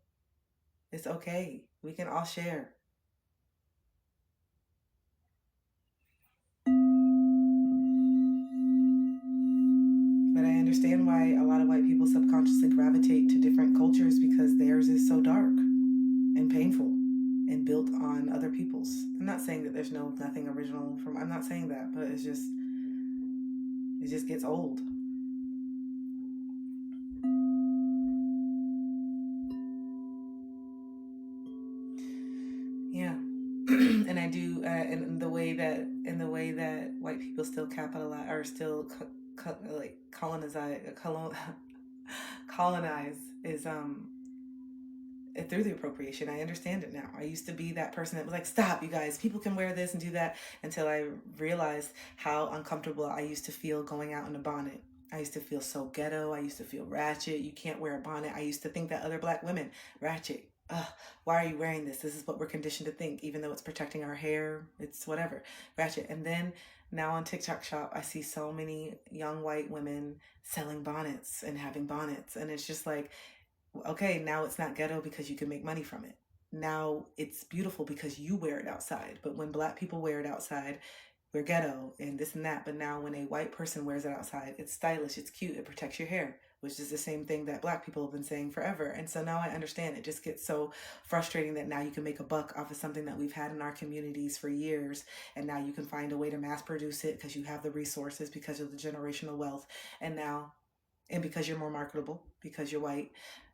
It's okay. We can all share. But I understand why a lot of white people subconsciously gravitate to different cultures, because theirs is so dark and painful and built on other people's. I'm not saying that there's nothing original from, I'm not saying that, but it just gets old. Yeah. And I do, in the way that white people still capitalize, or still like colonize is through the appropriation. I understand it now. I used to be that person that was like, stop, you guys, people can wear this and do that, until I realized how uncomfortable I used to feel going out in a bonnet. I used to feel so ghetto. I used to feel ratchet. You can't wear a bonnet. I used to think that other black women, ratchet. Why are you wearing this? This is what we're conditioned to think, even though it's protecting our hair. It's whatever, ratchet. And then now on TikTok Shop, I see so many young white women selling bonnets and having bonnets. And it's just like, okay, now it's not ghetto because you can make money from it. Now it's beautiful because you wear it outside. But when black people wear it outside, we're ghetto and this and that. But now when a white person wears it outside, it's stylish, it's cute, it protects your hair. which is the same thing that Black people have been saying forever. And so now I understand. It just gets so frustrating that now you can make a buck off of something that we've had in our communities for years, and now you can find a way to mass produce it because you have the resources, because of the generational wealth, and because you're more marketable, because you're white.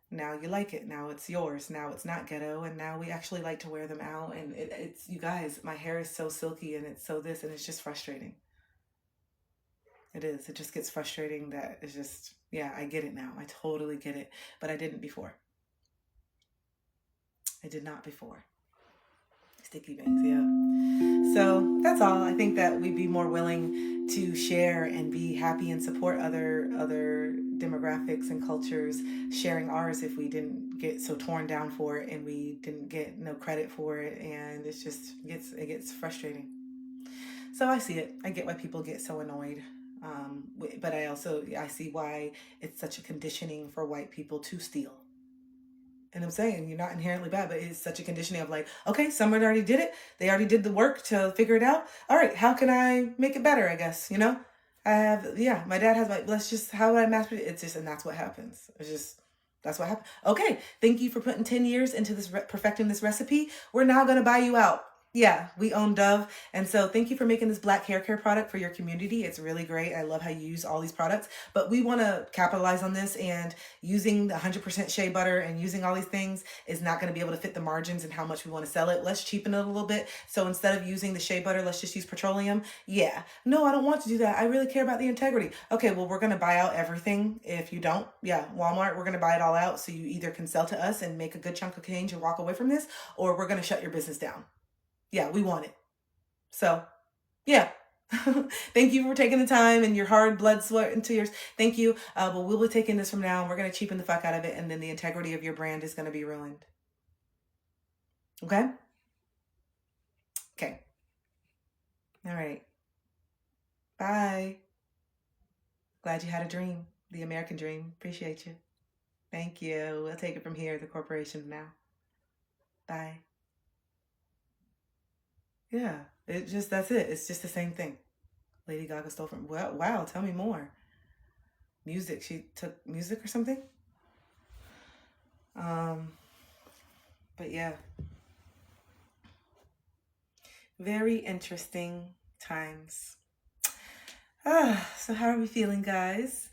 Now you like it. Now it's yours. Now it's not ghetto. And now we actually like to wear them out. And it's, you guys, my hair is so silky and it's so this, and it's just frustrating. It is. It just gets frustrating that it's just, yeah, I get it now. I totally get it. But I didn't before. I did not before. Sticky bangs, yeah. So that's all. I think that we'd be more willing to share and be happy and support other demographics and cultures sharing ours if we didn't get so torn down for it and we didn't get no credit for it, and it gets frustrating. So I see it. I get why people get so annoyed. But I see why it's such a conditioning for white people to steal. And I'm saying you're not inherently bad, but it's such a conditioning of like, okay, someone already did it. They already did the work to figure it out. All right, how can I make it better? I guess, you know, my dad has how would I master it? It's just, and that's what happens. That's what happened. Okay, thank you for putting 10 years into this, perfecting this recipe. We're now going to buy you out. Yeah, we own Dove. And so thank you for making this Black hair care product for your community. It's really great. I love how you use all these products, but we want to capitalize on this, and using the 100% shea butter and using all these things is not going to be able to fit the margins and how much we want to sell it. Let's cheapen it a little bit. So instead of using the shea butter, let's just use petroleum. Yeah, no, I don't want to do that. I really care about the integrity. Okay, well, we're going to buy out everything. If you don't, yeah, Walmart, we're going to buy it all out. So you either can sell to us and make a good chunk of change and walk away from this, or we're going to shut your business down. Yeah, we want it. So, yeah. Thank you for taking the time and your hard blood, sweat, and tears. Thank you. But we'll be taking this from now, and we're going to cheapen the fuck out of it, and then the integrity of your brand is going to be ruined. Okay? Okay. All right. Bye. Glad you had a dream. The American dream. Appreciate you. Thank you. We'll take it from here, the corporation now. Bye. Yeah, that's it. It's just the same thing. Lady Gaga stole from, well, wow, tell me more. Music, she took music or something? But yeah. Very interesting times. So how are we feeling, guys?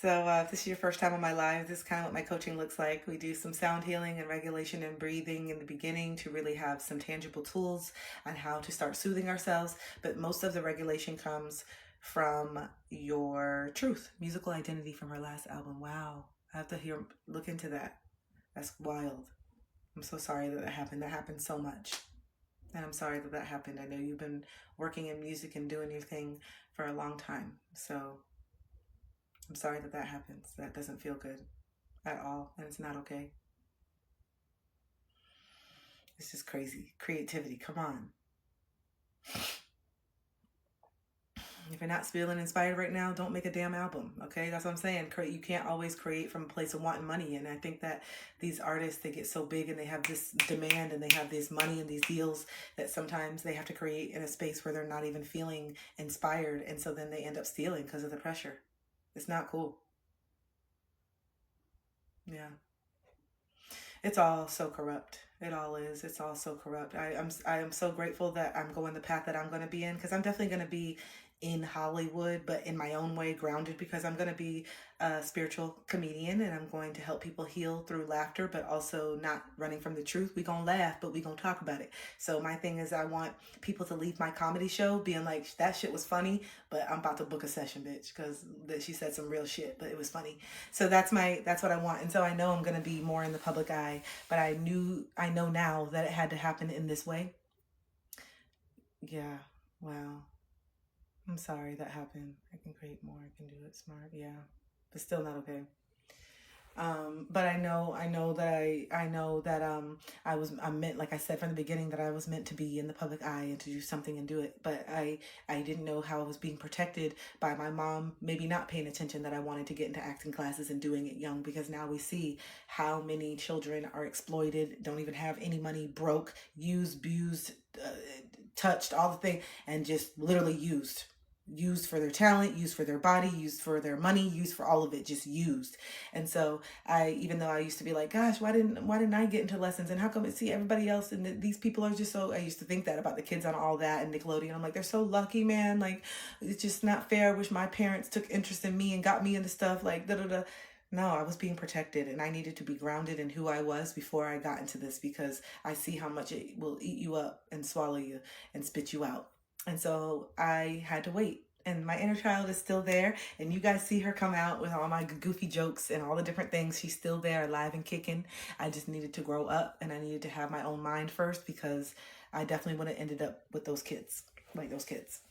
So if this is your first time on my live, this is kind of what my coaching looks like. We do some sound healing and regulation and breathing in the beginning to really have some tangible tools on how to start soothing ourselves. But most of the regulation comes from your truth, musical identity from her last album. Wow. I have to look into that. That's wild. I'm so sorry that happened. That happened so much. And I'm sorry that happened. I know you've been working in music and doing your thing for a long time. So I'm sorry that happens. That doesn't feel good at all, and it's not okay. It's just crazy. Creativity, come on. If you're not feeling inspired right now, don't make a damn album, okay? That's what I'm saying. You can't always create from a place of wanting money, and I think that these artists, they get so big and they have this demand and they have this money and these deals that sometimes they have to create in a space where they're not even feeling inspired, and so then they end up stealing because of the pressure. It's not cool. Yeah. It's all so corrupt. It all is. It's all so corrupt. I am so grateful that I'm going the path that I'm going to be in, because I'm definitely going to be in Hollywood, but in my own way, grounded, because I'm going to be a spiritual comedian and I'm going to help people heal through laughter, but also not running from the truth. We gonna laugh, but we gonna talk about it. So my thing is, I want people to leave my comedy show being like, that shit was funny, but I'm about to book a session, bitch, because she said some real shit, but it was funny. So that's what I want. And so I know I'm going to be more in the public eye, but I know now that it had to happen in this way. Yeah. Wow. I'm sorry that happened. I can create more. I can do it smart. Yeah. But still not okay. But I know that I'm meant, like I said from the beginning, that I was meant to be in the public eye and to do something and do it. But I didn't know how I was being protected by my mom, maybe not paying attention that I wanted to get into acting classes and doing it young, because now we see how many children are exploited, don't even have any money, broke, used, abused, touched, all the things, and just literally used. used for their talent, used for their body, used for their money, used for all of it, just used. And so even though I used to be like, gosh, why didn't I get into lessons? And how come see everybody else and these people are just so, I used to think that about the kids on all that and Nickelodeon. I'm like, they're so lucky, man. Like, it's just not fair. I wish my parents took interest in me and got me into stuff like da da da. No, I was being protected and I needed to be grounded in who I was before I got into this, because I see how much it will eat you up and swallow you and spit you out. And so I had to wait. And my inner child is still there. And you guys see her come out with all my goofy jokes and all the different things. She's still there, alive and kicking. I just needed to grow up and I needed to have my own mind first, because I definitely would have ended up with those kids, like those kids.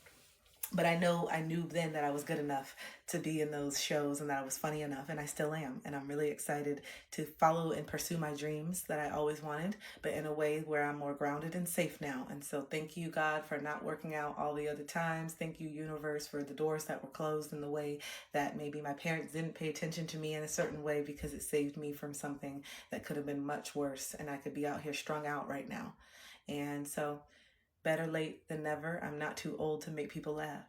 But I knew then that I was good enough to be in those shows and that I was funny enough, and I still am. And I'm really excited to follow and pursue my dreams that I always wanted, but in a way where I'm more grounded and safe now. And so thank you, God, for not working out all the other times. Thank you, universe, for the doors that were closed in the way that maybe my parents didn't pay attention to me in a certain way, because it saved me from something that could have been much worse. And I could be out here strung out right now. And so better late than never. I'm not too old to make people laugh.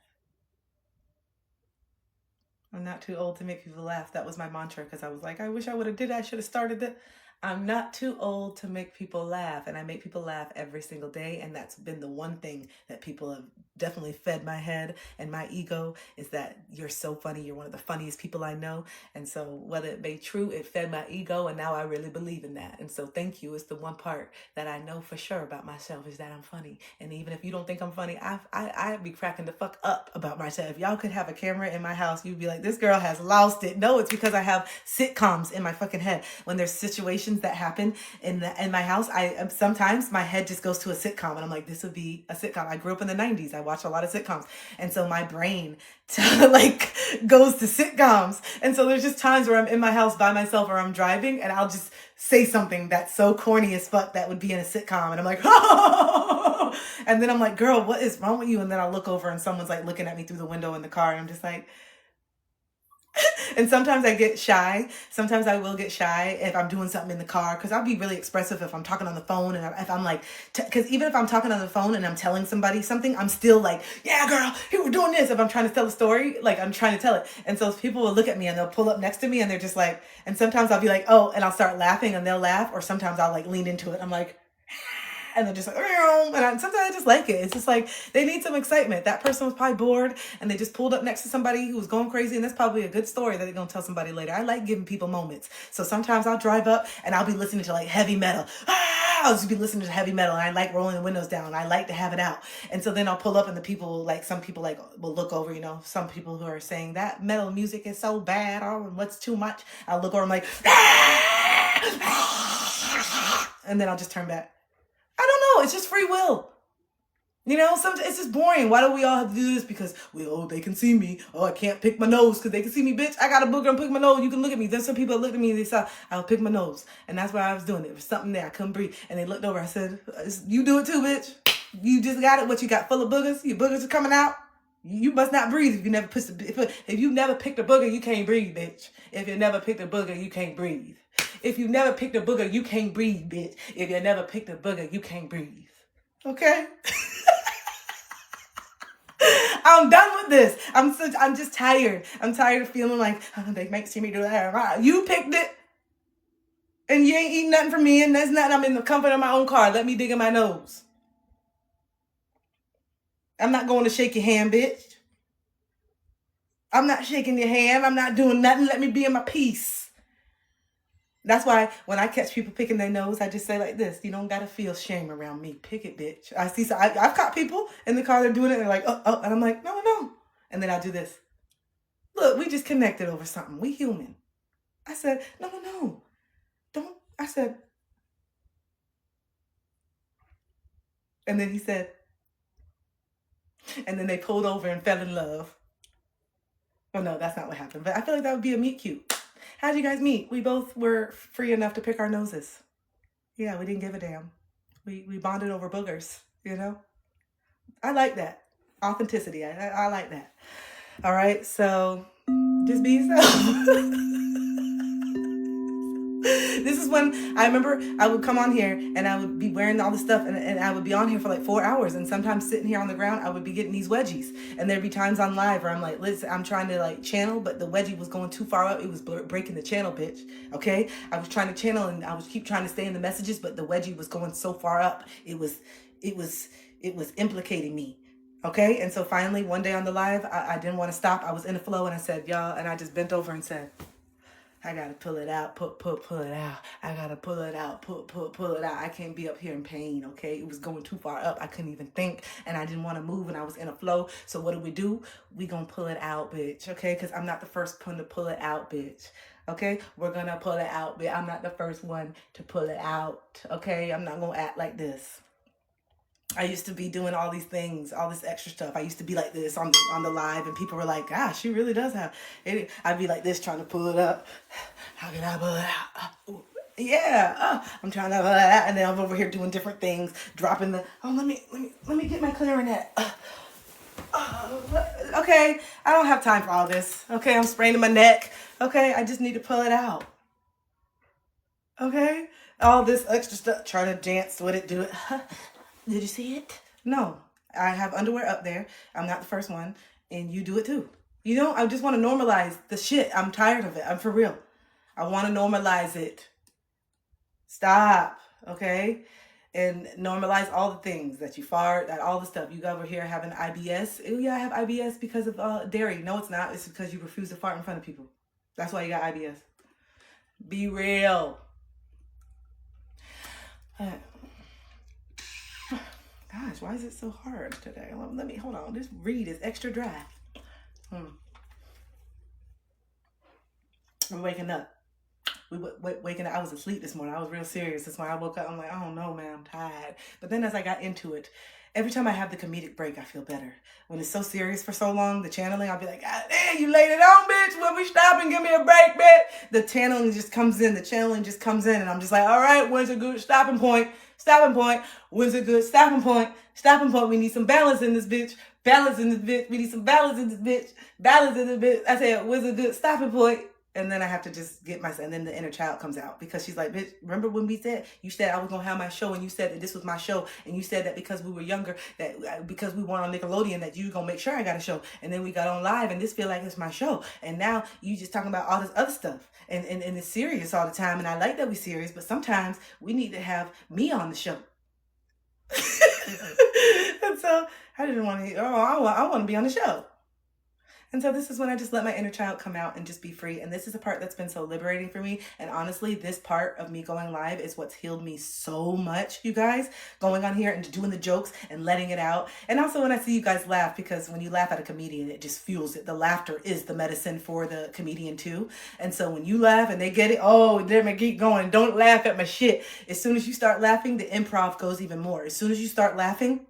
I'm not too old to make people laugh. That was my mantra, because I was like, I wish I would have did that. I should have started that. I'm not too old to make people laugh, and I make people laugh every single day. And that's been the one thing that people have definitely fed my head and my ego, is that you're so funny. You're one of the funniest people I know. And so whether it be true, it fed my ego, and now I really believe in that. And so thank you. It's the one part that I know for sure about myself, is that I'm funny. And even if you don't think I'm funny, I'd be cracking the fuck up about myself. If y'all could have a camera in my house, you'd be like, this girl has lost it. No, it's because I have sitcoms in my fucking head. When there's situations that happen in my house, I sometimes my head just goes to a sitcom, and I'm like, this would be a sitcom. I grew up in the 90s. I watched a lot of sitcoms, and so my brain like goes to sitcoms. And so there's just times where I'm in my house by myself or I'm driving, and I'll just say something that's so corny as fuck that would be in a sitcom, and I'm like, oh! And then I'm like, girl, what is wrong with you? And then I'll look over and someone's like looking at me through the window in the car, and I'm just like, and sometimes I get shy. Sometimes I will get shy if I'm doing something in the car, because I'll be really expressive if I'm talking on the phone. And if I'm like, because even if I'm talking on the phone and I'm telling somebody something, I'm still like, yeah, girl, you were doing this. If I'm trying to tell a story, like I'm trying to tell it. And so people will look at me and they'll pull up next to me and they're just like, and sometimes I'll be like, oh, and I'll start laughing and they'll laugh. Or sometimes I'll like lean into it. I'm like, and they're just like, and sometimes I just like it. It's just like, they need some excitement. That person was probably bored and they just pulled up next to somebody who was going crazy. And that's probably a good story that they're going to tell somebody later. I like giving people moments. So sometimes I'll drive up and I'll be listening to like heavy metal. I'll just be listening to heavy metal, and I like rolling the windows down. I like to have it out. And so then I'll pull up and the people, like some people like will look over, some people who are saying that metal music is so bad, or what's too much. I'll look over, I'm like, and then I'll just turn back. I don't know. It's just free will. Sometimes it's just boring. Why do we all have to do this? Because they can see me. Oh, I can't pick my nose because they can see me, bitch. I got a booger and pick my nose. You can look at me. There's some people that looked at me and they saw I'll pick my nose. And that's why I was doing it. There was something there. I couldn't breathe. And they looked over. I said, you do it too, bitch. You just got it. What you got full of boogers? Your boogers are coming out. You must not breathe if you never if you never picked a booger, you can't breathe, bitch. If you never picked a booger, you can't breathe. If you never picked a booger, you can't breathe, bitch. If you never picked a booger, you can't breathe. Okay? I'm done with this. I'm just tired. I'm tired of feeling like, they might see me do that. You picked it. And you ain't eating nothing from me, and that's nothing. I'm in the comfort of my own car. Let me dig in my nose. I'm not going to shake your hand, bitch. I'm not shaking your hand. I'm not doing nothing. Let me be in my peace. That's why when I catch people picking their nose, I just say like this: you don't gotta feel shame around me. Pick it, bitch. I've caught people in the car, they're doing it, and they're like, oh, and I'm like, no. And then I'll do this. Look, we just connected over something. We human. I said, no. Don't. I said, and then he said, and then they pulled over and fell in love. Oh no, that's not what happened. But I feel like that would be a meet cute. How'd you guys meet? We both were free enough to pick our noses. Yeah, we didn't give a damn. We bonded over boogers, I like that. Authenticity. I like that. All right, so just be yourself. This is when I remember I would come on here and I would be wearing all this stuff and I would be on here for like 4 hours, and sometimes sitting here on the ground I would be getting these wedgies, and there'd be times on live where I'm like, listen, I'm trying to like channel, but the wedgie was going too far up. It was breaking the channel, bitch. Okay, I was trying to channel and I was keep trying to stay in the messages, but the wedgie was going so far up, it was implicating me. Okay, and so finally one day on the live, I didn't want to stop. I was in the flow and I said, y'all, and I just bent over and said, I gotta pull it out, pull it out. I gotta pull it out, pull it out. I can't be up here in pain, okay? It was going too far up. I couldn't even think, and I didn't want to move, and I was in a flow. So what do? We gonna pull it out, bitch, okay? Because I'm not the first one to pull it out, bitch. Okay, we're gonna pull it out, bitch. I'm not the first one to pull it out, okay? I'm not gonna act like this. I used to be doing all these things, all this extra stuff. I used to be like this on the live, and people were like, gosh, she really does have it. I'd be like this, trying to pull it up. How can I pull it out? Yeah, I'm trying to pull it out. And then I'm over here doing different things, dropping the, let me get my clarinet. Okay, I don't have time for all this. Okay, I'm spraining my neck. Okay, I just need to pull it out. Okay, all this extra stuff, trying to dance with it, do it. Did you see it? No, I have underwear up there. I'm not the first one, and you do it too. You know, I just want to normalize the shit. I'm tired of it. I'm for real. I want to normalize it. Stop, okay? And normalize all the things that you fart, that all the stuff. You go over here having IBS. Oh, yeah, I have IBS because of dairy. No, it's not. It's because you refuse to fart in front of people. That's why you got IBS. Be real. Gosh, why is it so hard today? Let me, hold on. This reed is extra dry. I'm waking up. Waking up. I was asleep this morning. I was real serious. That's why I woke up. I'm like, I don't know, man. I'm tired. But then as I got into it, every time I have the comedic break, I feel better. When it's so serious for so long, the channeling, I'll be like, God damn, you laid it on, bitch. When we stop and give me a break, bitch. The channeling just comes in. And I'm just like, all right, when's a good stopping point? Stopping point. When's a good stopping point? Stopping point. We need some balance in this bitch. Balance in this bitch. We need some balance in this bitch. Balance in this bitch. I said, when's a good stopping point? And then I have to just get myself, and then the inner child comes out, because she's like, bitch, remember when you said I was going to have my show, and you said that this was my show, and you said that because we were younger, that because we weren't on Nickelodeon, that you were going to make sure I got a show. And then we got on live, and this feel like it's my show. And now you just talking about all this other stuff. And it's serious all the time. And I like that we're serious, but sometimes we need to have me on the show. And so I didn't want to, I want to be on the show. And so this is when I just let my inner child come out and just be free. And this is a part that's been so liberating for me. And honestly, this part of me going live is what's healed me so much, you guys. Going on here and doing the jokes and letting it out. And also when I see you guys laugh, because when you laugh at a comedian, it just fuels it. The laughter is the medicine for the comedian too. And so when you laugh and they get it, oh, let me keep going. Don't laugh at my shit. As soon as you start laughing, the improv goes even more. As soon as you start laughing,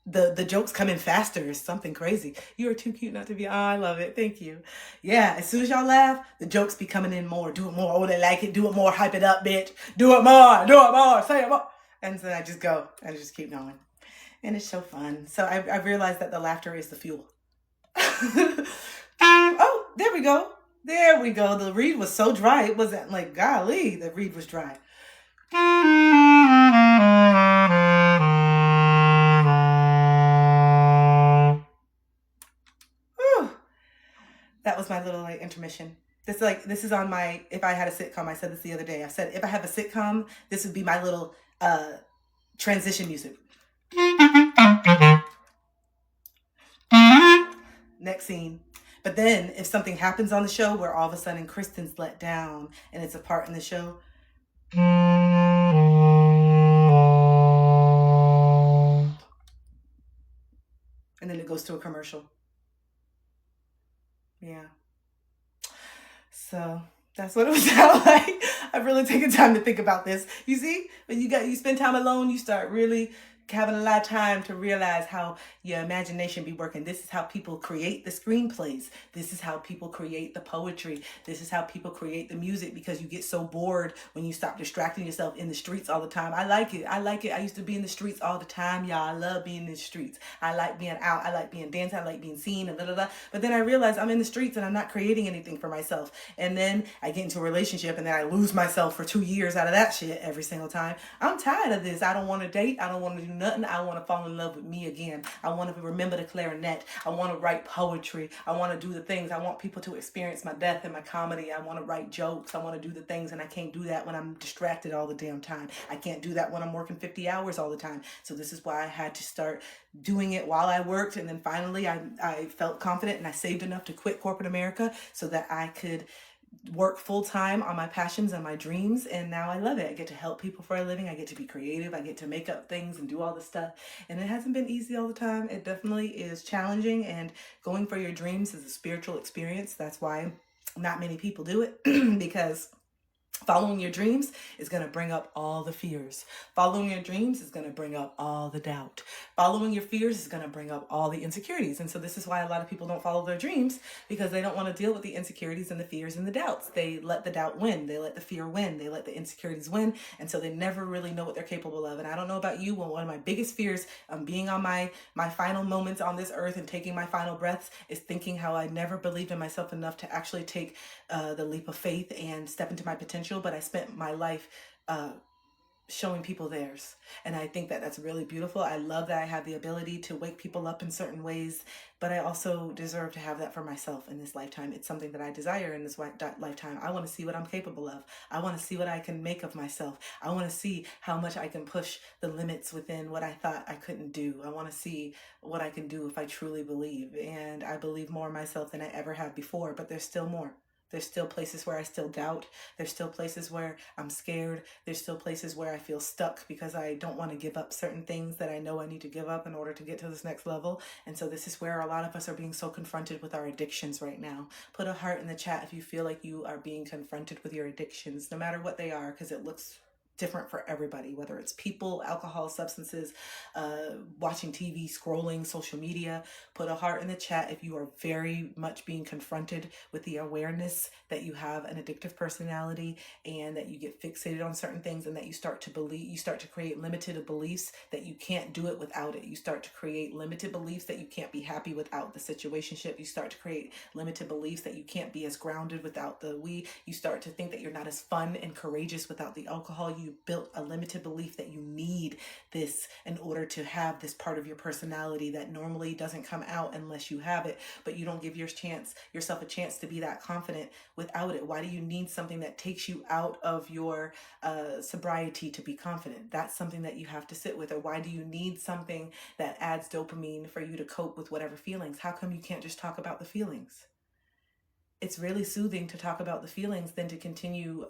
the jokes come in faster. It's something crazy. You are too cute not to be. Oh, I love it. Thank you. Yeah, as soon as y'all laugh, the jokes be coming in more. Do it more. Oh, they like it. Do it more. Hype it up, bitch. Do it more. Do it more. Say it more. And so I just go. I just keep going. And it's so fun. So I realized that the laughter is the fuel. Oh, there we go. There we go. The reed was so dry. It wasn't like, golly, the reed was dry. That was my little like intermission. This is on my, if I had a sitcom, I said this the other day. I said, if I have a sitcom, this would be my little transition music. Next scene. But then if something happens on the show where all of a sudden Kristen's let down and it's a part in the show, and then it goes to a commercial. Yeah. So that's what it was like. I've really taken time to think about this. You see, when you spend time alone, you start really having a lot of time to realize how your imagination be working. This is how people create the screenplays. This is how people create the poetry. This is how people create the music, because you get so bored when you stop distracting yourself in the streets all the time. I like it. I like it. I used to be in the streets all the time, y'all. I love being in the streets. I like being out. I like being dancing. I like being seen and da da da. But then I realized I'm in the streets and I'm not creating anything for myself. And then I get into a relationship and then I lose myself for 2 years out of that shit every single time. I'm tired of this. I don't want to date. I don't want to do nothing. I want to fall in love with me again. I want to remember the clarinet. I want to write poetry. I want to do the things. I want people to experience my death and my comedy. I want to write jokes. I want to do the things, and I can't do that when I'm distracted all the damn time. I can't do that when I'm working 50 hours all the time. So this is why I had to start doing it while I worked. And then finally I felt confident and I saved enough to quit corporate America so that I could work full-time on my passions and my dreams, and now I love it. I get to help people for a living. I get to be creative. I get to make up things and do all this stuff, and it hasn't been easy all the time. It definitely is challenging, and going for your dreams is a spiritual experience. That's why not many people do it because following your dreams is going to bring up all the fears. Following your dreams is going to bring up all the doubt. Following your fears is going to bring up all the insecurities. And so this is why a lot of people don't follow their dreams, because they don't want to deal with the insecurities and the fears and the doubts. They let the doubt win. They let the fear win. They let the insecurities win. And so they never really know what they're capable of. And I don't know about you, but one of my biggest fears being on my final moments on this earth and taking my final breaths is thinking how I never believed in myself enough to actually take the leap of faith and step into my potential. But I spent my life showing people theirs. And I think that that's really beautiful. I love that I have the ability to wake people up in certain ways, but I also deserve to have that for myself in this lifetime. It's something that I desire in this lifetime. I want to see what I'm capable of. I want to see what I can make of myself. I want to see how much I can push the limits within what I thought I couldn't do. I want to see what I can do if I truly believe. And I believe more in myself than I ever have before, but there's still more. There's still places where I still doubt. There's still places where I'm scared. There's still places where I feel stuck because I don't want to give up certain things that I know I need to give up in order to get to this next level. And so this is where a lot of us are being so confronted with our addictions right now. Put a heart in the chat if you feel like you are being confronted with your addictions, no matter what they are, because it looks different for everybody, whether it's people, alcohol, substances, watching TV, scrolling, social media. Put a heart in the chat if you are very much being confronted with the awareness that you have an addictive personality and that you get fixated on certain things and that you start to create limited beliefs that you can't do it without it. You start to create limited beliefs that you can't be happy without the situationship. You start to create limited beliefs that you can't be as grounded without the we. You start to think that you're not as fun and courageous without the alcohol. You built a limited belief that you need this in order to have this part of your personality that normally doesn't come out unless you have it, but you don't give yourself a chance to be that confident without it. Why do you need something that takes you out of your sobriety to be confident? That's something that you have to sit with. Or why do you need something that adds dopamine for you to cope with whatever feelings? How come you can't just talk about the feelings? It's really soothing to talk about the feelings than to continue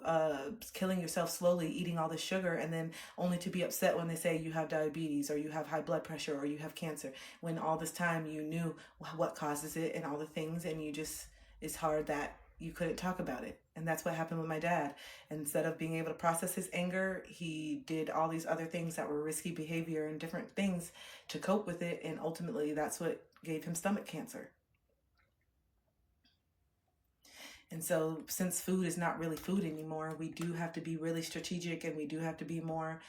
killing yourself slowly, eating all this sugar, and then only to be upset when they say you have diabetes or you have high blood pressure or you have cancer, when all this time you knew what causes it and all the things, and it's hard that you couldn't talk about it. And that's what happened with my dad. Instead of being able to process his anger, he did all these other things that were risky behavior and different things to cope with it, and ultimately that's what gave him stomach cancer. And so since food is not really food anymore, we do have to be really strategic, and we do have to be more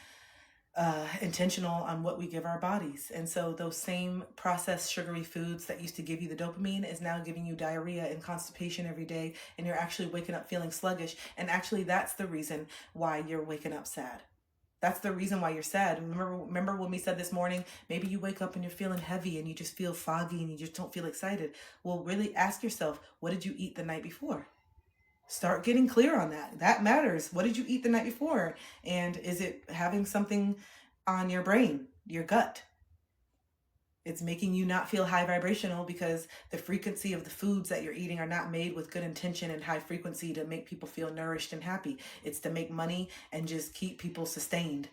intentional on what we give our bodies. And so those same processed sugary foods that used to give you the dopamine is now giving you diarrhea and constipation every day, and you're actually waking up feeling sluggish. And actually that's the reason why you're waking up sad. That's the reason why you're sad. Remember when we said this morning, maybe you wake up and you're feeling heavy and you just feel foggy and you just don't feel excited. Well, really ask yourself, what did you eat the night before? Start getting clear on that. That matters. What did you eat the night before? And is it having something on your brain, your gut? It's making you not feel high vibrational because the frequency of the foods that you're eating are not made with good intention and high frequency to make people feel nourished and happy. It's to make money and just keep people sustained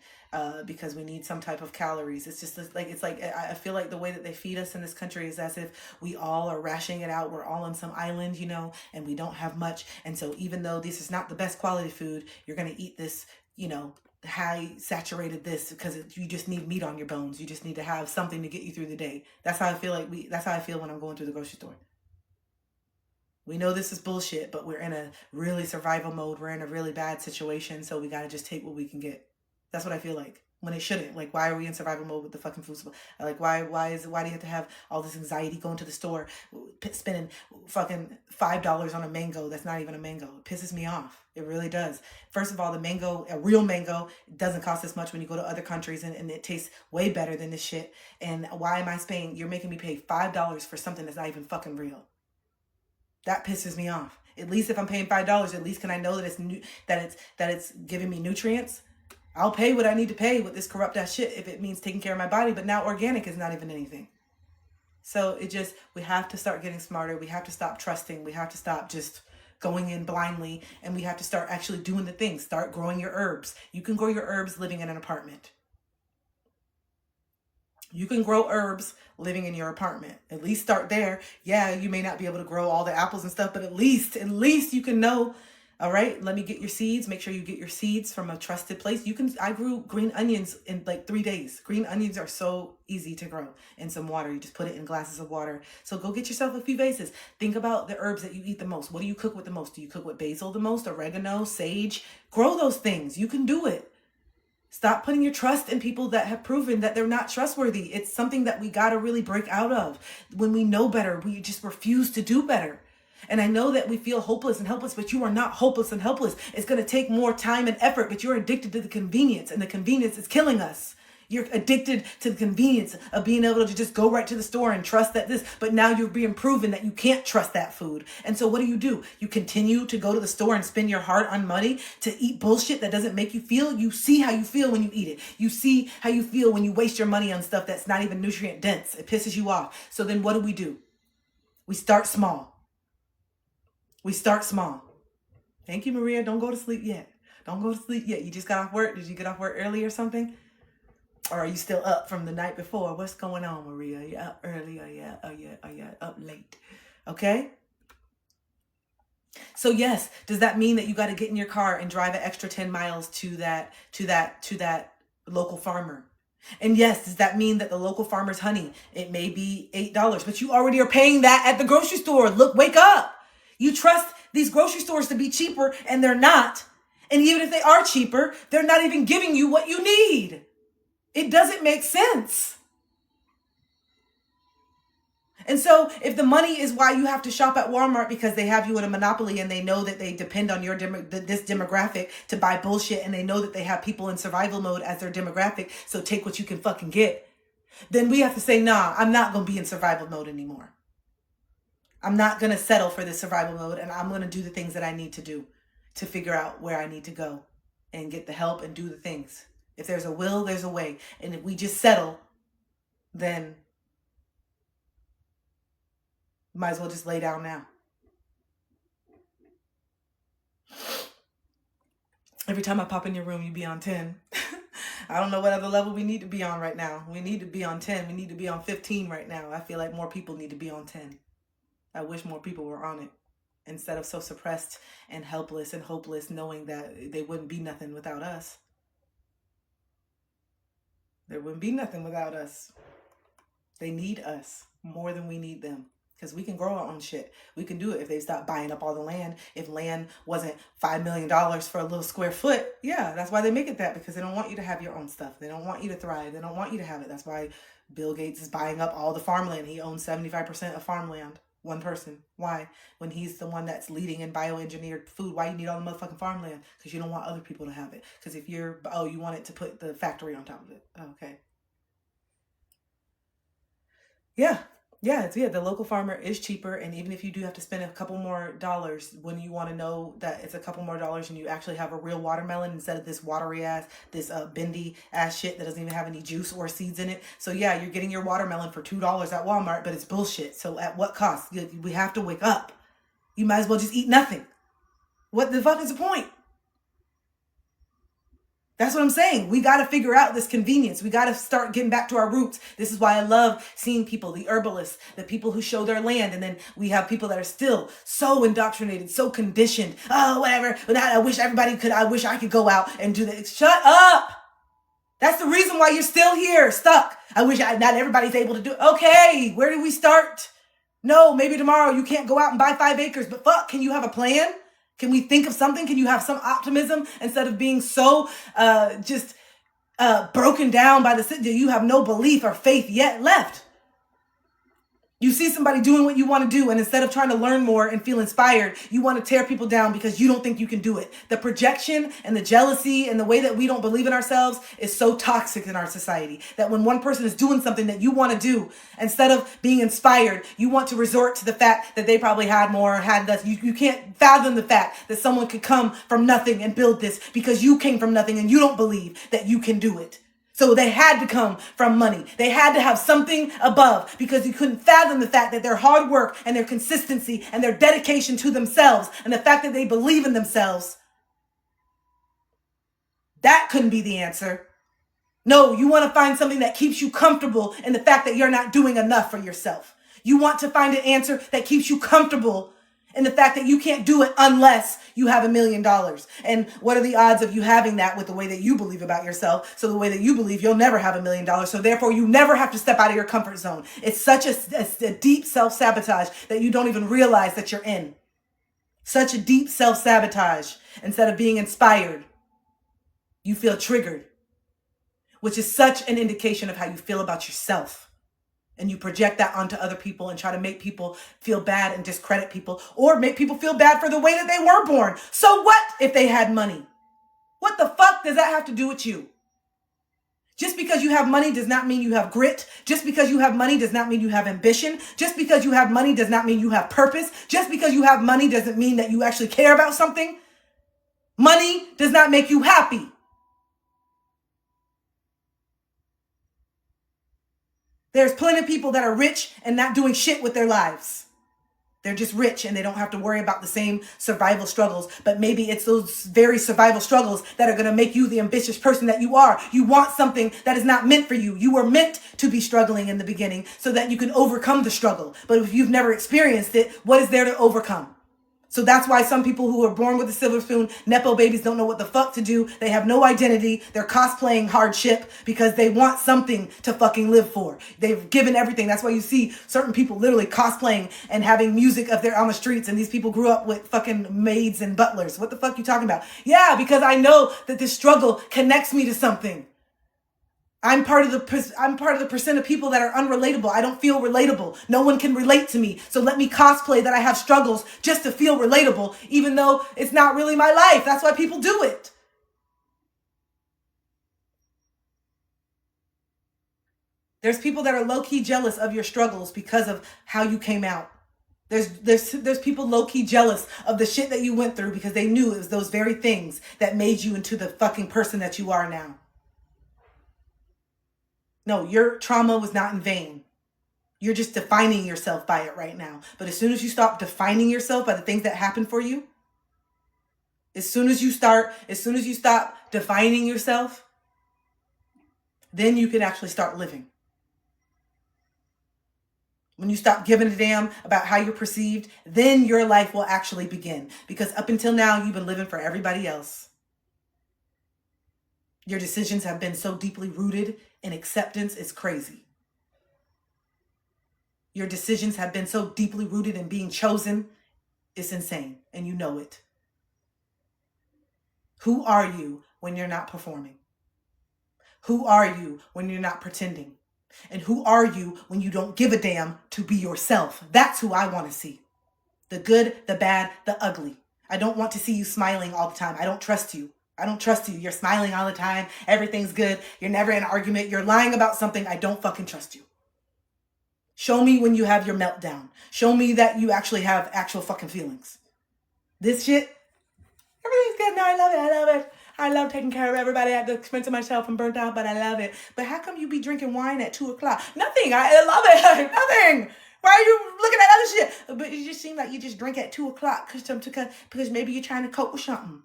because we need some type of calories. It's just like, I feel like the way that they feed us in this country is as if we all are rationing it out. We're all on some island, and we don't have much. And so even though this is not the best quality food, you're going to eat this, high saturated this because you just need meat on your bones. You just need to have something to get you through the day. That's how I feel that's how I feel when I'm going through the grocery store. We know this is bullshit, but we're in a really survival mode. We're in a really bad situation, so we got to just take what we can get. That's what I feel like. When it shouldn't. Like, why are we in survival mode with the fucking food supply? Like, why do you have to have all this anxiety going to the store, spending fucking $5 on a mango that's not even a mango? It pisses me off. It really does. First of all, the mango, a real mango, doesn't cost this much when you go to other countries, and it tastes way better than this shit. And why am I paying? You're making me pay $5 for something that's not even fucking real. That pisses me off. At least if I'm paying $5, at least can I know that it's giving me nutrients? I'll pay what I need to pay with this corrupt ass shit if it means taking care of my body. But now organic is not even anything. So we have to start getting smarter. We have to stop trusting. We have to stop just going in blindly, and we have to start actually doing the things. Start growing your herbs. You can grow your herbs living in an apartment. You can grow herbs living in your apartment. At least start there. Yeah, you may not be able to grow all the apples and stuff, but at least you can know. All right, let me get your seeds. Make sure you get your seeds from a trusted place. I grew green onions in like 3 days. Green onions are so easy to grow in some water. You just put it in glasses of water. So go get yourself a few vases. Think about the herbs that you eat the most. What do you cook with the most? Do you cook with basil the most? Oregano, sage? Grow those things. You can do it. Stop putting your trust in people that have proven that they're not trustworthy. It's something that we got to really break out of. When we know better, we just refuse to do better. And I know that we feel hopeless and helpless, but you are not hopeless and helpless. It's going to take more time and effort, but you're addicted to the convenience, and the convenience is killing us. You're addicted to the convenience of being able to just go right to the store and trust that but now you're being proven that you can't trust that food. And so what do? You continue to go to the store and spend your hard-earned money to eat bullshit that doesn't make you feel. You see how you feel when you eat it. You see how you feel when you waste your money on stuff that's not even nutrient dense. It pisses you off. So then what do? We start small. Thank you, Maria. Don't go to sleep yet. You just got off work. Did you get off work early or something? Or are you still up from the night before? What's going on, Maria? Are you up early? Are you up late? Okay? So yes, does that mean that you got to get in your car and drive an extra 10 miles to that local farmer? And yes, does that mean that the local farmer's honey, it may be $8, but you already are paying that at the grocery store? Wake up. You trust these grocery stores to be cheaper, and they're not. And even if they are cheaper, they're not even giving you what you need. It doesn't make sense. And so if the money is why you have to shop at Walmart because they have you in a monopoly, and they know that they depend on this demographic to buy bullshit, and they know that they have people in survival mode as their demographic, so take what you can fucking get, then we have to say, nah, I'm not going to be in survival mode anymore. I'm not going to settle for this survival mode, and I'm going to do the things that I need to do to figure out where I need to go and get the help and do the things. If there's a will, there's a way. And if we just settle, then might as well just lay down now. Every time I pop in your room, you be on 10. I don't know what other level we need to be on right now. We need to be on 10. We need to be on 15 right now. I feel like more people need to be on 10. I wish more people were on it instead of so suppressed and helpless and hopeless, knowing that they wouldn't be nothing without us. There wouldn't be nothing without us. They need us more than we need them, because we can grow our own shit. We can do it if they stop buying up all the land. If land wasn't $5 million for a little square foot, yeah, that's why they make it that, because they don't want you to have your own stuff. They don't want you to thrive. They don't want you to have it. That's why Bill Gates is buying up all the farmland. He owns 75% of farmland. One person. Why? When he's the one that's leading in bioengineered food, why you need all the motherfucking farmland? Because you don't want other people to have it. Because if you want it to put the factory on top of it. Okay. Yeah. The local farmer is cheaper, and even if you do have to spend a couple more dollars, when you want to know that it's a couple more dollars and you actually have a real watermelon instead of this watery ass, this bendy ass shit that doesn't even have any juice or seeds in it. So yeah, you're getting your watermelon for $2 at Walmart, but it's bullshit. So at what cost? We have to wake up. You might as well just eat nothing. What the fuck is the point? That's what I'm saying. We got to figure out this convenience. We got to start getting back to our roots. This is why I love seeing people, the herbalists, the people who show their land. And then we have people that are still so indoctrinated, so conditioned. Oh, whatever. But I wish everybody could. I wish I could go out and do that. Shut up. That's the reason why you're still here, stuck. I wish not everybody's able to do it. Okay, where do we start? No, maybe tomorrow you can't go out and buy 5 acres, but fuck, can you have a plan? Can we think of something? Can you have some optimism instead of being so broken down by the city? You have no belief or faith yet left. You see somebody doing what you want to do, and instead of trying to learn more and feel inspired, you want to tear people down because you don't think you can do it. The projection and the jealousy and the way that we don't believe in ourselves is so toxic in our society that when one person is doing something that you want to do, instead of being inspired, you want to resort to the fact that they probably had more, had less. You can't fathom the fact that someone could come from nothing and build this because you came from nothing and you don't believe that you can do it. So they had to come from money. They had to have something above because you couldn't fathom the fact that their hard work and their consistency and their dedication to themselves and the fact that they believe in themselves, that couldn't be the answer. No, you want to find something that keeps you comfortable in the fact that you're not doing enough for yourself. You want to find an answer that keeps you comfortable in the fact that you can't do it unless you have $1 million. And what are the odds of you having that with the way that you believe about yourself? So the way that you believe you'll never have $1 million. So therefore you never have to step out of your comfort zone. It's such a deep self-sabotage that you don't even realize that you're in. Such a deep self-sabotage. Instead of being inspired, you feel triggered, which is such an indication of how you feel about yourself. And you project that onto other people and try to make people feel bad and discredit people or make people feel bad for the way that they were born. So what if they had money? What the fuck does that have to do with you? Just because you have money does not mean you have grit. Just because you have money does not mean you have ambition. Just because you have money does not mean you have purpose. Just because you have money doesn't mean that you actually care about something. Money does not make you happy. There's plenty of people that are rich and not doing shit with their lives. They're just rich and they don't have to worry about the same survival struggles. But maybe it's those very survival struggles that are going to make you the ambitious person that you are. You want something that is not meant for you. You were meant to be struggling in the beginning so that you can overcome the struggle. But if you've never experienced it, what is there to overcome? So that's why some people who are born with a silver spoon, Nepo babies, don't know what the fuck to do. They have no identity. They're cosplaying hardship because they want something to fucking live for. They've given everything. That's why you see certain people literally cosplaying and having music up there on the streets. And these people grew up with fucking maids and butlers. What the fuck you talking about? Yeah, because I know that this struggle connects me to something. I'm part of the percent of people that are unrelatable. I don't feel relatable. No one can relate to me. So let me cosplay that I have struggles just to feel relatable, even though it's not really my life. That's why people do it. There's people that are low-key jealous of your struggles because of how you came out. There's people low-key jealous of the shit that you went through because they knew it was those very things that made you into the fucking person that you are now. No, your trauma was not in vain. You're just defining yourself by it right now. But as soon as you stop defining yourself by the things that happen for you, as soon as you stop defining yourself, then you can actually start living. When you stop giving a damn about how you're perceived, then your life will actually begin. Because up until now, you've been living for everybody else. Your decisions have been so deeply rooted in acceptance, it's crazy. Your decisions have been so deeply rooted in being chosen, it's insane, and you know it. Who are you when you're not performing? Who are you when you're not pretending? And who are you when you don't give a damn to be yourself? That's who I want to see. The good, the bad, the ugly. I don't want to see you smiling all the time. I don't trust you. I don't trust you. You're smiling all the time. Everything's good. You're never in an argument. You're lying about something. I don't fucking trust you. Show me when you have your meltdown. Show me that you actually have actual fucking feelings. This shit, everything's good. No, I love it. I love it. I love taking care of everybody at the expense of myself. I'm burnt out, but I love it. But how come you be drinking wine at 2 o'clock? Nothing. I love it. Nothing. Why are you looking at other shit? But it just seems like you just drink at 2 o'clock because maybe you're trying to cope with something.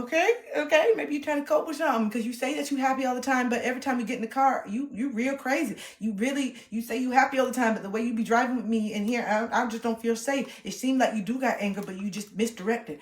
Okay, maybe you're trying to cope with something because you say that you're happy all the time, but every time you get in the car, you real crazy. You say you happy all the time, but the way you be driving with me in here, I just don't feel safe. It seems like you do got anger, but you just misdirected.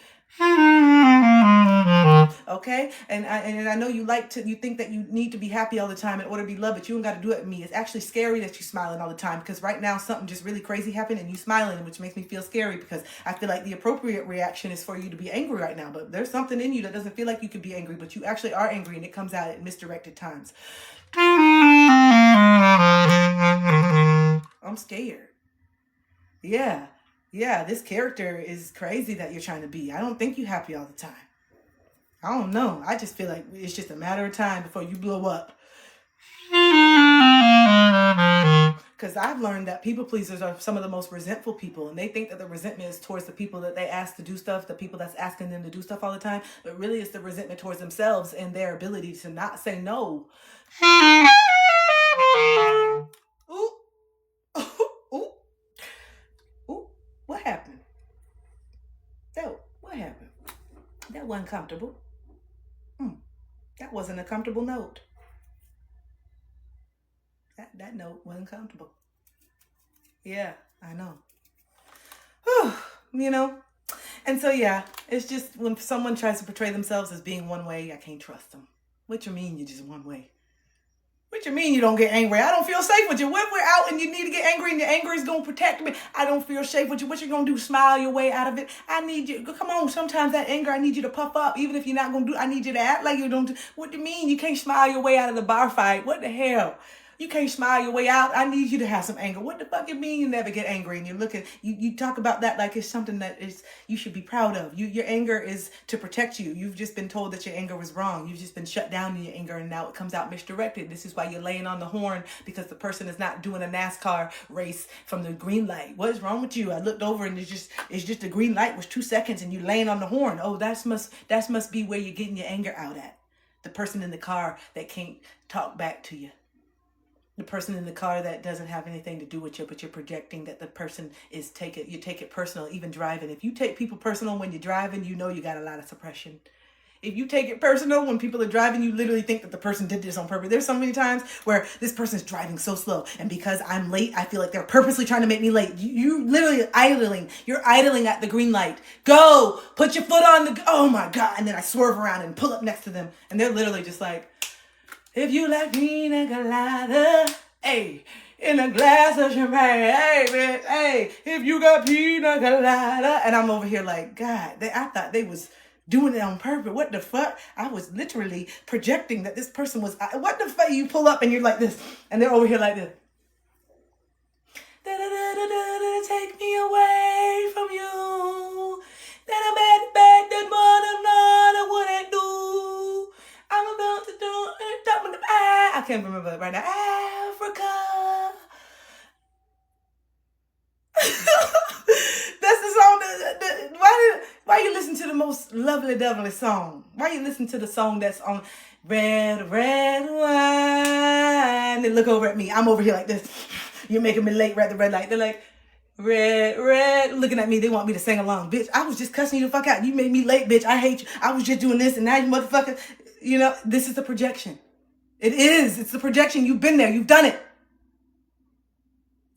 Okay, and I know you think that you need to be happy all the time in order to be loved, but you don't got to do it with me. It's actually scary that you're smiling all the time because right now something just really crazy happened and you smiling, which makes me feel scary because I feel like the appropriate reaction is for you to be angry right now, but there's something in you that doesn't feel like you could be angry, but you actually are angry and it comes out at misdirected times. I'm scared. Yeah, this character is crazy that you're trying to be. I don't think you're happy all the time. I don't know. I just feel like it's just a matter of time before you blow up. Because I've learned that people pleasers are some of the most resentful people, and they think that the resentment is towards the people that they ask to do stuff, the people that's asking them to do stuff all the time, but really it's the resentment towards themselves and their ability to not say no. Ooh. Ooh. Ooh. What happened? What happened? That wasn't comfortable. That wasn't a comfortable note. That note wasn't comfortable. Yeah, I know. You know? And so, yeah, it's just when someone tries to portray themselves as being one way, I can't trust them. What you mean you're just one way? What you mean you don't get angry? I don't feel safe with you. When we're out and you need to get angry and your anger is going to protect me, I don't feel safe with you. What you going to do? Smile your way out of it? I need you. Come on. Sometimes that anger, I need you to puff up. Even if you're not going to do, I need you to act like you don't do. What do you mean? You can't smile your way out of the bar fight. What the hell? You can't smile your way out. I need you to have some anger. What the fuck you mean you never get angry? And you're looking, you talk about that like it's something that is you should be proud of. Your anger is to protect you. You've just been told that your anger was wrong. You've just been shut down in your anger and now it comes out misdirected. This is why you're laying on the horn because the person is not doing a NASCAR race from the green light. What is wrong with you? I looked over and it's just the green light was 2 seconds and you laying on the horn. Oh, that must be where you're getting your anger out at. The person in the car that can't talk back to you. The person in the car that doesn't have anything to do with you, but you're projecting that the person you take it personal, even driving. If you take people personal when you're driving, you know you got a lot of suppression. If you take it personal when people are driving, you literally think that the person did this on purpose. There's so many times where this person's driving so slow, and because I'm late, I feel like they're purposely trying to make me late. You literally idling. You're idling at the green light. Go! Put your foot on the... Oh my God. And then I swerve around and pull up next to them, and they're literally just like... If you like pina colada, hey, in a glass of champagne, hey, bitch, hey, if you got pina colada. And I'm over here like, God, I thought they was doing it on purpose. What the fuck? I was literally projecting that this person was, what the fuck? You pull up and you're like this, and they're over here like this. Take me away from you. That I'm bad, that I wouldn't do. I'm about to do it. I can't remember it right now. Africa. That's the song. Why you listen to the most lovely, lovely song? Why you listen to the song that's on red wine? They look over at me. I'm over here like this. You're making me late at the red light. They're like, red, looking at me. They want me to sing along. Bitch, I was just cussing you the fuck out. You made me late, bitch. I hate you. I was just doing this and now you motherfucker. You know, this is the projection. It is. It's the projection. You've been there. You've done it.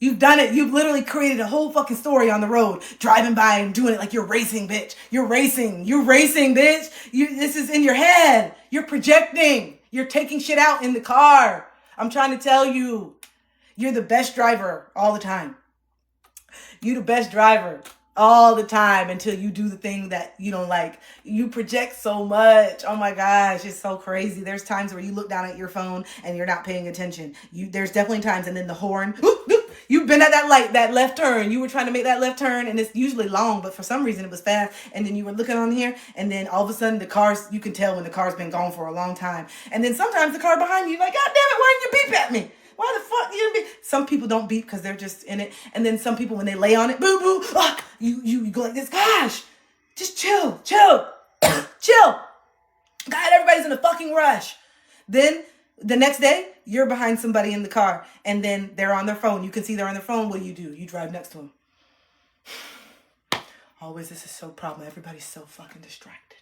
You've done it. You've literally created a whole fucking story on the road, driving by and doing it like you're racing, bitch. You're racing, bitch. This is in your head. You're projecting. You're taking shit out in the car. I'm trying to tell you, you're the best driver all the time. You're the best driver all the time until you do the thing that you don't like. You project so much. Oh my gosh, it's so crazy. There's times where you look down at your phone and you're not paying attention. There's definitely times, and then the horn, you've been at that light, that left turn. You were trying to make that left turn and it's usually long, but for some reason it was fast. And then you were looking on here and then all of a sudden you can tell when the car's been gone for a long time. And then sometimes the car behind you, like, God damn it, why didn't you beep at me? Why the fuck you beep? Some people don't beep because they're just in it. And then some people, when they lay on it, boo, boo, you go like this. Gosh, just chill. Chill. God, everybody's in a fucking rush. Then the next day, you're behind somebody in the car and then they're on their phone. You can see they're on their phone. What do? You drive next to them. Always, this is so problem. Everybody's so fucking distracted.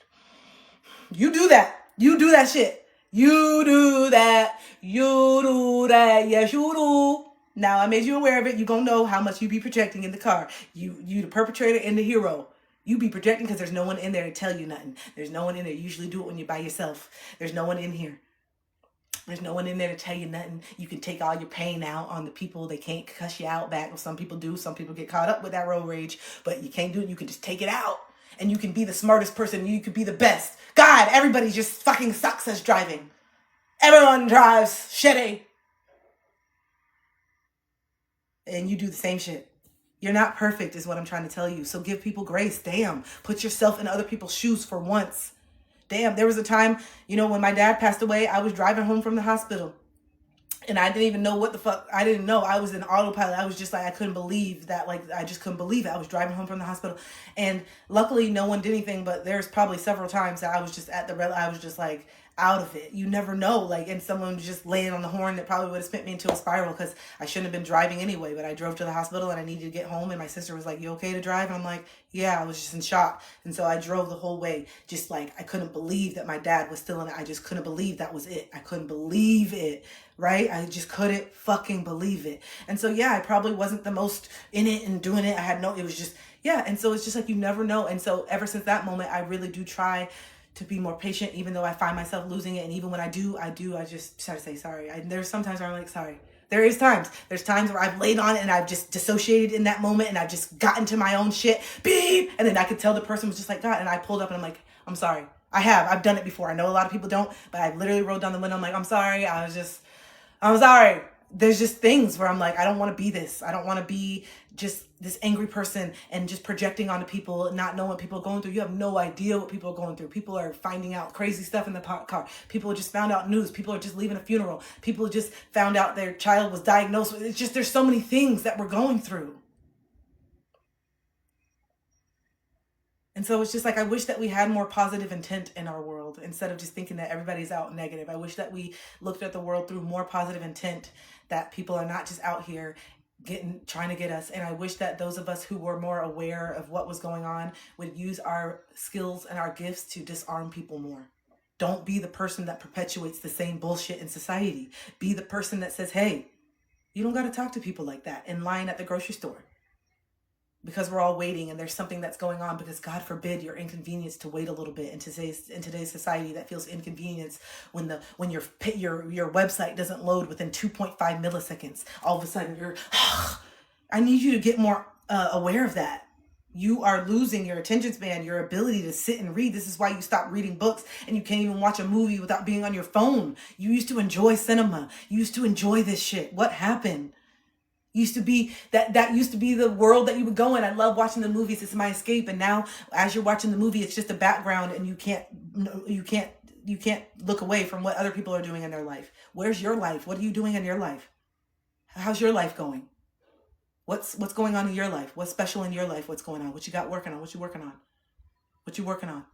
You do that. You do that shit. You do that. You do that. Yes, you do. Now I made you aware of it. You gonna know how much you be projecting in the car. You the perpetrator and the hero. You be projecting because there's no one in there to tell you nothing. There's no one in there. You usually do it when you're by yourself. There's no one in here. There's no one in there to tell you nothing. You can take all your pain out on the people. They can't cuss you out back. Well, some people do. Some people get caught up with that road rage, but you can't do it. You can just take it out. And you can be the smartest person. You could be the best. God, everybody just fucking sucks at driving. Everyone drives shitty. And you do the same shit. You're not perfect is what I'm trying to tell you. So give people grace. Damn. Put yourself in other people's shoes for once. Damn. There was a time, when my dad passed away, I was driving home from the hospital. And I didn't even know what the fuck. I didn't know. I was in autopilot. I was just like, I couldn't believe that. Like, I just couldn't believe it. I was driving home from the hospital. And luckily, no one did anything. But there's probably several times that I was just at the red light. I was just like out of it. You never know. Like, and someone was just laying on the horn that probably would have sent me into a spiral because I shouldn't have been driving anyway. But I drove to the hospital and I needed to get home. And my sister was like, you okay to drive? And I'm like, yeah, I was just in shock. And so I drove the whole way. Just like, I couldn't believe that my dad was still in it. I just couldn't believe that was it. I couldn't believe it. Right? I just couldn't fucking believe it. And so, yeah, I probably wasn't the most in it and doing it. It was just, yeah. And so it's just like, you never know. And so ever since that moment, I really do try to be more patient, even though I find myself losing it. And even when I just try to say sorry. There's sometimes where I'm like, sorry. There's times where I've laid on it and I've just dissociated in that moment and I've just gotten to my own shit. Beep. And then I could tell the person was just like, God. And I pulled up and I'm like, I'm sorry. I've done it before. I know a lot of people don't, but I literally rolled down the window. I'm like, I'm sorry. I'm sorry. There's just things where I'm like, I don't want to be this. I don't want to be just this angry person and just projecting onto people, not knowing what people are going through. You have no idea what people are going through. People are finding out crazy stuff in the car. People just found out news. People are just leaving a funeral. People just found out their child was diagnosed with. It's just, there's so many things that we're going through. And so it's just like, I wish that we had more positive intent in our world instead of just thinking that everybody's out negative. I wish that we looked at the world through more positive intent, that people are not just out here trying to get us. And I wish that those of us who were more aware of what was going on would use our skills and our gifts to disarm people more. Don't be the person that perpetuates the same bullshit in society. Be the person that says, hey, you don't got to talk to people like that in line at the grocery store. Because we're all waiting and there's something that's going on, because God forbid you're inconvenienced to wait a little bit in today's society that feels inconvenience when your website doesn't load within 2.5 milliseconds. All of a sudden you're, I need you to get more aware of that. You are losing your attention span, your ability to sit and read. This is why you stop reading books and you can't even watch a movie without being on your phone. You used to enjoy cinema. You used to enjoy this shit. What happened? Used to be that used to be the world that you would go in. I love watching the movies. It's my escape. And now as you're watching the movie, it's just a background and you can't look away from what other people are doing in their life. Where's your life? What are you doing in your life? How's your life going? What's going on in your life? What's special in your life? What's going on? What you got working on? What you working on? What you working on?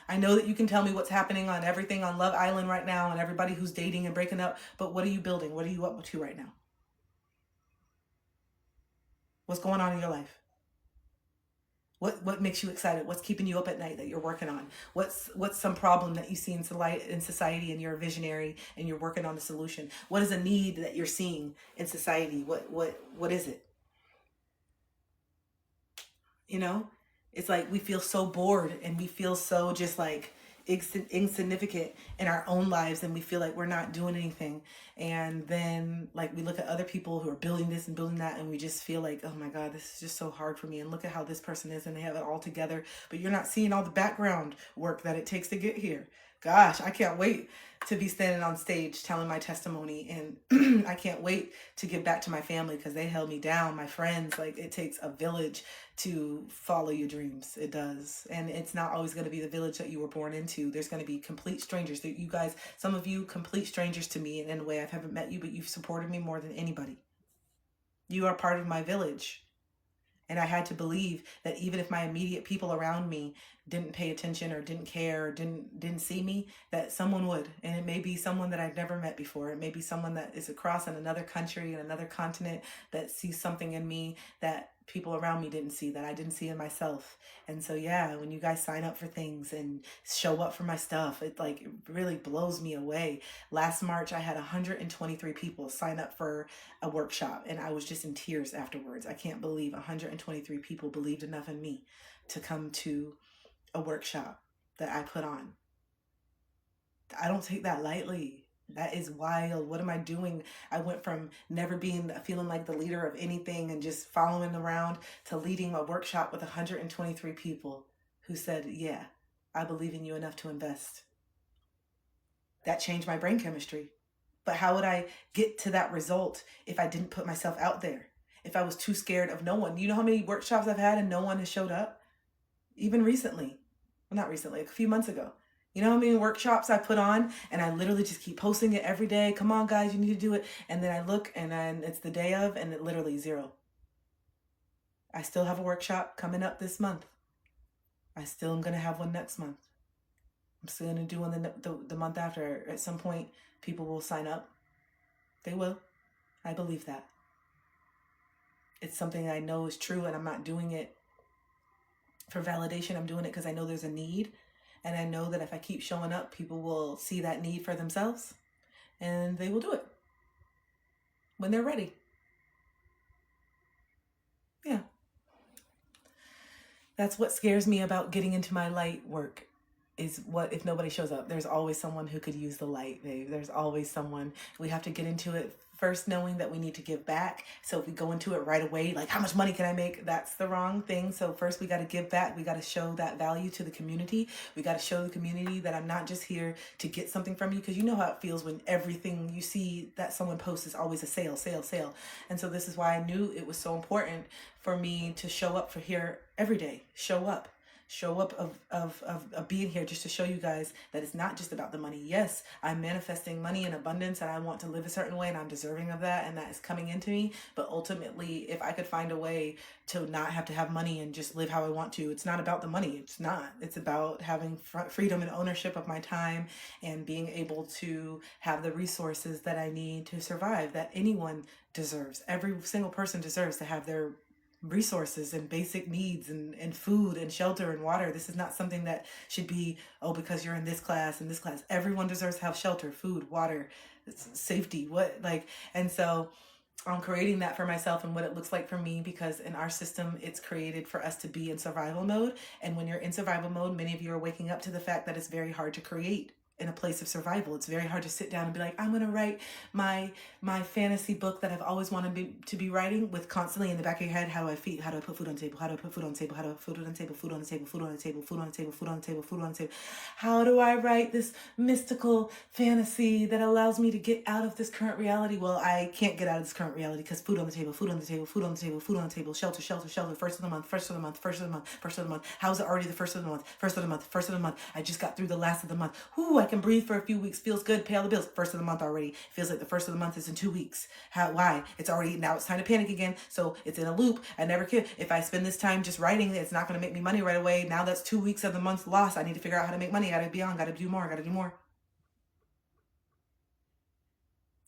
I know that you can tell me what's happening on everything on Love Island right now and everybody who's dating and breaking up, but what are you building? What are you up to right now? What's going on in your life? What makes you excited? What's keeping you up at night that you're working on? What's some problem that you see in society and you're a visionary and you're working on a solution? What is a need that you're seeing in society? What is it? It's like we feel so bored and we feel so just like insignificant in our own lives, and we feel like we're not doing anything. And then like we look at other people who are building this and building that, and we just feel like, oh my God, this is just so hard for me. And look at how this person is and they have it all together, but you're not seeing all the background work that it takes to get here. Gosh, I can't wait to be standing on stage telling my testimony, and I can't wait to give back to my family because they held me down, my friends. Like, it takes a village to follow your dreams. It does. And it's not always going to be the village that you were born into. There's going to be complete strangers. That you guys, some of you, complete strangers to me, and in a way I haven't met you, but you've supported me more than anybody. You are part of my village. And I had to believe that even if my immediate people around me didn't pay attention or didn't care or didn't see me, that someone would. And it may be someone that I've never met before. It may be someone that is across in another country, in another continent, that sees something in me that people around me didn't see, that I didn't see in myself. And so, yeah, when you guys sign up for things and show up for my stuff, it really blows me away. Last March, I had 123 people sign up for a workshop, and I was just in tears afterwards. I can't believe 123 people believed enough in me to come to a workshop that I put on. I don't take that lightly. That is wild. What am I doing? I went from never feeling like the leader of anything and just following around to leading a workshop with 123 people who said, yeah, I believe in you enough to invest. That changed my brain chemistry. But how would I get to that result if I didn't put myself out there? If I was too scared of no one? You know how many workshops I've had and no one has showed up? Even recently. Well, not recently, a few months ago. You know how many workshops I put on and I literally just keep posting it every day. Come on, guys, you need to do it. And then I look and then it's the day of and it literally zero. I still have a workshop coming up this month. I still am going to have one next month. I'm still going to do one the month after. At some point, people will sign up. They will. I believe that. It's something I know is true, and I'm not doing it for validation. I'm doing it because I know there's a need. And I know that if I keep showing up, people will see that need for themselves and they will do it when they're ready. Yeah. That's what scares me about getting into my light work, is what if nobody shows up? There's always someone who could use the light, babe. There's always someone. We have to get into it first knowing that we need to give back. So if we go into it right away, like how much money can I make? That's the wrong thing. So first we got to give back. We got to show that value to the community. We got to show the community that I'm not just here to get something from you, because you know how it feels when everything you see that someone posts is always a sale, sale, sale. And so this is why I knew it was so important for me to show up for here every day. Show up of being here just to show you guys that it's not just about the money. Yes, I'm manifesting money in abundance and I want to live a certain way and I'm deserving of that and that is coming into me. But ultimately, if I could find a way to not have to have money and just live how I want to, it's not about the money. It's not. It's about having freedom and ownership of my time and being able to have the resources that I need to survive, that anyone deserves. Every single person deserves to have their resources and basic needs and food and shelter and water. This is not something that should be, oh, because you're in this class and this class. Everyone deserves to have shelter, food, water, safety, and so I'm creating that for myself and what it looks like for me, because in our system, it's created for us to be in survival mode. And when you're in survival mode, many of you are waking up to the fact that it's very hard to create in a place of survival. It's very hard to sit down and be like, I'm going to write my fantasy book that I've always wanted to be writing, with constantly in the back of your head, how do I feed, how do I put food on the table, how do I put food on the table, how do I put food on the table, food on the table, food on the table, food on the table, food on the table, food on the table. How do I write this mystical fantasy that allows me to get out of this current reality? Well, I can't get out of this current reality because food on the table, food on the table, food on the table, food on the table, shelter, shelter, shelter, first of the month, first of the month, first of the month, first of the month. How is it already the first of the month, first of the month, first of the month? I just got through the last of the month. Whoo, I can breathe for a few weeks, feels good, pay all the bills. First of the month already. Feels like the first of the month is in 2 weeks. Why? It's already, now it's time to panic again. So it's in a loop. I never could. If I spend this time just writing, it's not going to make me money right away. Now that's 2 weeks of the month lost. I need to figure out how to make money. Got to be on, got to do more, got to do more.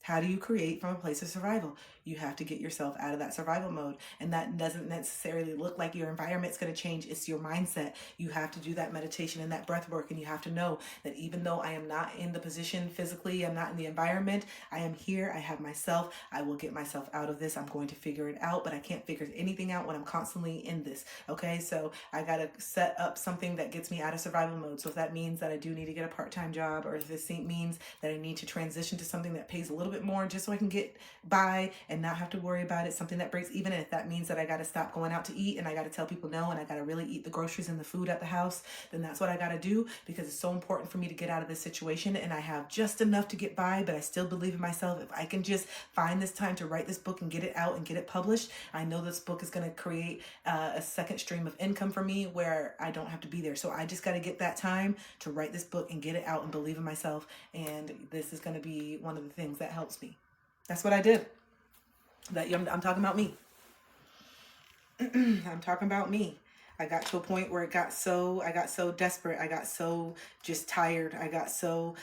How do you create from a place of survival? You have to get yourself out of that survival mode. And that doesn't necessarily look like your environment's going to change. It's your mindset. You have to do that meditation and that breath work. And you have to know that even though I am not in the position physically, I'm not in the environment, I am here. I have myself. I will get myself out of this. I'm going to figure it out, but I can't figure anything out when I'm constantly in this. Okay. So I got to set up something that gets me out of survival mode. So if that means that I do need to get a part-time job, or if this means that I need to transition to something that pays a little bit more just so I can get by and not have to worry about it, something that breaks even, if that means that I got to stop going out to eat and I got to tell people no and I got to really eat the groceries and the food at the house, then that's what I got to do, because it's so important for me to get out of this situation. And I have just enough to get by, but I still believe in myself. If I can just find this time to write this book and get it out and get it published, I know this book is going to create a second stream of income for me where I don't have to be there. So I just got to get that time to write this book and get it out and believe in myself. And this is going to be one of the things that helps me. That's what I did. I'm talking about me. I'm talking about me. I got to a point where I got so desperate. I got so just tired. I got so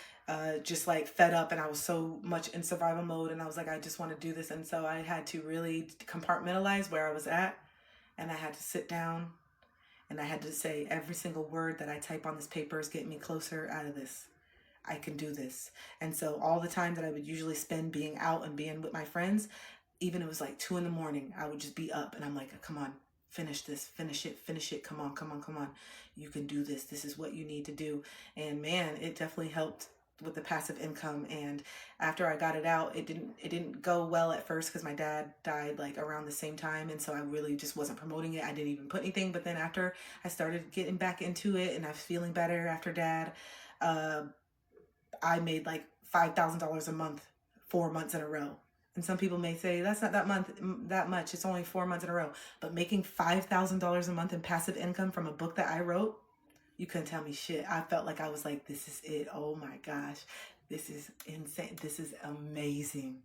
just like fed up, and I was so much in survival mode, and I was like, I just want to do this. And so I had to really compartmentalize where I was at And I had to sit down and I had to say every single word that I type on this paper is getting me closer out of this. I can do this. And so all the time that I would usually spend being out and being with my friends, even if it was like 2 in the morning, I would just be up and I'm like, come on, finish this, finish it. Come on, come on, come on. You can do this. This is what you need to do. And man, it definitely helped with the passive income. And after I got it out, it didn't go well at first because my dad died like around the same time, and so I really just wasn't promoting it. I didn't even put anything. But then after I started getting back into it and I was feeling better after dad, uh, I made like $5,000 a month, 4 months in a row. And some people may say that's not that much. It's only 4 months in a row. But making $5,000 a month in passive income from a book that I wrote, you couldn't tell me shit. I felt like I was like, this is it. Oh my gosh, this is insane. This is amazing.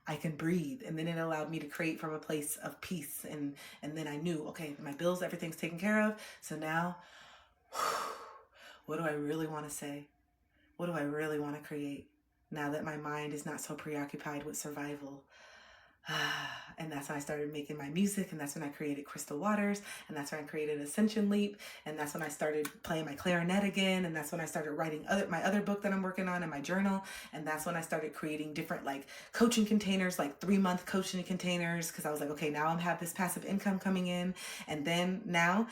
I can breathe. And then it allowed me to create from a place of peace. And then I knew, okay, my bills, everything's taken care of. So now, what do I really want to say? What do I really want to create now that my mind is not so preoccupied with survival? And that's when I started making my music, and that's when I created Crystal Waters, and that's when I created Ascension Leap, and that's when I started playing my clarinet again, and that's when I started writing my other book that I'm working on in my journal, and that's when I started creating different like coaching containers, like 3-month coaching containers, because I was like, okay, now I have this passive income coming in, and then now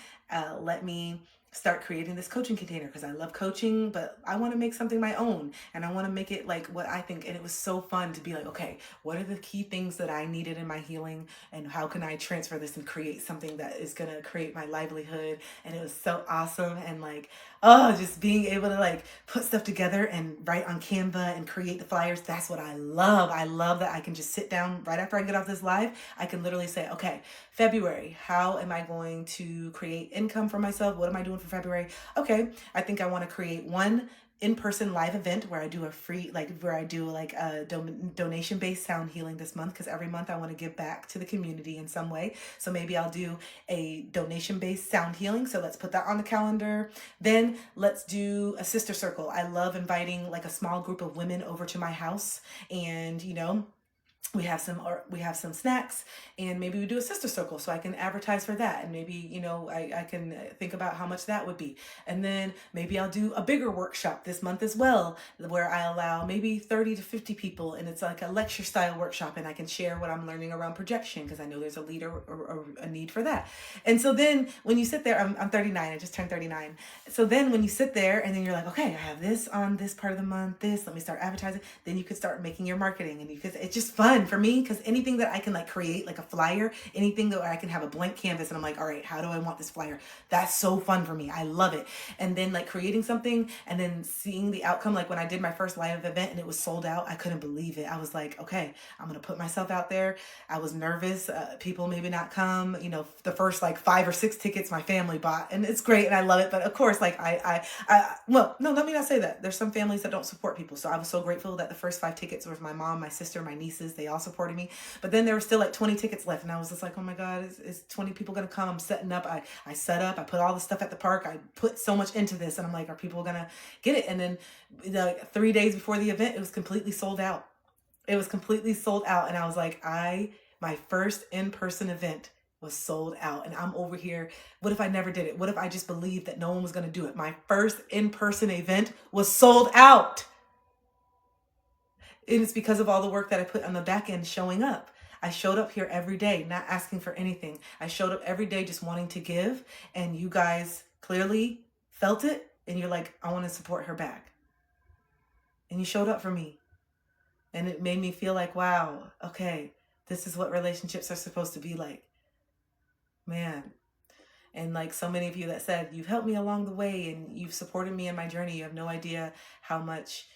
let me start creating this coaching container because I love coaching, but I want to make something my own and I want to make it like what I think. And it was so fun to be like, okay, what are the key things that I needed in my healing and how can I transfer this and create something that is going to create my livelihood? And it was so awesome. And like, oh, just being able to like put stuff together and write on Canva and create the flyers. That's what I love. I love that I can just sit down right after I get off this live. I can literally say, okay, February, how am I going to create income for myself? What am I doing for February? Okay, I think I want to create one in-person live event where I do a donation-based sound healing this month, because every month I want to give back to the community in some way. So maybe I'll do a donation-based sound healing. So let's put that on the calendar. Then let's do a sister circle. I love inviting like a small group of women over to my house, and we have some snacks, and maybe we do a sister circle so I can advertise for that, and maybe I can think about how much that would be. And then maybe I'll do a bigger workshop this month as well, where I allow maybe 30 to 50 people, and it's like a lecture style workshop, and I can share what I'm learning around projection because I know there's a need for that. And so then when you sit there, I'm 39, I just turned 39. So then when you sit there and then you're like, okay, I have this on this part of the month, let me start advertising. Then you could start making your marketing, and it's just fun for me, because anything that I can like create, like a flyer, anything that I can have a blank canvas and I'm like, all right, how do I want this flyer? That's so fun for me. I love it. And then like creating something and then seeing the outcome. Like when I did my first live event and it was sold out, I couldn't believe it. I was like, okay, I'm going to put myself out there. I was nervous. People maybe not come, the first like 5 or 6 tickets my family bought, and it's great and I love it. But of course, like well, no, let me not say that. There's some families that don't support people. So I was so grateful that the first 5 tickets were my mom, my sister, my nieces. They all supported me. But then there were still like 20 tickets left. And I was just like, oh my God, is 20 people going to come? I'm setting up. I set up. I put all the stuff at the park. I put so much into this. And I'm like, are people going to get it? And then 3 days before the event, it was completely sold out. It was completely sold out. And I was like, my first in-person event was sold out. And I'm over here. What if I never did it? What if I just believed that no one was going to do it? My first in-person event was sold out. And it's because of all the work that I put on the back end showing up. I showed up here every day, not asking for anything. I showed up every day just wanting to give. And you guys clearly felt it. And you're like, I want to support her back. And you showed up for me. And it made me feel like, wow, okay, this is what relationships are supposed to be like. Man. And like so many of you that said, you've helped me along the way and you've supported me in my journey. You have no idea how much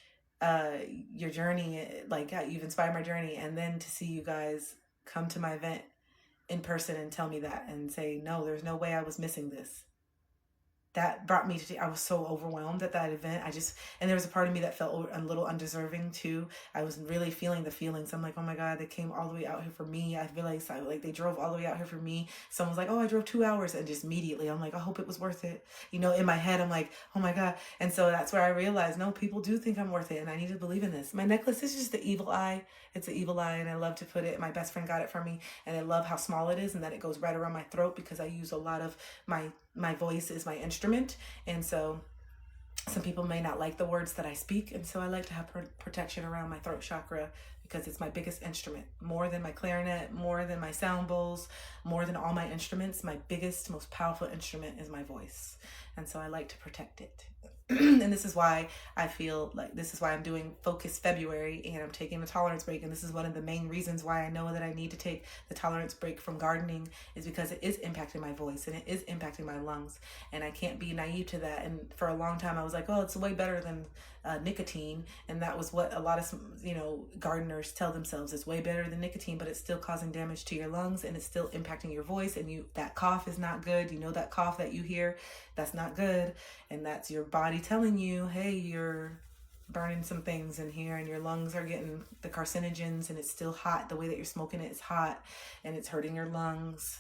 your journey, like you've inspired my journey. And then to see you guys come to my event in person and tell me that and say, no, there's no way I was missing this. that brought me to, I was so overwhelmed at that event. And there was a part of me that felt a little undeserving too. I was really feeling the feelings. I'm like, oh my God, they came all the way out here for me. I feel like they drove all the way out here for me. Someone's like, oh, I drove 2 hours. And just immediately I'm like, I hope it was worth it. You know, in my head, I'm like, oh my God. And so that's where I realized, no, people do think I'm worth it. And I need to believe in this. My necklace is just the evil eye. It's an evil eye. And I love to put it, my best friend got it for me. And I love how small it is and that it goes right around my throat because I use a lot of my voice is my instrument. And so some people may not like the words that I speak. And so I like to have protection around my throat chakra because it's my biggest instrument, more than my clarinet, more than my sound bowls, more than all my instruments. My biggest, most powerful instrument is my voice. And so I like to protect it. And this is why I feel like this is why I'm doing Focus February and I'm taking a tolerance break. And this is one of the main reasons why I know that I need to take the tolerance break from gardening is because it is impacting my voice and it is impacting my lungs. And I can't be naive to that. And for a long time, I was like, oh, it's way better than nicotine. And that was what a lot of, gardeners tell themselves. It's way better than nicotine, but it's still causing damage to your lungs and it's still impacting your voice. And that cough is not good. You know, that cough that you hear, that's not good. And that's your body telling you, hey, you're burning some things in here and your lungs are getting the carcinogens and it's still hot. The way that you're smoking it is hot and it's hurting your lungs.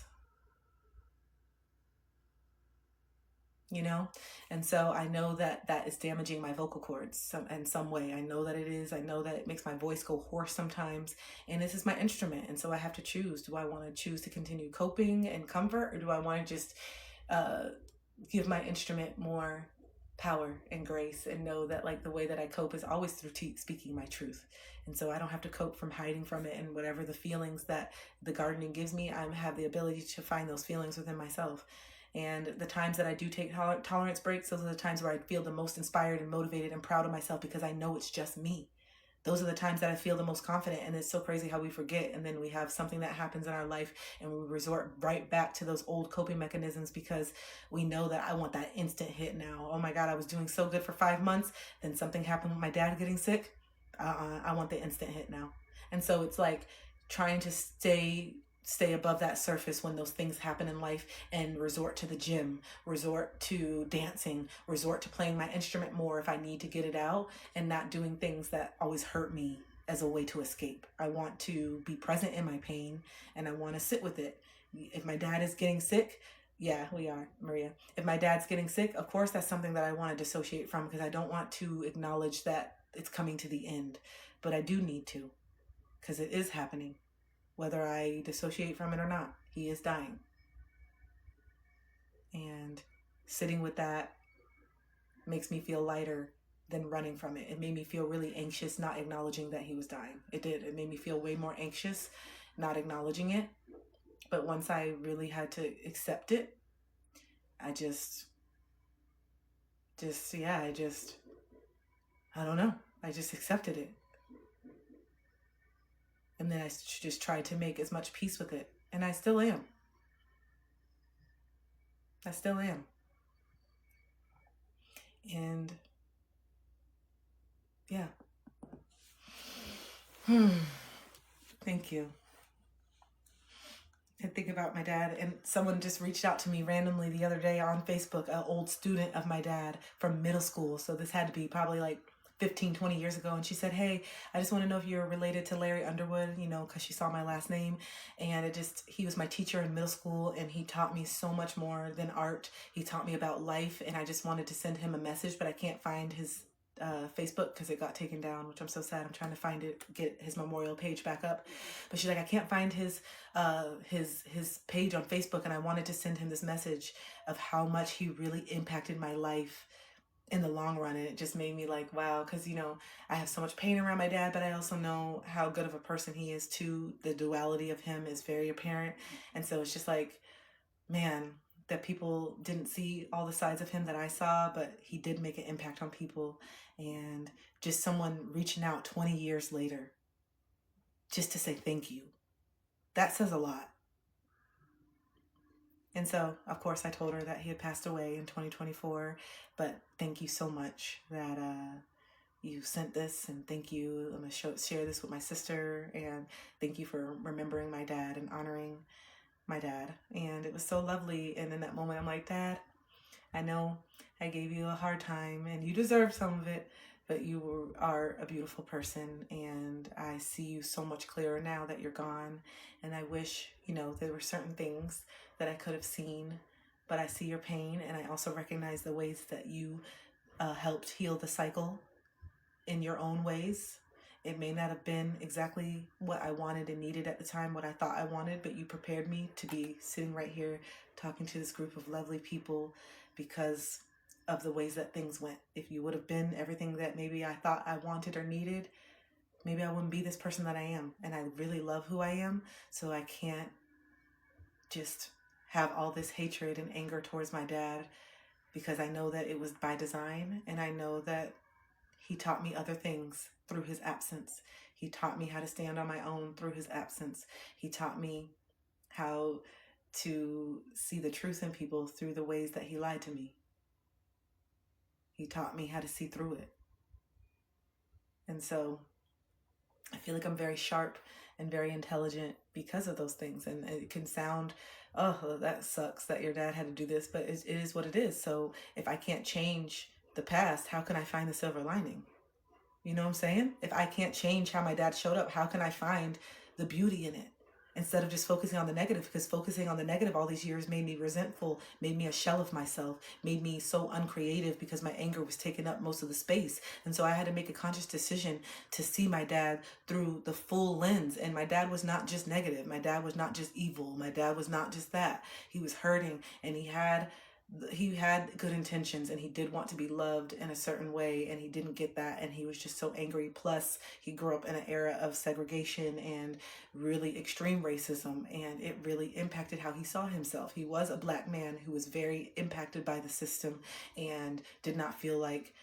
You know? And so I know that that is damaging my vocal cords in some way. I know that it is. I know that it makes my voice go hoarse sometimes. And this is my instrument. And so I have to choose. Do I want to choose to continue coping and comfort? Or do I want to just give my instrument more power and grace and know that like the way that I cope is always through speaking my truth. And so I don't have to cope from hiding from it and whatever the feelings that the gardening gives me, I have the ability to find those feelings within myself. And the times that I do take tolerance breaks, those are the times where I feel the most inspired and motivated and proud of myself because I know it's just me. Those are the times that I feel the most confident. And it's so crazy how we forget. And then we have something that happens in our life and we resort right back to those old coping mechanisms because we know that I want that instant hit now. Oh my God, I was doing so good for 5 months. Then something happened with my dad getting sick. I want the instant hit now. And so it's like trying to stay above that surface when those things happen in life and resort to the gym, resort to dancing, resort to playing my instrument more if I need to get it out and not doing things that always hurt me as a way to escape. I want to be present in my pain and I want to sit with it. If my dad is getting sick, yeah, we are, Maria. If my dad's getting sick, of course, that's something that I want to dissociate from because I don't want to acknowledge that it's coming to the end, but I do need to because it is happening. Whether I dissociate from it or not, he is dying. And sitting with that makes me feel lighter than running from it. It made me feel really anxious not acknowledging that he was dying. It did. It made me feel way more anxious not acknowledging it. But once I really had to accept it, I don't know. I just accepted it. And then I just tried to make as much peace with it. And I still am. I still am. And yeah. Thank you. I think about my dad, and someone just reached out to me randomly the other day on Facebook, an old student of my dad from middle school. So this had to be probably like 15, 20 years ago. And she said, hey, I just want to know if you're related to Larry Underwood, because she saw my last name. And he was my teacher in middle school and he taught me so much more than art. He taught me about life and I just wanted to send him a message, but I can't find his Facebook because it got taken down, which I'm so sad. I'm trying to find it, get his memorial page back up. But she's like, I can't find his page on Facebook. And I wanted to send him this message of how much he really impacted my life in the long run. And it just made me like, wow, because I have so much pain around my dad, but I also know how good of a person he is too. The duality of him is very apparent. And so it's just like, man, that people didn't see all the sides of him that I saw, but he did make an impact on people. And just someone reaching out 20 years later just to say thank you, that says a lot. And so, of course, I told her that he had passed away in 2024, but thank you so much that you sent this, and thank you. I'm going to share this with my sister, and thank you for remembering my dad and honoring my dad. And it was so lovely. And in that moment, I'm like, Dad, I know I gave you a hard time and you deserve some of it, but you are a beautiful person, and I see you so much clearer now that you're gone. And I wish, there were certain things that I could have seen, but I see your pain, and I also recognize the ways that you helped heal the cycle in your own ways. It may not have been exactly what I wanted and needed at the time, what I thought I wanted, but you prepared me to be sitting right here talking to this group of lovely people because of the ways that things went. If you would have been everything that maybe I thought I wanted or needed, maybe I wouldn't be this person that I am. And I really love who I am, so I can't just have all this hatred and anger towards my dad, because I know that it was by design, and I know that he taught me other things through his absence. He taught me how to stand on my own through his absence. He taught me how to see the truth in people through the ways that he lied to me. He taught me how to see through it. And so I feel like I'm very sharp and very intelligent because of those things. And it can sound, oh, that sucks that your dad had to do this, but it is what it is. So if I can't change the past, how can I find the silver lining? You know what I'm saying? If I can't change how my dad showed up, how can I find the beauty in it? Instead of just focusing on the negative, because focusing on the negative all these years made me resentful, made me a shell of myself, made me so uncreative because my anger was taking up most of the space. And so I had to make a conscious decision to see my dad through the full lens. And my dad was not just negative. My dad was not just evil. My dad was not just that. He was hurting, and he had good intentions, and he did want to be loved in a certain way, and he didn't get that, and he was just so angry. Plus he grew up in an era of segregation and really extreme racism, and it really impacted how he saw himself. He was a black man who was very impacted by the system and did not feel like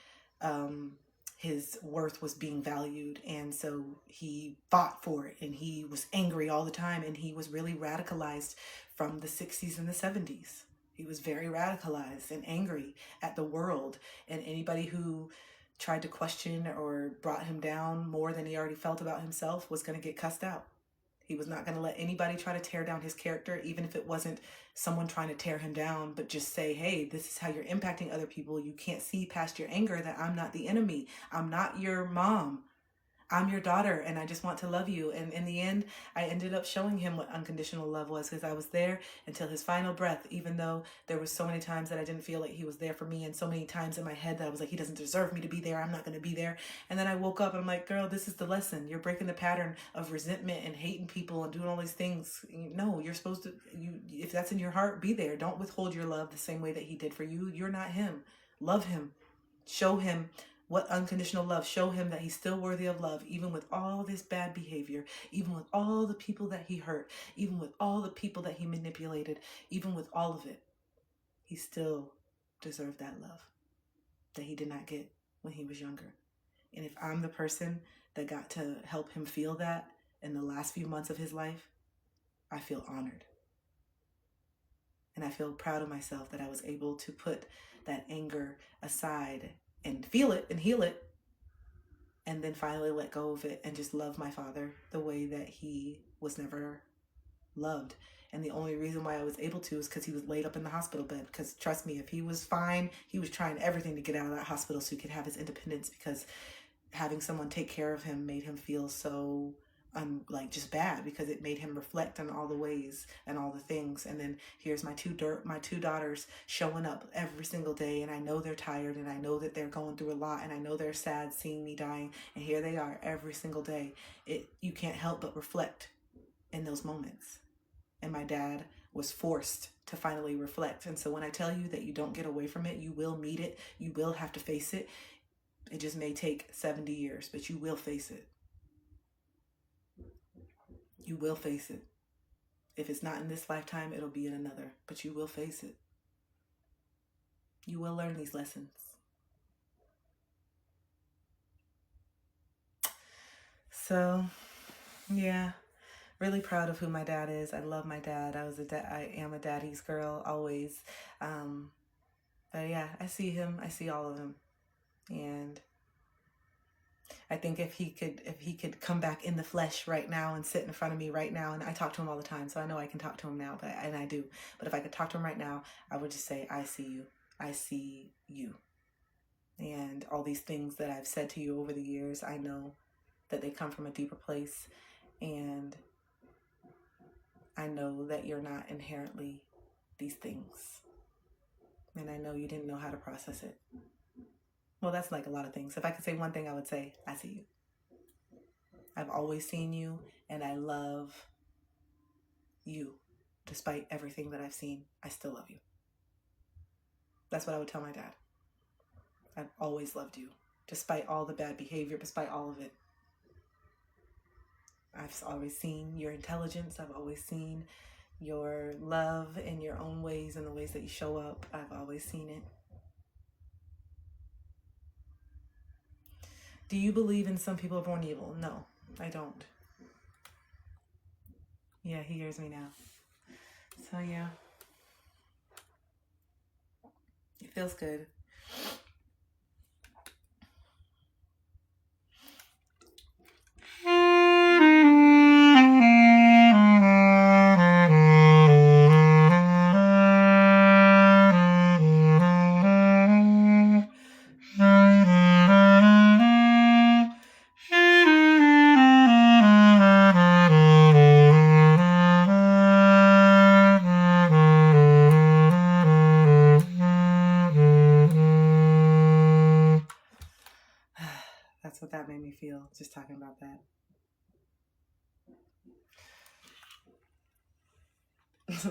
his worth was being valued, and so he fought for it, and he was angry all the time, and he was really radicalized from the 60s and the 70s. He was very radicalized and angry at the world, and anybody who tried to question or brought him down more than he already felt about himself was going to get cussed out. He was not going to let anybody try to tear down his character, even if it wasn't someone trying to tear him down, but just say, hey, this is how you're impacting other people. You can't see past your anger that I'm not the enemy. I'm not your mom. I'm your daughter, and I just want to love you. And in the end, I ended up showing him what unconditional love was, because I was there until his final breath, even though there was so many times that I didn't feel like he was there for me, and so many times in my head that I was like, he doesn't deserve me to be there. I'm not going to be there. And then I woke up and I'm like, girl, this is the lesson. You're breaking the pattern of resentment and hating people and doing all these things. No, you're supposed to, if that's in your heart, be there. Don't withhold your love the same way that he did for you. You're not him. Love him. Show him what unconditional love. Show him that he's still worthy of love, even with all this bad behavior, even with all the people that he hurt, even with all the people that he manipulated, even with all of it. He still deserved that love that he did not get when he was younger. And if I'm the person that got to help him feel that in the last few months of his life, I feel honored. And I feel proud of myself that I was able to put that anger aside and feel it and heal it, and then finally let go of it and just love my father the way that he was never loved. And the only reason why I was able to is because he was laid up in the hospital bed. Because trust me, if he was fine, he was trying everything to get out of that hospital so he could have his independence, because having someone take care of him made him feel so just bad, because it made him reflect on all the ways and all the things. And then here's my two daughters showing up every single day, and I know they're tired, and I know that they're going through a lot, and I know they're sad seeing me dying, and here they are every single day. You can't help but reflect in those moments. And my dad was forced to finally reflect. And so when I tell you that you don't get away from it, you will meet it, you will have to face it. It just may take 70 years, but you will face it. You will face it. If it's not in this lifetime, it'll be in another, but you will face it. You will learn these lessons. So, yeah, really proud of who my dad is. I love my dad. I am a daddy's girl, always. But yeah, I see him. I see all of him. And I think if he could come back in the flesh right now and sit in front of me right now, and I talk to him all the time, so I know I can talk to him now, and I do. But if I could talk to him right now, I would just say, I see you. I see you. And all these things that I've said to you over the years, I know that they come from a deeper place. And I know that you're not inherently these things. And I know you didn't know how to process it. Well, that's like a lot of things. If I could say one thing, I would say, I see you. I've always seen you, and I love you. Despite everything that I've seen, I still love you. That's what I would tell my dad. I've always loved you. Despite all the bad behavior, despite all of it. I've always seen your intelligence. I've always seen your love in your own ways and the ways that you show up. I've always seen it. Do you believe in some people are born evil? No, I don't. Yeah, he hears me now. So yeah, it feels good. That's what that made me feel, just talking about that.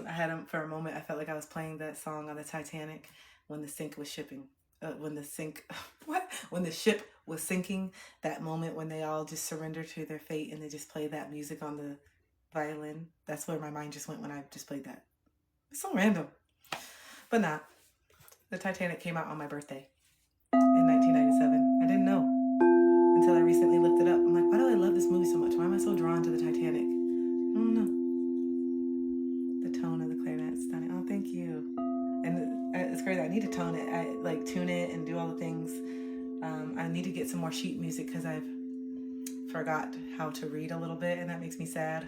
I had him for a moment. I felt like I was playing that song on the Titanic when the sink was shipping. When the ship was sinking, that moment when they all just surrender to their fate and they just play that music on the violin. That's where my mind just went when I just played that. It's so random. But not. The Titanic came out on my birthday in 1997. I didn't know until I recently looked it up. I'm like, why do I love this movie so much? Why am I so drawn to the Titanic? I don't know. The tone of the clarinet is stunning. Oh, thank you. And it's crazy. I need to tone it. I like tune it and do all the things. I need to get some more sheet music because I've forgot how to read a little bit, and that makes me sad.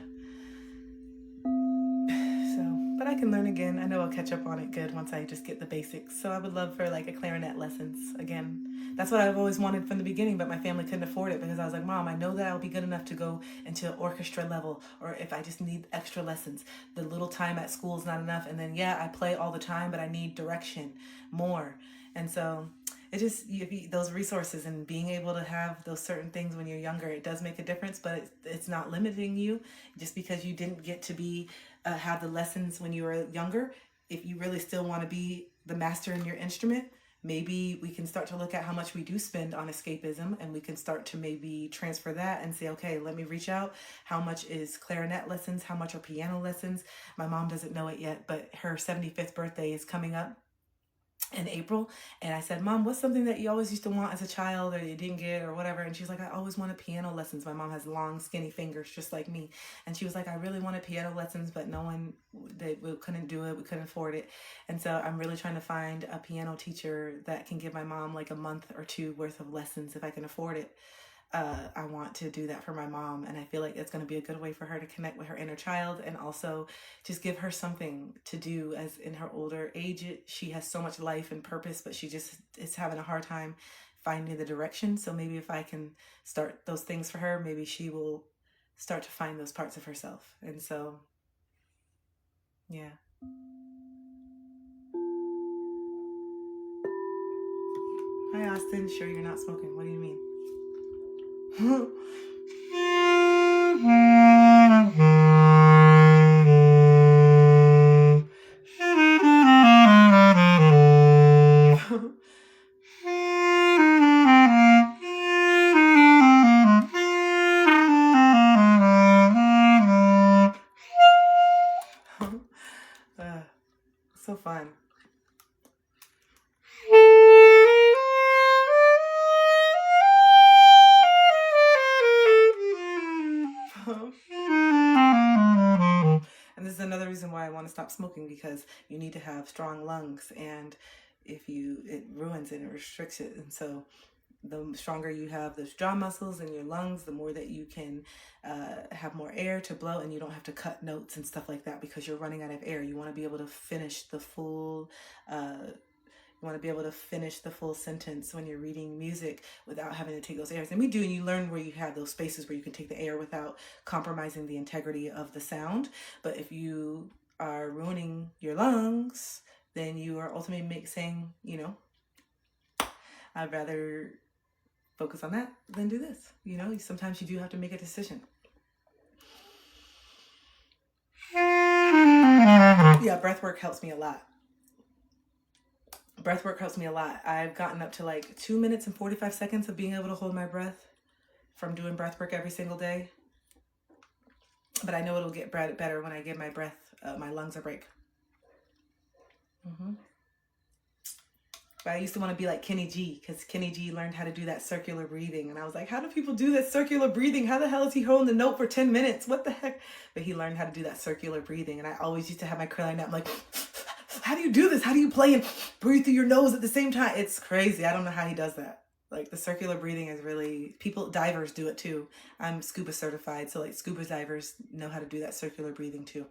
But I can learn again. I know I'll catch up on it good once I just get the basics. So I would love for like a clarinet lessons again. That's what I've always wanted from the beginning, but my family couldn't afford it because I was like, Mom, I know that I'll be good enough to go into orchestra level, or if I just need extra lessons. The little time at school is not enough. And then, yeah, I play all the time, but I need direction more. And so it just, those resources and being able to have those certain things when you're younger, it does make a difference, but it's not limiting you just because you didn't get to be have the lessons when you were younger. If you really still want to be the master in your instrument, maybe we can start to look at how much we do spend on escapism, and we can start to maybe transfer that and say, okay, let me reach out. How much is clarinet lessons? How much are piano lessons? My mom doesn't know it yet, but her 75th birthday is coming up in April, and I said, Mom, what's something that you always used to want as a child or you didn't get or whatever? And she was like, I always wanted piano lessons. My mom has long skinny fingers just like me, and she was like, I really wanted piano lessons, but we couldn't do it, we couldn't afford it. And so I'm really trying to find a piano teacher that can give my mom like a month or two worth of lessons if I can afford it. I want to do that for my mom, and I feel like it's going to be a good way for her to connect with her inner child, and also just give her something to do. As in her older age, she has so much life and purpose, but she just is having a hard time finding the direction. So maybe if I can start those things for her, maybe she will start to find those parts of herself. And so, yeah. Hi, Austin. Sure, you're not smoking. What do you mean? So fun. And this is another reason why I want to stop smoking, because you need to have strong lungs, and it ruins it and restricts it. And so the stronger you have those jaw muscles in your lungs, the more that you can have more air to blow, and you don't have to cut notes and stuff like that because you're running out of air. You want to be able to finish the full You want to be able to finish the full sentence when you're reading music without having to take those airs. And we do, and you learn where you have those spaces where you can take the air without compromising the integrity of the sound. But if you are ruining your lungs, then you are ultimately saying, you know, I'd rather focus on that than do this. You know, sometimes you do have to make a decision. Yeah, breath work helps me a lot. Breath work helps me a lot. I've gotten up to like 2 minutes and 45 seconds of being able to hold my breath from doing breath work every single day. But I know it'll get better when I give my breath, my lungs a break. But I used to want to be like Kenny G, because Kenny G learned how to do that circular breathing. And I was like, how do people do that circular breathing? How the hell is he holding the note for 10 minutes? What the heck? But he learned how to do that circular breathing. And I always used to have my curling up. I'm like, how do you do this? How do you play and breathe through your nose at the same time? It's crazy. I don't know how he does that. Like, the circular breathing is really, divers do it too. I'm scuba certified. So like scuba divers know how to do that circular breathing too.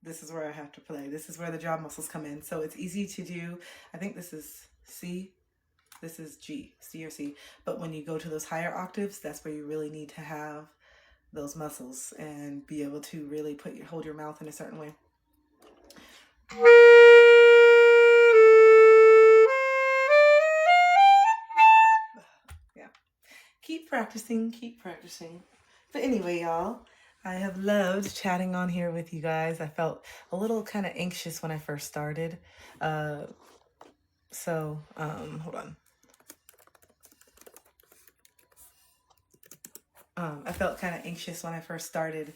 This is where I have to play. This is where the jaw muscles come in. So it's easy to do. I think this is C. This is G, C or C. But when you go to those higher octaves, that's where you really need to have those muscles and be able to really hold your mouth in a certain way. Yeah. Keep practicing, keep practicing. But anyway, y'all, I have loved chatting on here with you guys. I felt a little kind of anxious when I first started. Hold on. I felt kind of anxious when I first started.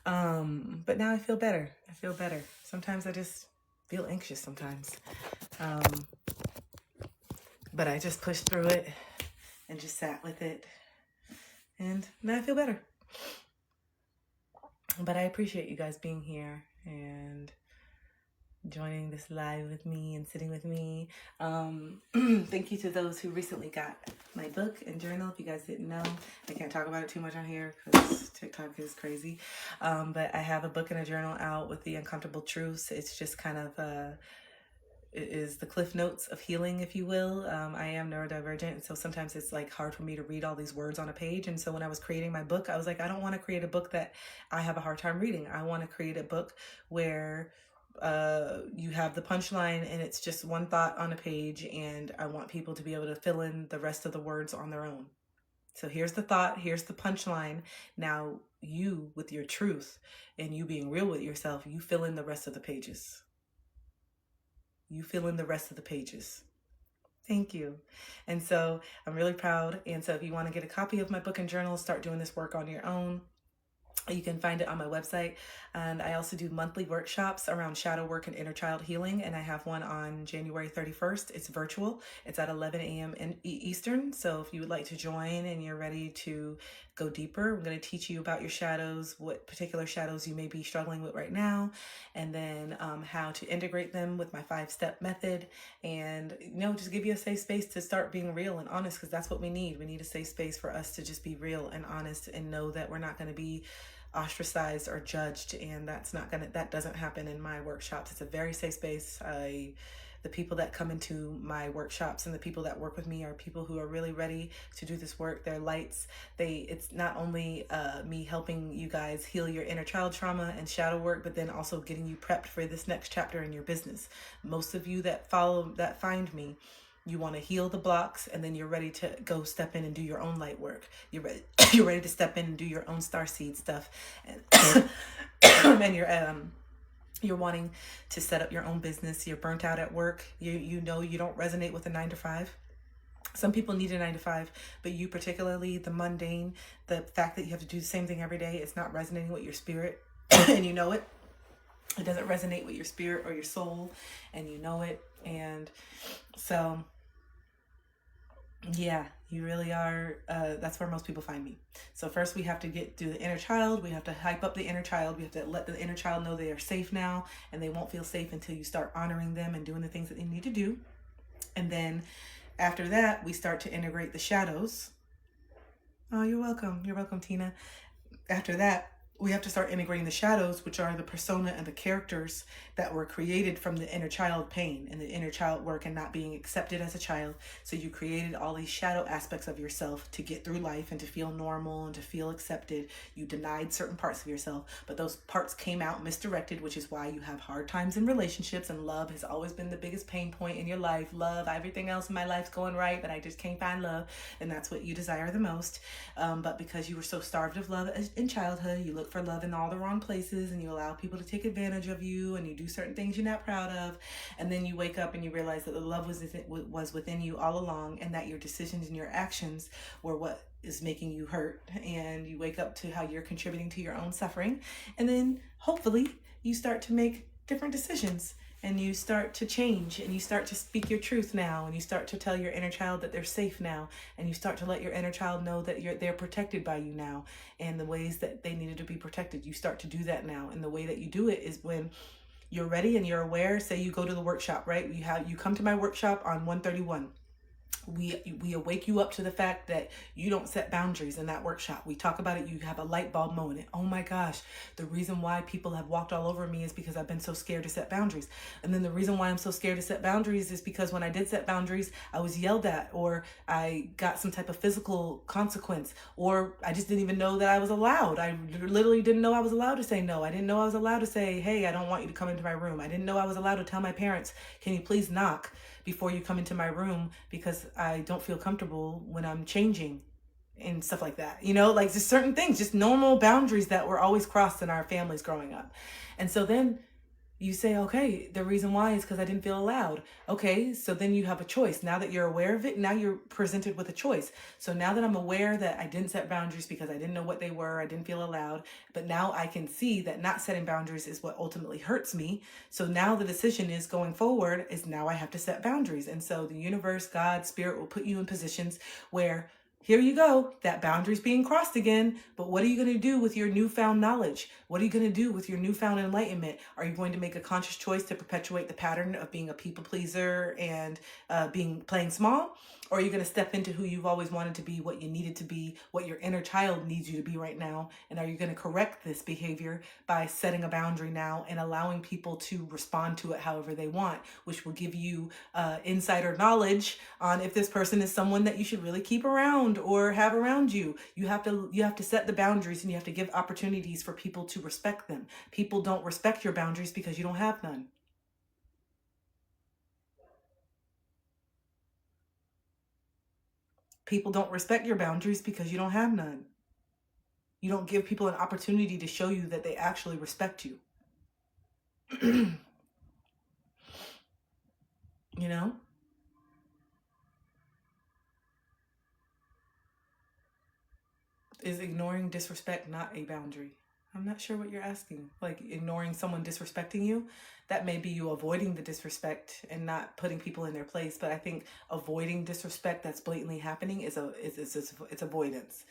But now I feel better. I feel better. Sometimes I just feel anxious sometimes. But I just pushed through it and just sat with it. And now I feel better. But I appreciate you guys being here and joining this live with me and sitting with me. Thank you to those who recently got my book and journal. If you guys didn't know, I can't talk about it too much on here because TikTok is crazy. But I have a book and a journal out with the uncomfortable truths. It's just kind of it is the cliff notes of healing, if you will. I am neurodivergent, so sometimes it's like hard for me to read all these words on a page. And so when I was creating my book, I was like, I don't want to create a book that I have a hard time reading. I want to create a book where you have the punchline and it's just one thought on a page, and I want people to be able to fill in the rest of the words on their own. So here's the thought, here's the punchline. Now you, with your truth and you being real with yourself, you fill in the rest of the pages. You fill in the rest of the pages. Thank you. And so I'm really proud. And so if you want to get a copy of my book and journal, start doing this work on your own, you can find it on my website. And I also do monthly workshops around shadow work and inner child healing. And I have one on January 31st. It's virtual. It's at 11 a.m. Eastern. So if you would like to join and you're ready to go deeper, I'm going to teach you about your shadows, what particular shadows you may be struggling with right now, and then how to integrate them with my 5-step method. And, just give you a safe space to start being real and honest, because that's what we need. We need a safe space for us to just be real and honest and know that we're not going to be ostracized or judged, and that doesn't happen in my workshops. It's a very safe space. The people that come into my workshops and the people that work with me are people who are really ready to do this work. They're lights. It's not only me helping you guys heal your inner child trauma and shadow work, but then also getting you prepped for this next chapter in your business. Most of you that find me, you want to heal the blocks, and then you're ready to go step in and do your own light work. You're ready to step in and do your own starseed stuff, and and you're wanting to set up your own business. You're burnt out at work. You don't resonate with a 9-to-5. Some people need a 9-to-5, but you particularly, the mundane, the fact that you have to do the same thing every day, it's not resonating with your spirit, and you know it. It doesn't resonate with your spirit or your soul, and you know it. And so Yeah, you really are. That's where most people find me. So first we have to get through the inner child. We have to hype up the inner child. We have to let the inner child know they are safe now, and they won't feel safe until you start honoring them and doing the things that they need to do. And then after that, we start to integrate the shadows. Oh, you're welcome. You're welcome, Tina. After that, we have to start integrating the shadows, which are the persona and the characters that were created from the inner child pain and the inner child work and not being accepted as a child. So you created all these shadow aspects of yourself to get through life and to feel normal and to feel accepted. You denied certain parts of yourself, but those parts came out misdirected, which is why you have hard times in relationships, and love has always been the biggest pain point in your life. Love, everything else in my life's going right, but I just can't find love, and that's what you desire the most. But because you were so starved of love in childhood, you look for love in all the wrong places, and you allow people to take advantage of you, and you do certain things you're not proud of, and then you wake up and you realize that the love was within you all along, and that your decisions and your actions were what is making you hurt. And you wake up to how you're contributing to your own suffering, and then hopefully you start to make different decisions, and you start to change, and you start to speak your truth now, and you start to tell your inner child that they're safe now, and you start to let your inner child know that they're protected by you now, and the ways that they needed to be protected, you start to do that now. And the way that you do it is when you're ready and you're aware. Say you go to the workshop, right? You come to my workshop on 131. We awake you up to the fact that you don't set boundaries in that workshop. We talk about it. You have a light bulb moment. Oh my gosh, the reason why people have walked all over me is because I've been so scared to set boundaries. And then the reason why I'm so scared to set boundaries is because when I did set boundaries, I was yelled at, or I got some type of physical consequence, or I just didn't even know that I was allowed. I literally didn't know I was allowed to say no. I didn't know I was allowed to say, hey, I don't want you to come into my room. I didn't know I was allowed to tell my parents, can you please knock before you come into my room, because I don't feel comfortable when I'm changing and stuff like that. Like just certain things, just normal boundaries that were always crossed in our families growing up. And so then you say, okay, the reason why is because I didn't feel allowed. Okay, so then you have a choice. Now that you're aware of it, now you're presented with a choice. So now that I'm aware that I didn't set boundaries because I didn't know what they were, I didn't feel allowed, but now I can see that not setting boundaries is what ultimately hurts me. So now the decision is going forward is now I have to set boundaries. And so the universe, God, spirit will put you in positions where here you go, that boundary's being crossed again, but what are you going to do with your newfound knowledge? What are you going to do with your newfound enlightenment? Are you going to make a conscious choice to perpetuate the pattern of being a people pleaser and playing small? Or are you going to step into who you've always wanted to be, what you needed to be, what your inner child needs you to be right now? And are you going to correct this behavior by setting a boundary now and allowing people to respond to it however they want, which will give you insider knowledge on if this person is someone that you should really keep around or have around you. You have to set the boundaries, and you have to give opportunities for people to respect them. People don't respect your boundaries because you don't have none. People don't respect your boundaries because you don't have none. You don't give people an opportunity to show you that they actually respect you. You know? Is ignoring disrespect not a boundary? I'm not sure what you're asking. Like ignoring someone disrespecting you, that may be you avoiding the disrespect and not putting people in their place. But I think avoiding disrespect that's blatantly happening is it's avoidance.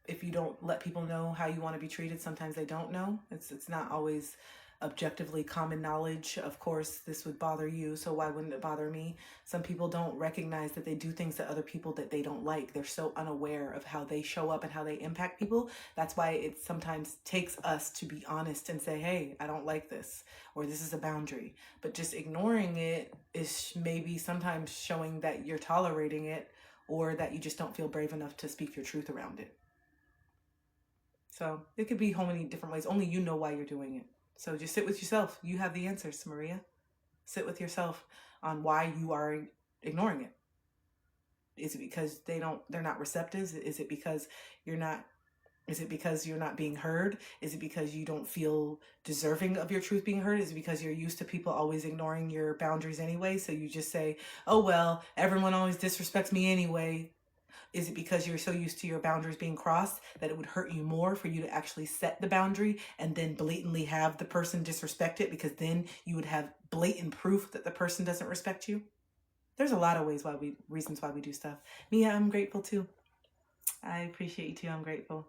If you don't let people know how you want to be treated, sometimes they don't know. It's not always objectively common knowledge. Of course, this would bother you, so why wouldn't it bother me? Some people don't recognize that they do things to other people that they don't like. They're so unaware of how they show up and how they impact people. That's why it sometimes takes us to be honest and say, hey, I don't like this, or this is a boundary. But just ignoring it is maybe sometimes showing that you're tolerating it, or that you just don't feel brave enough to speak your truth around it. So it could be so many different ways. Only you know why you're doing it. So just sit with yourself. You have the answers, Maria. Sit with yourself on why you are ignoring it. Is it because they're not receptive? Is it because you're not being heard? Is it because you don't feel deserving of your truth being heard? Is it because you're used to people always ignoring your boundaries anyway? So you just say, oh, well, everyone always disrespects me anyway. Is it because you're so used to your boundaries being crossed that it would hurt you more for you to actually set the boundary and then blatantly have the person disrespect it, because then you would have blatant proof that the person doesn't respect you? There's a lot of reasons why we do stuff. Mia, I'm grateful too. I appreciate you too. I'm grateful.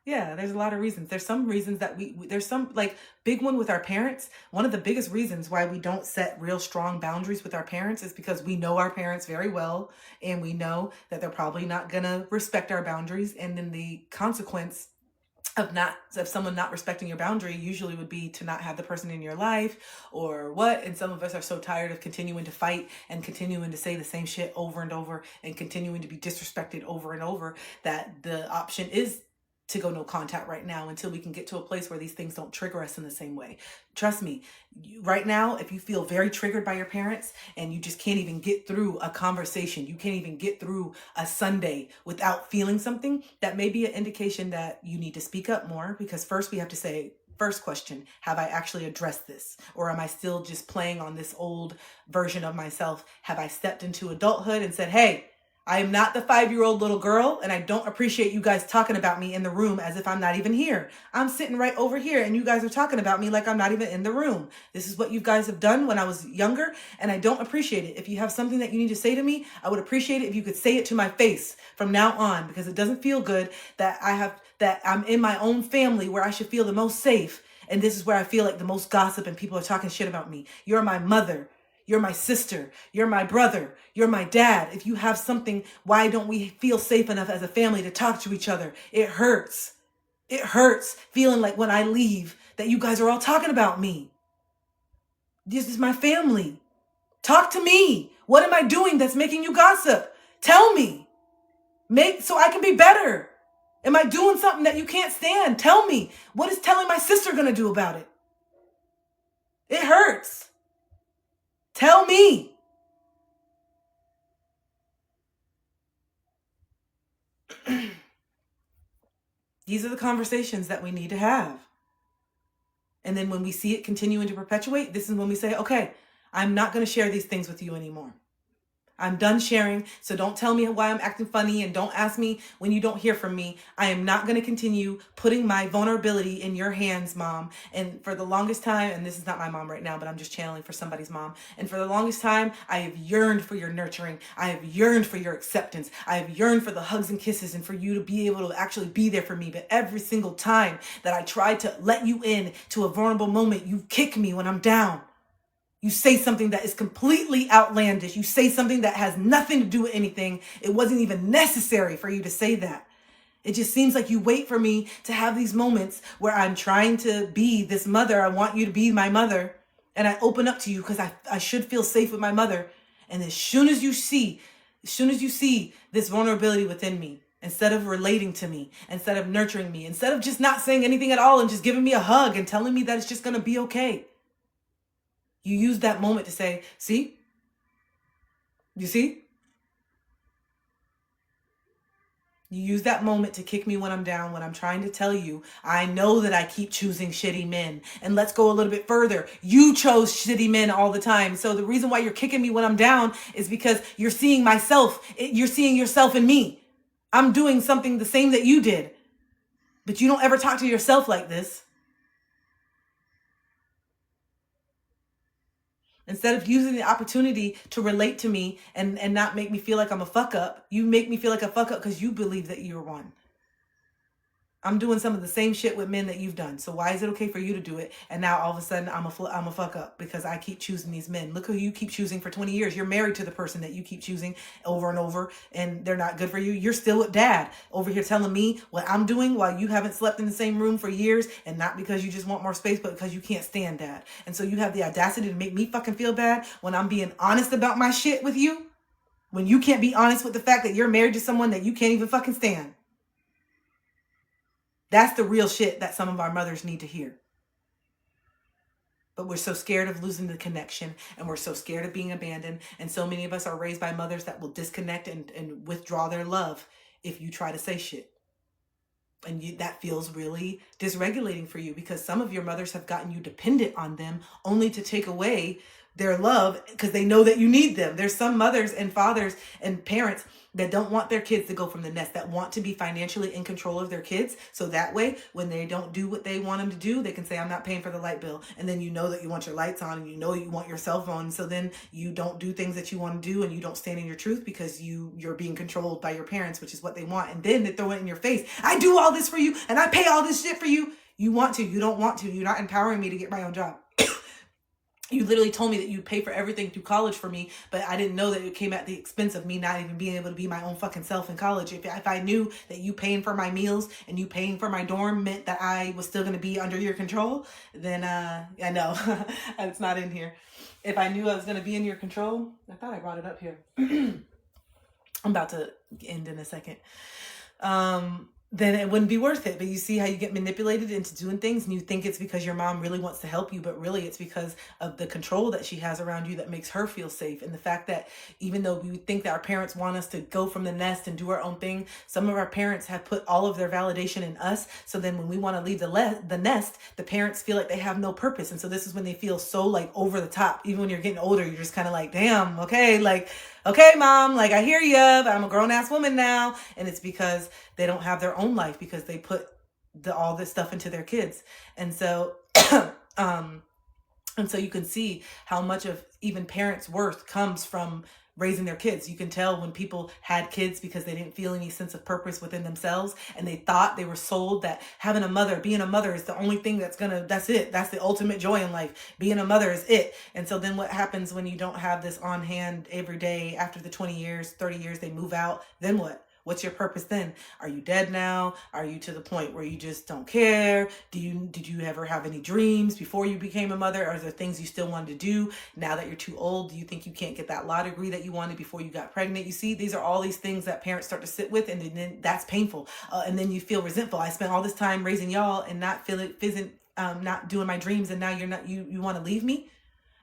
Yeah, there's a lot of reasons. There's some reasons that there's some like big one with our parents. One of the biggest reasons why we don't set real strong boundaries with our parents is because we know our parents very well, and we know that they're probably not gonna respect our boundaries. And then the consequence of someone not respecting your boundary usually would be to not have the person in your life or what. And some of us are so tired of continuing to fight and continuing to say the same shit over and over and continuing to be disrespected over and over that the option is to go no contact right now until we can get to a place where these things don't trigger us in the same way. Trust me, right now, if you feel very triggered by your parents and you just can't even get through a conversation, you can't even get through a Sunday without feeling something, that may be an indication that you need to speak up more. Because first we have to say, first question, have I actually addressed this? Or am I still just playing on this old version of myself? Have I stepped into adulthood and said, hey, I am not the 5-year-old little girl, and I don't appreciate you guys talking about me in the room as if I'm not even here. I'm sitting right over here, and you guys are talking about me like I'm not even in the room. This is what you guys have done when I was younger, and I don't appreciate it. If you have something that you need to say to me, I would appreciate it if you could say it to my face from now on, because it doesn't feel good that I'm in my own family where I should feel the most safe, and this is where I feel like the most gossip and people are talking shit about me. You're my mother. You're my sister. You're my brother. You're my dad. If you have something, why don't we feel safe enough as a family to talk to each other? It hurts. It hurts feeling like when I leave that you guys are all talking about me. This is my family. Talk to me. What am I doing that's making you gossip? Tell me. So I can be better. Am I doing something that you can't stand? Tell me. What is telling my sister going to do about it? It hurts. Tell me. These are the conversations that we need to have. And then when we see it continuing to perpetuate, this is when we say, okay, I'm not going to share these things with you anymore. I'm done sharing, so don't tell me why I'm acting funny and don't ask me when you don't hear from me. I am not going to continue putting my vulnerability in your hands, Mom. And for the longest time, and this is not my mom right now, but I'm just channeling for somebody's mom. And for the longest time, I have yearned for your nurturing. I have yearned for your acceptance. I have yearned for the hugs and kisses and for you to be able to actually be there for me. But every single time that I tried to let you in to a vulnerable moment, you kick me when I'm down. You say something that is completely outlandish. You say something that has nothing to do with anything. It wasn't even necessary for you to say that. It just seems like you wait for me to have these moments where I'm trying to be this mother. I want you to be my mother. And I open up to you because I should feel safe with my mother. And as soon as you see this vulnerability within me, instead of relating to me, instead of nurturing me, instead of just not saying anything at all and just giving me a hug and telling me that it's just going to be okay, you use that moment to say, see? You see? You use that moment to kick me when I'm down, when I'm trying to tell you, I know that I keep choosing shitty men. And let's go a little bit further. You chose shitty men all the time. So the reason why you're kicking me when I'm down is because you're seeing myself. You're seeing yourself in me. I'm doing something the same that you did. But you don't ever talk to yourself like this. Instead of using the opportunity to relate to me and not make me feel like I'm a fuck up, you make me feel like a fuck up because you believe that you're one. I'm doing some of the same shit with men that you've done. So why is it okay for you to do it? And now all of a sudden I'm a fuck up because I keep choosing these men. Look who you keep choosing for 20 years. You're married to the person that you keep choosing over and over and they're not good for you. You're still with dad over here telling me what I'm doing while you haven't slept in the same room for years, and not because you just want more space, but because you can't stand dad. And so you have the audacity to make me fucking feel bad when I'm being honest about my shit with you, when you can't be honest with the fact that you're married to someone that you can't even fucking stand. That's the real shit that some of our mothers need to hear. But we're so scared of losing the connection, and we're so scared of being abandoned. And so many of us are raised by mothers that will disconnect and withdraw their love if you try to say shit. And that feels really dysregulating for you because some of your mothers have gotten you dependent on them only to take away their love because they know that you need them. There's some mothers and fathers and parents that don't want their kids to go from the nest, that want to be financially in control of their kids. So that way, when they don't do what they want them to do, they can say, I'm not paying for the light bill. And then you know that you want your lights on, and you know you want your cell phone. So then you don't do things that you want to do, and you don't stand in your truth because you're being controlled by your parents, which is what they want. And then they throw it in your face. I do all this for you, and I pay all this shit for you. You want to, you don't want to. You're not empowering me to get my own job. You literally told me that you'd pay for everything through college for me, but I didn't know that it came at the expense of me not even being able to be my own fucking self in college. If I knew that you paying for my meals and you paying for my dorm meant that I was still going to be under your control, then I know it's not in here. If I knew I was going to be in your control, I thought I brought it up here. I'm about to end in a second. Then it wouldn't be worth it. But you see how you get manipulated into doing things, and you think it's because your mom really wants to help you, but really it's because of the control that she has around you that makes her feel safe. And the fact that even though we think that our parents want us to go from the nest and do our own thing, some of our parents have put all of their validation in us. So then when we want to leave the nest, the parents feel like they have no purpose. And so this is when they feel so like over the top. Even when you're getting older, you're just kind of like, damn, okay, like, okay, mom, like I hear you, but I'm a grown ass woman now. And it's because they don't have their own life because they put all this stuff into their kids. And so, and so you can see how much of even parents' worth comes from raising their kids. You can tell when people had kids because they didn't feel any sense of purpose within themselves, and they thought, they were sold that having a mother, being a mother is the only thing that's it. That's the ultimate joy in life. Being a mother is it. And so then what happens when you don't have this on hand every day after the 20 years, 30 years, they move out, then what? What's your purpose then? Are you dead now? Are you to the point where you just don't care? Did you ever have any dreams before you became a mother? Are there things you still wanted to do now that you're too old? Do you think you can't get that law degree that you wanted before you got pregnant? You see, these are all these things that parents start to sit with, and then that's painful. And then you feel resentful. I spent all this time raising y'all and not not doing my dreams, and now you want to leave me?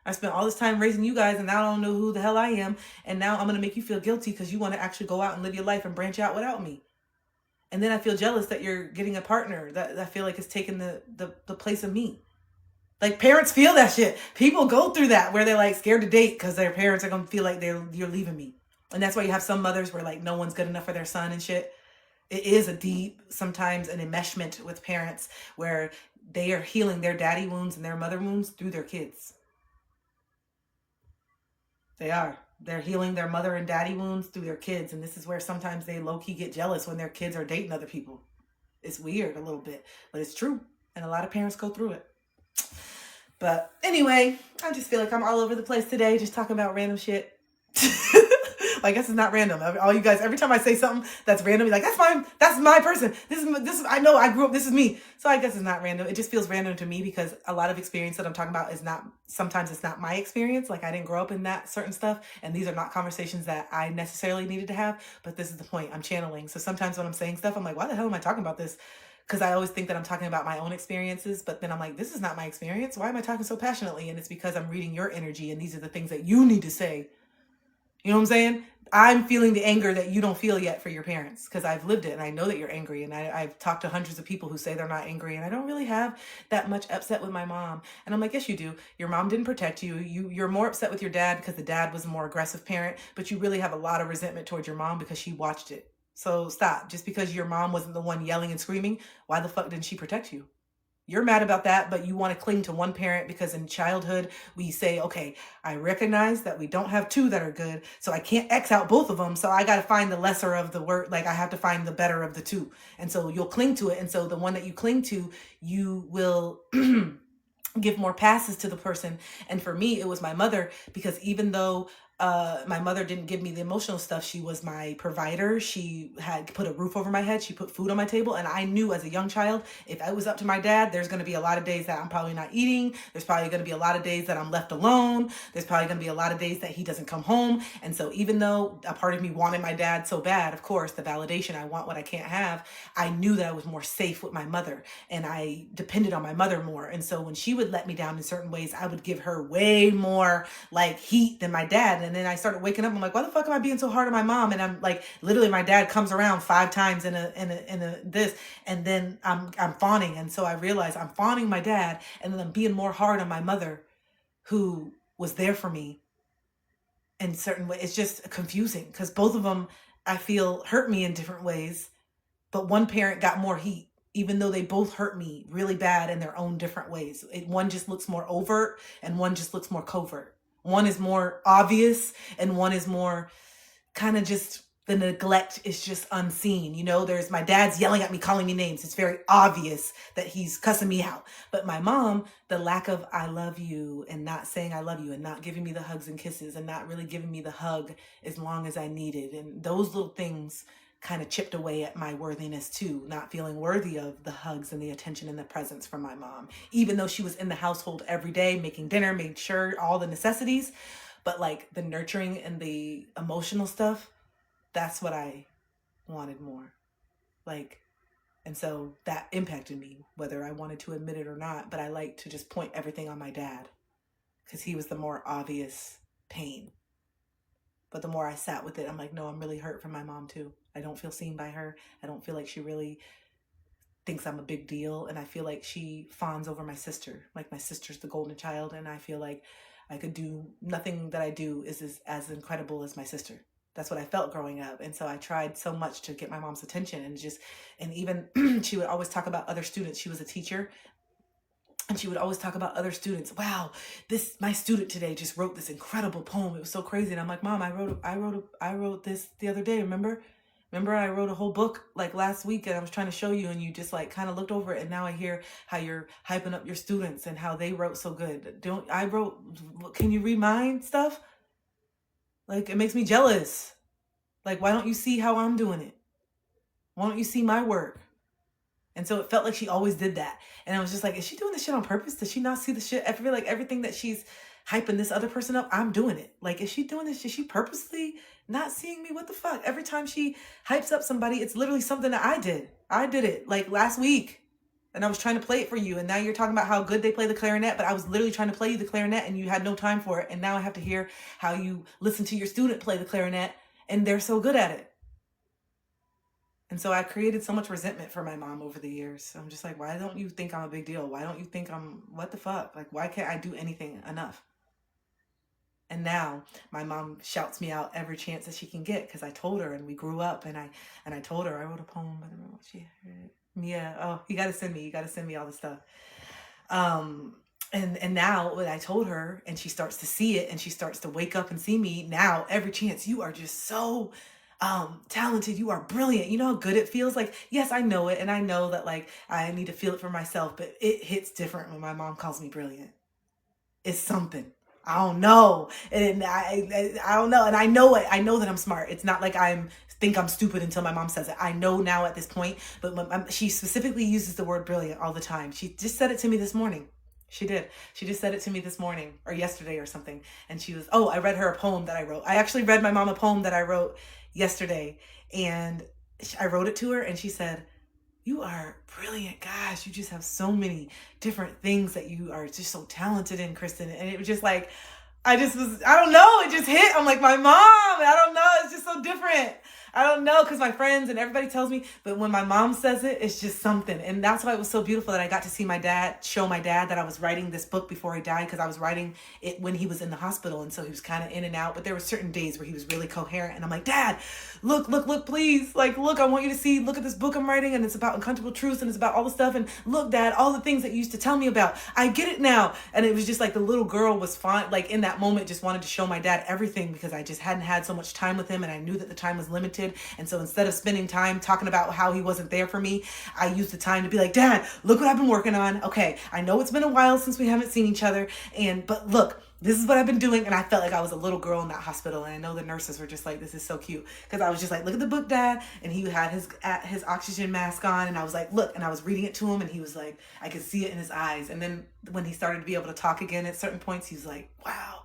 I spent all this time raising you guys, and now I don't know who the hell I am. And now I'm going to make you feel guilty because you want to actually go out and live your life and branch out without me. And then I feel jealous that you're getting a partner that I feel like is taking the place of me. Like, parents feel that shit. People go through that where they're like scared to date because their parents are going to feel like you're leaving me. And that's why you have some mothers where like no one's good enough for their son and shit. It is a deep, sometimes an enmeshment with parents where they are healing their daddy wounds and their mother wounds through their kids. They are. They're healing their mother and daddy wounds through their kids. And this is where sometimes they low-key get jealous when their kids are dating other people. It's weird a little bit, but it's true. And a lot of parents go through it. But anyway, I just feel like I'm all over the place today, just talking about random shit. I guess it's not random. All you guys, every time I say something that's random, you're like, that's my person. This is, I know I grew up, this is me. So I guess it's not random. It just feels random to me because a lot of experience that I'm talking about sometimes it's not my experience. Like, I didn't grow up in that certain stuff. And these are not conversations that I necessarily needed to have, but this is the point. I'm channeling. So sometimes when I'm saying stuff, I'm like, why the hell am I talking about this? Because I always think that I'm talking about my own experiences, but then I'm like, this is not my experience. Why am I talking so passionately? And it's because I'm reading your energy, and these are the things that you need to say. You know what I'm saying? I'm feeling the anger that you don't feel yet for your parents because I've lived it, and I know that you're angry, and I've talked to hundreds of people who say they're not angry, and I don't really have that much upset with my mom. And I'm like, yes, you do. Your mom didn't protect you. You're more upset with your dad because the dad was a more aggressive parent, but you really have a lot of resentment towards your mom because she watched it. So stop. Just because your mom wasn't the one yelling and screaming, why the fuck didn't she protect you? You're mad about that, but you want to cling to one parent because in childhood, we say, okay, I recognize that we don't have two that are good, so I can't X out both of them, so I got to find the lesser of the word, like I have to find the better of the two. And so you'll cling to it, and so the one that you cling to, you will give more passes to the person. And for me, it was my mother, because even though my mother didn't give me the emotional stuff, she was my provider. She had put a roof over my head. She put food on my table. And I knew as a young child, if I was up to my dad, there's going to be a lot of days that I'm probably not eating. There's probably going to be a lot of days that I'm left alone. There's probably going to be a lot of days that he doesn't come home. And so even though a part of me wanted my dad so bad, of course, the validation, I want what I can't have, I knew that I was more safe with my mother, and I depended on my mother more. And so when she would let me down in certain ways, I would give her way more like heat than my dad. And then I started waking up. I'm like, why the fuck am I being so hard on my mom? And I'm like, literally, my dad comes around 5 times in a this, and then I'm fawning. And so I realized I'm fawning my dad, and then I'm being more hard on my mother, who was there for me in certain ways. It's just confusing because both of them, I feel, hurt me in different ways, but one parent got more heat, even though they both hurt me really bad in their own different ways. One just looks more overt and one just looks more covert. One is more obvious and one is more kind of just, the neglect is just unseen. You know, there's my dad's yelling at me, calling me names. It's very obvious that he's cussing me out. But my mom, the lack of I love you and not saying I love you and not giving me the hugs and kisses and not really giving me the hug as long as I needed. And those little things kind of chipped away at my worthiness too, not feeling worthy of the hugs and the attention and the presence from my mom, even though she was in the household every day, making dinner, made sure all the necessities. But like the nurturing and the emotional stuff, that's what I wanted more. Like, and so that impacted me, whether I wanted to admit it or not. But I like to just point everything on my dad because he was the more obvious pain. But the more I sat with it, I'm like, no, I'm really hurt from my mom too. I don't feel seen by her. I don't feel like she really thinks I'm a big deal. And I feel like she fawns over my sister. Like my sister's the golden child. And I feel like I could do, nothing that I do is as incredible as my sister. That's what I felt growing up. And so I tried so much to get my mom's attention and even she would always talk about other students. She was a teacher and she would always talk about other students. Wow, my student today just wrote this incredible poem. It was so crazy. And I'm like, Mom, I wrote this the other day. Remember I wrote a whole book like last week and I was trying to show you and you just like kind of looked over it. And now I hear how you're hyping up your students and how they wrote so good. Can you read mine stuff? Like, it makes me jealous. Like, why don't you see how I'm doing it? Why don't you see my work? And so it felt like she always did that. And I was just like, is she doing this shit on purpose? Does she not see the shit? I feel like everything that she's hyping this other person up, I'm doing it. Like, is she doing this? Is she purposely not seeing me? What the fuck? Every time she hypes up somebody, it's literally something that I did. I did it like last week. And I was trying to play it for you. And now you're talking about how good they play the clarinet. But I was literally trying to play you the clarinet and you had no time for it. And now I have to hear how you listen to your student play the clarinet and they're so good at it. And so I created so much resentment for my mom over the years. I'm just like, why don't you think I'm a big deal? Why don't you think what the fuck? Like, why can't I do anything enough? And now my mom shouts me out every chance that she can get because I told her and we grew up and I told her I wrote a poem, but I don't know what she heard. Yeah. Oh, you got to send me all the stuff. And now when I told her and she starts to see it and she starts to wake up and see me now, every chance, you are just so talented. You are brilliant. You know how good it feels? Like, yes, I know it. And I know that like, I need to feel it for myself, but it hits different when my mom calls me brilliant. It's something. I don't know. And I don't know. And I know it. I know that I'm smart. It's not like think I'm stupid until my mom says it. I know now at this point, but she specifically uses the word brilliant all the time. She just said it to me this morning. She did. She just said it to me this morning or yesterday or something. And I read her a poem that I wrote. I actually read my mom a poem that I wrote yesterday and I wrote it to her and she said, you are brilliant. Gosh, you just have so many different things that you are just so talented in, Kristen. And it was just like, I don't know. It just hit. I'm like, my mom, I don't know. It's just so different. I don't know, because my friends and everybody tells me, but when my mom says it, it's just something. And that's why it was so beautiful that I got to see show my dad that I was writing this book before he died, because I was writing it when he was in the hospital. And so he was kind of in and out, but there were certain days where he was really coherent. And I'm like, Dad, look, please. Like, look, I want you to see, look at this book I'm writing, and it's about uncomfortable truths, and it's about all the stuff. And look, Dad, all the things that you used to tell me about, I get it now. And it was just like the little girl was fine, like in that moment, just wanted to show my dad everything, because I just hadn't had so much time with him, and I knew that the time was limited. And so instead of spending time talking about how he wasn't there for me, I used the time to be like, Dad, look what I've been working on. Okay, I know it's been a while since we haven't seen each other, but look, this is what I've been doing. And I felt like I was a little girl in that hospital. And I know the nurses were just like, this is so cute. Because I was just like, look at the book, Dad. And he had his oxygen mask on. And I was like, look. And I was reading it to him. And he was like, I could see it in his eyes. And then when he started to be able to talk again at certain points, he was like, wow,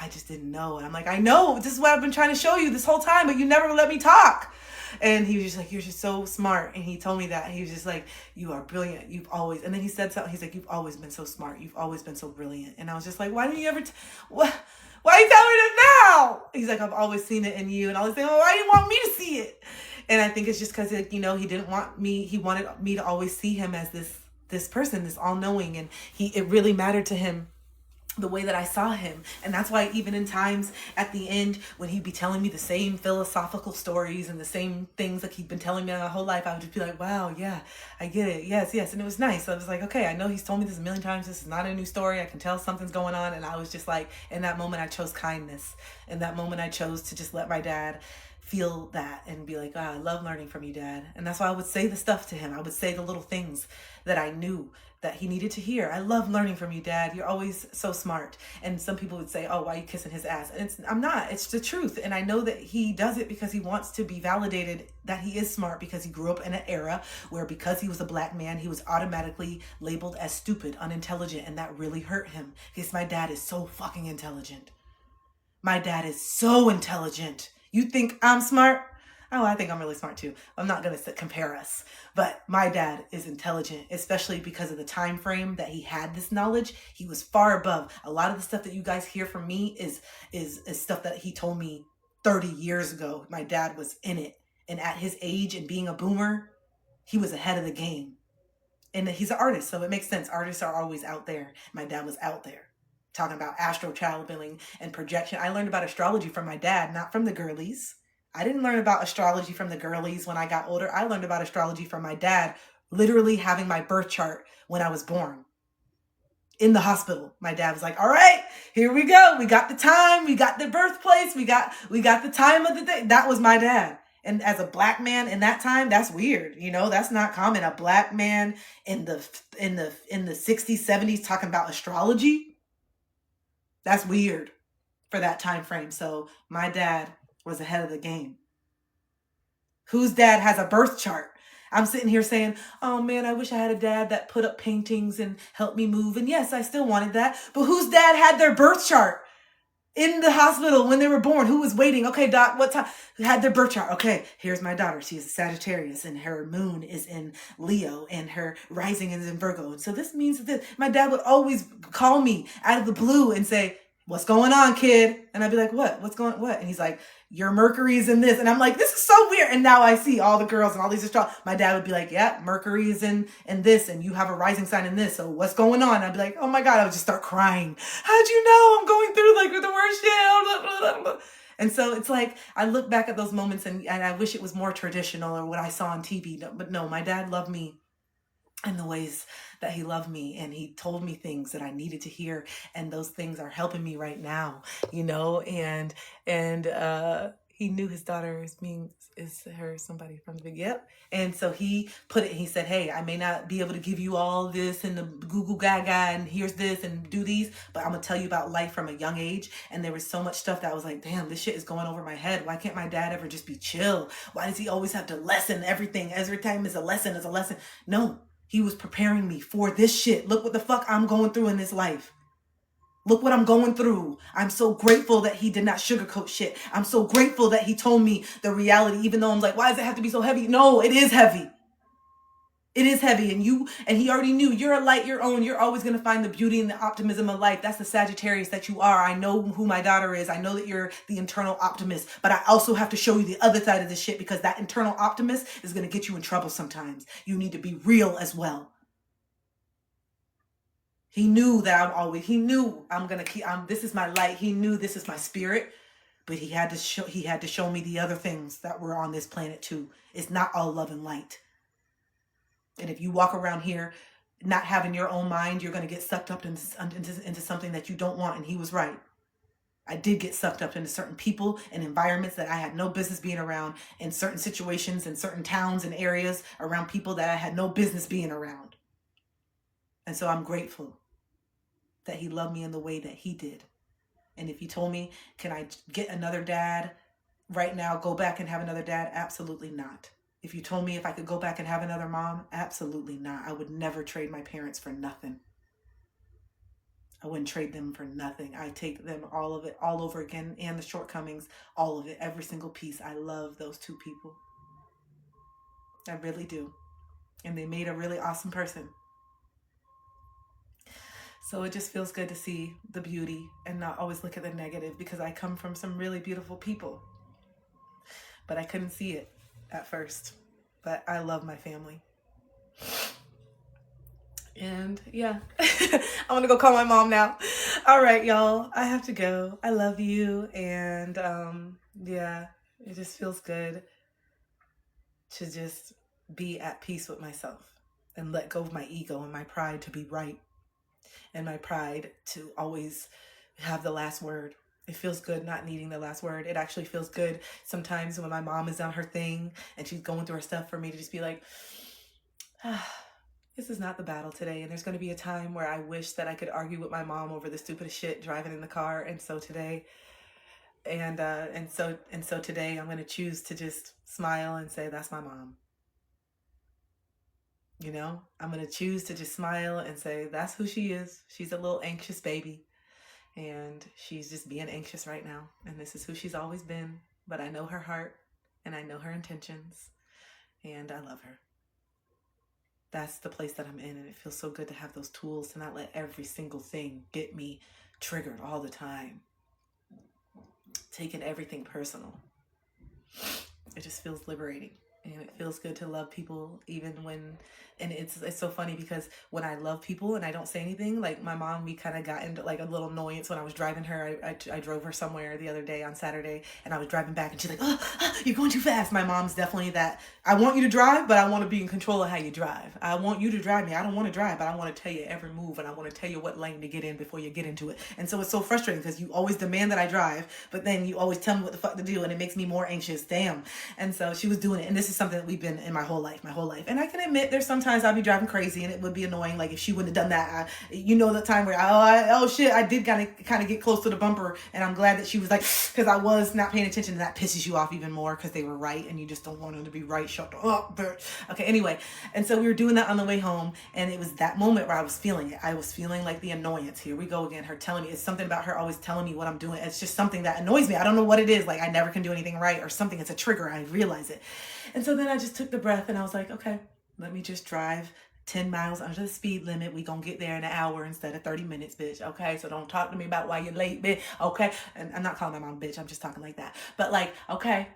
I just didn't know. And I'm like, I know. This is what I've been trying to show you this whole time. But you never let me talk. And he was just like, you're just so smart. And he told me that. And he was just like, you are brilliant. You've always. And then he said something. He's like, you've always been so smart. You've always been so brilliant. And I was just like, why didn't you ever, why are you telling me that now? He's like, I've always seen it in you. And I was like, well, why do you want me to see it? And I think it's just because, he didn't want me. He wanted me to always see him as this person, this all knowing. And it really mattered to him the way that I saw him. And that's why even in times at the end when he'd be telling me the same philosophical stories and the same things like he'd been telling me my whole life, I would just be like, wow, yeah, I get it. Yes. And it was nice. So I was like, okay, I know he's told me this a million times. This is not a new story. I can tell something's going on. And I was just like, in that moment, I chose kindness. In that moment, I chose to just let my dad feel that and be like, I love learning from you, Dad. And that's why I would say the stuff to him. I would say the little things that I knew that he needed to hear. I love learning from you, Dad. You're always so smart. And some people would say, oh, why are you kissing his ass? And I'm not. It's the truth. And I know that he does it because he wants to be validated that he is smart, because he grew up in an era where because he was a black man, he was automatically labeled as stupid, unintelligent, and that really hurt him. Because my dad is so fucking intelligent. My dad is so intelligent. You think I'm smart? Oh, I think I'm really smart too. I'm not going to compare us. But my dad is intelligent, especially because of the time frame that he had this knowledge. He was far above. A lot of the stuff that you guys hear from me is stuff that he told me 30 years ago. My dad was in it. And at his age and being a boomer, he was ahead of the game. And he's an artist, so it makes sense. Artists are always out there. My dad was out there talking about astral traveling and projection. I learned about astrology from my dad, not from the girlies. I didn't learn about astrology from the girlies when I got older. I learned about astrology from my dad, literally having my birth chart when I was born. In the hospital, my dad was like, all right, here we go. We got the time. We got the birthplace. We got the time of the day. That was my dad. And as a black man in that time, that's weird. You know, that's not common. A black man in the 60s, 70s talking about astrology. That's weird for that time frame. So my dad was ahead of the game. Whose dad has a birth chart? I'm sitting here saying, oh man, I wish I had a dad that put up paintings and helped me move. And yes, I still wanted that. But whose dad had their birth chart in the hospital when they were born? Who was waiting? Okay, doc, what time? Had their birth chart. Okay, here's my daughter. She's a Sagittarius and her moon is in Leo and her rising is in Virgo. And so this means that my dad would always call me out of the blue and say, what's going on, kid? And I'd be like, what? What's going on? What? And he's like, your Mercury is in this. And I'm like, this is so weird. And now I see all the girls and all these astrologers. My dad would be like, yeah, Mercury is in this. And you have a rising sign in this. So what's going on? I'd be like, oh my God, I would just start crying. How'd you know I'm going through like the worst shit? And so it's like, I look back at those moments and I wish it was more traditional or what I saw on TV. But no, my dad loved me in the ways that he loved me, and he told me things that I needed to hear, and those things are helping me right now, you know. And he knew his daughter is her somebody from the big, yep. And so he put it, he said, hey, I may not be able to give you all this and the Google Gaga and here's this and do these, but I'm gonna tell you about life from a young age. And there was so much stuff that I was like, damn, this shit is going over my head. Why can't my dad ever just be chill? Why does he always have to lesson everything? Every time is a lesson. No. He was preparing me for this shit. Look what the fuck I'm going through in this life. Look what I'm going through. I'm so grateful that he did not sugarcoat shit. I'm so grateful that he told me the reality, even though I'm like, why does it have to be so heavy? No, it is heavy. It is heavy. And he already knew you're a light, your own. You're always going to find the beauty and the optimism of life. That's the Sagittarius that you are. I know who my daughter is. I know that you're the internal optimist, but I also have to show you the other side of this shit, because that internal optimist is going to get you in trouble sometimes. You need to be real as well. He knew that he knew this is my light. He knew this is my spirit, but he had to show me the other things that were on this planet too. It's not all love and light. And if you walk around here not having your own mind, you're going to get sucked up into something that you don't want. And he was right. I did get sucked up into certain people and environments that I had no business being around, in certain situations, in certain towns and areas, around people that I had no business being around. And so I'm grateful that he loved me in the way that he did. And if he told me, can I get another dad right now, go back and have another dad? Absolutely not. If you told me if I could go back and have another mom, absolutely not. I would never trade my parents for nothing. I wouldn't trade them for nothing. I take them, all of it, all over again, and the shortcomings, all of it, every single piece. I love those two people. I really do. And they made a really awesome person. So it just feels good to see the beauty and not always look at the negative, because I come from some really beautiful people. But I couldn't see it at first. But I love my family. And yeah, I want to go call my mom now. All right, y'all. I have to go. I love you. And yeah, it just feels good to just be at peace with myself and let go of my ego and my pride to be right and my pride to always have the last word. It feels good not needing the last word. It actually feels good sometimes when my mom is on her thing and she's going through her stuff for me to just be like, this is not the battle today. And there's going to be a time where I wish that I could argue with my mom over the stupidest shit driving in the car. And so today, and so today I'm going to choose to just smile and say, that's my mom. You know, I'm going to choose to just smile and say, that's who she is. She's a little anxious baby. And she's just being anxious right now. And this is who she's always been. But I know her heart and I know her intentions. And I love her. That's the place that I'm in. And it feels so good to have those tools to not let every single thing get me triggered all the time. Taking everything personal. It just feels liberating. And it feels good to love people even when, and it's so funny because when I love people and I don't say anything, like my mom, we kind of got into like a little annoyance when I was driving her. I drove her somewhere the other day on Saturday and I was driving back and she's like, oh, you're going too fast. My mom's definitely that. I want you to drive, but I want to be in control of how you drive. I want you to drive me. I don't want to drive, but I want to tell you every move and I want to tell you what lane to get in before you get into it. And so it's so frustrating because you always demand that I drive, but then you always tell me what the fuck to do and it makes me more anxious. Damn. And so she was doing it. And this is something that we've been in my whole life. And I can admit there's sometimes I'll be driving crazy and it would be annoying. Like if she wouldn't have done that, the time where I did kind of get close to the bumper and I'm glad that she was like, because I was not paying attention and that pisses you off even more because they were right and you just don't want them to be right. Shut up. Okay. Anyway. And so we were doing that on the way home and it was that moment where I was feeling it. I was feeling like the annoyance. Here we go again. Her telling me, it's something about her always telling me what I'm doing. It's just something that annoys me. I don't know what it is. Like I never can do anything right or something. It's a trigger. I realize it. And so then I just took the breath and I was like, okay, let me just drive 10 miles under the speed limit. We gonna get there in an hour instead of 30 minutes, bitch. Okay, so don't talk to me about why you're late, bitch. Okay, and I'm not calling my mom bitch. I'm just talking like that. But like, okay,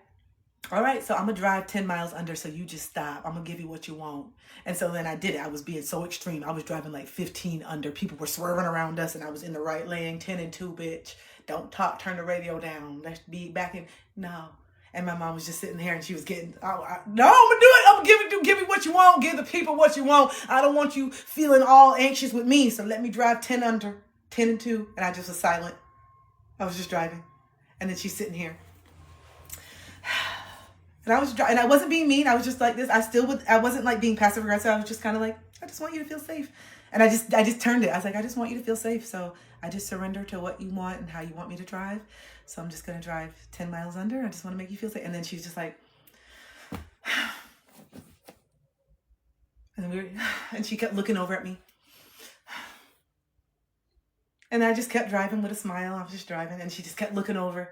all right, so I'm gonna drive 10 miles under, so you just stop. I'm gonna give you what you want. And so then I did it. I was being so extreme. I was driving like 15 under. People were swerving around us and I was in the right lane, 10 and 2, bitch. Don't talk, turn the radio down. Let's be back in, no. And my mom was just sitting there and she was getting, no, I'm gonna do it. I'm gonna give me what you want. Give the people what you want. I don't want you feeling all anxious with me. So let me drive 10 under, 10 and 2. And I just was silent. I was just driving. And then she's sitting here. And I wasn't being mean. I was just like this. I wasn't like being passive aggressive. I was just kind of like, I just want you to feel safe. And I just turned it. I was like, I just want you to feel safe. So I just surrender to what you want and how you want me to drive. So I'm just going to drive 10 miles under. I just want to make you feel safe. And then she's just like, and she kept looking over at me. And I just kept driving with a smile. I was just driving and she just kept looking over.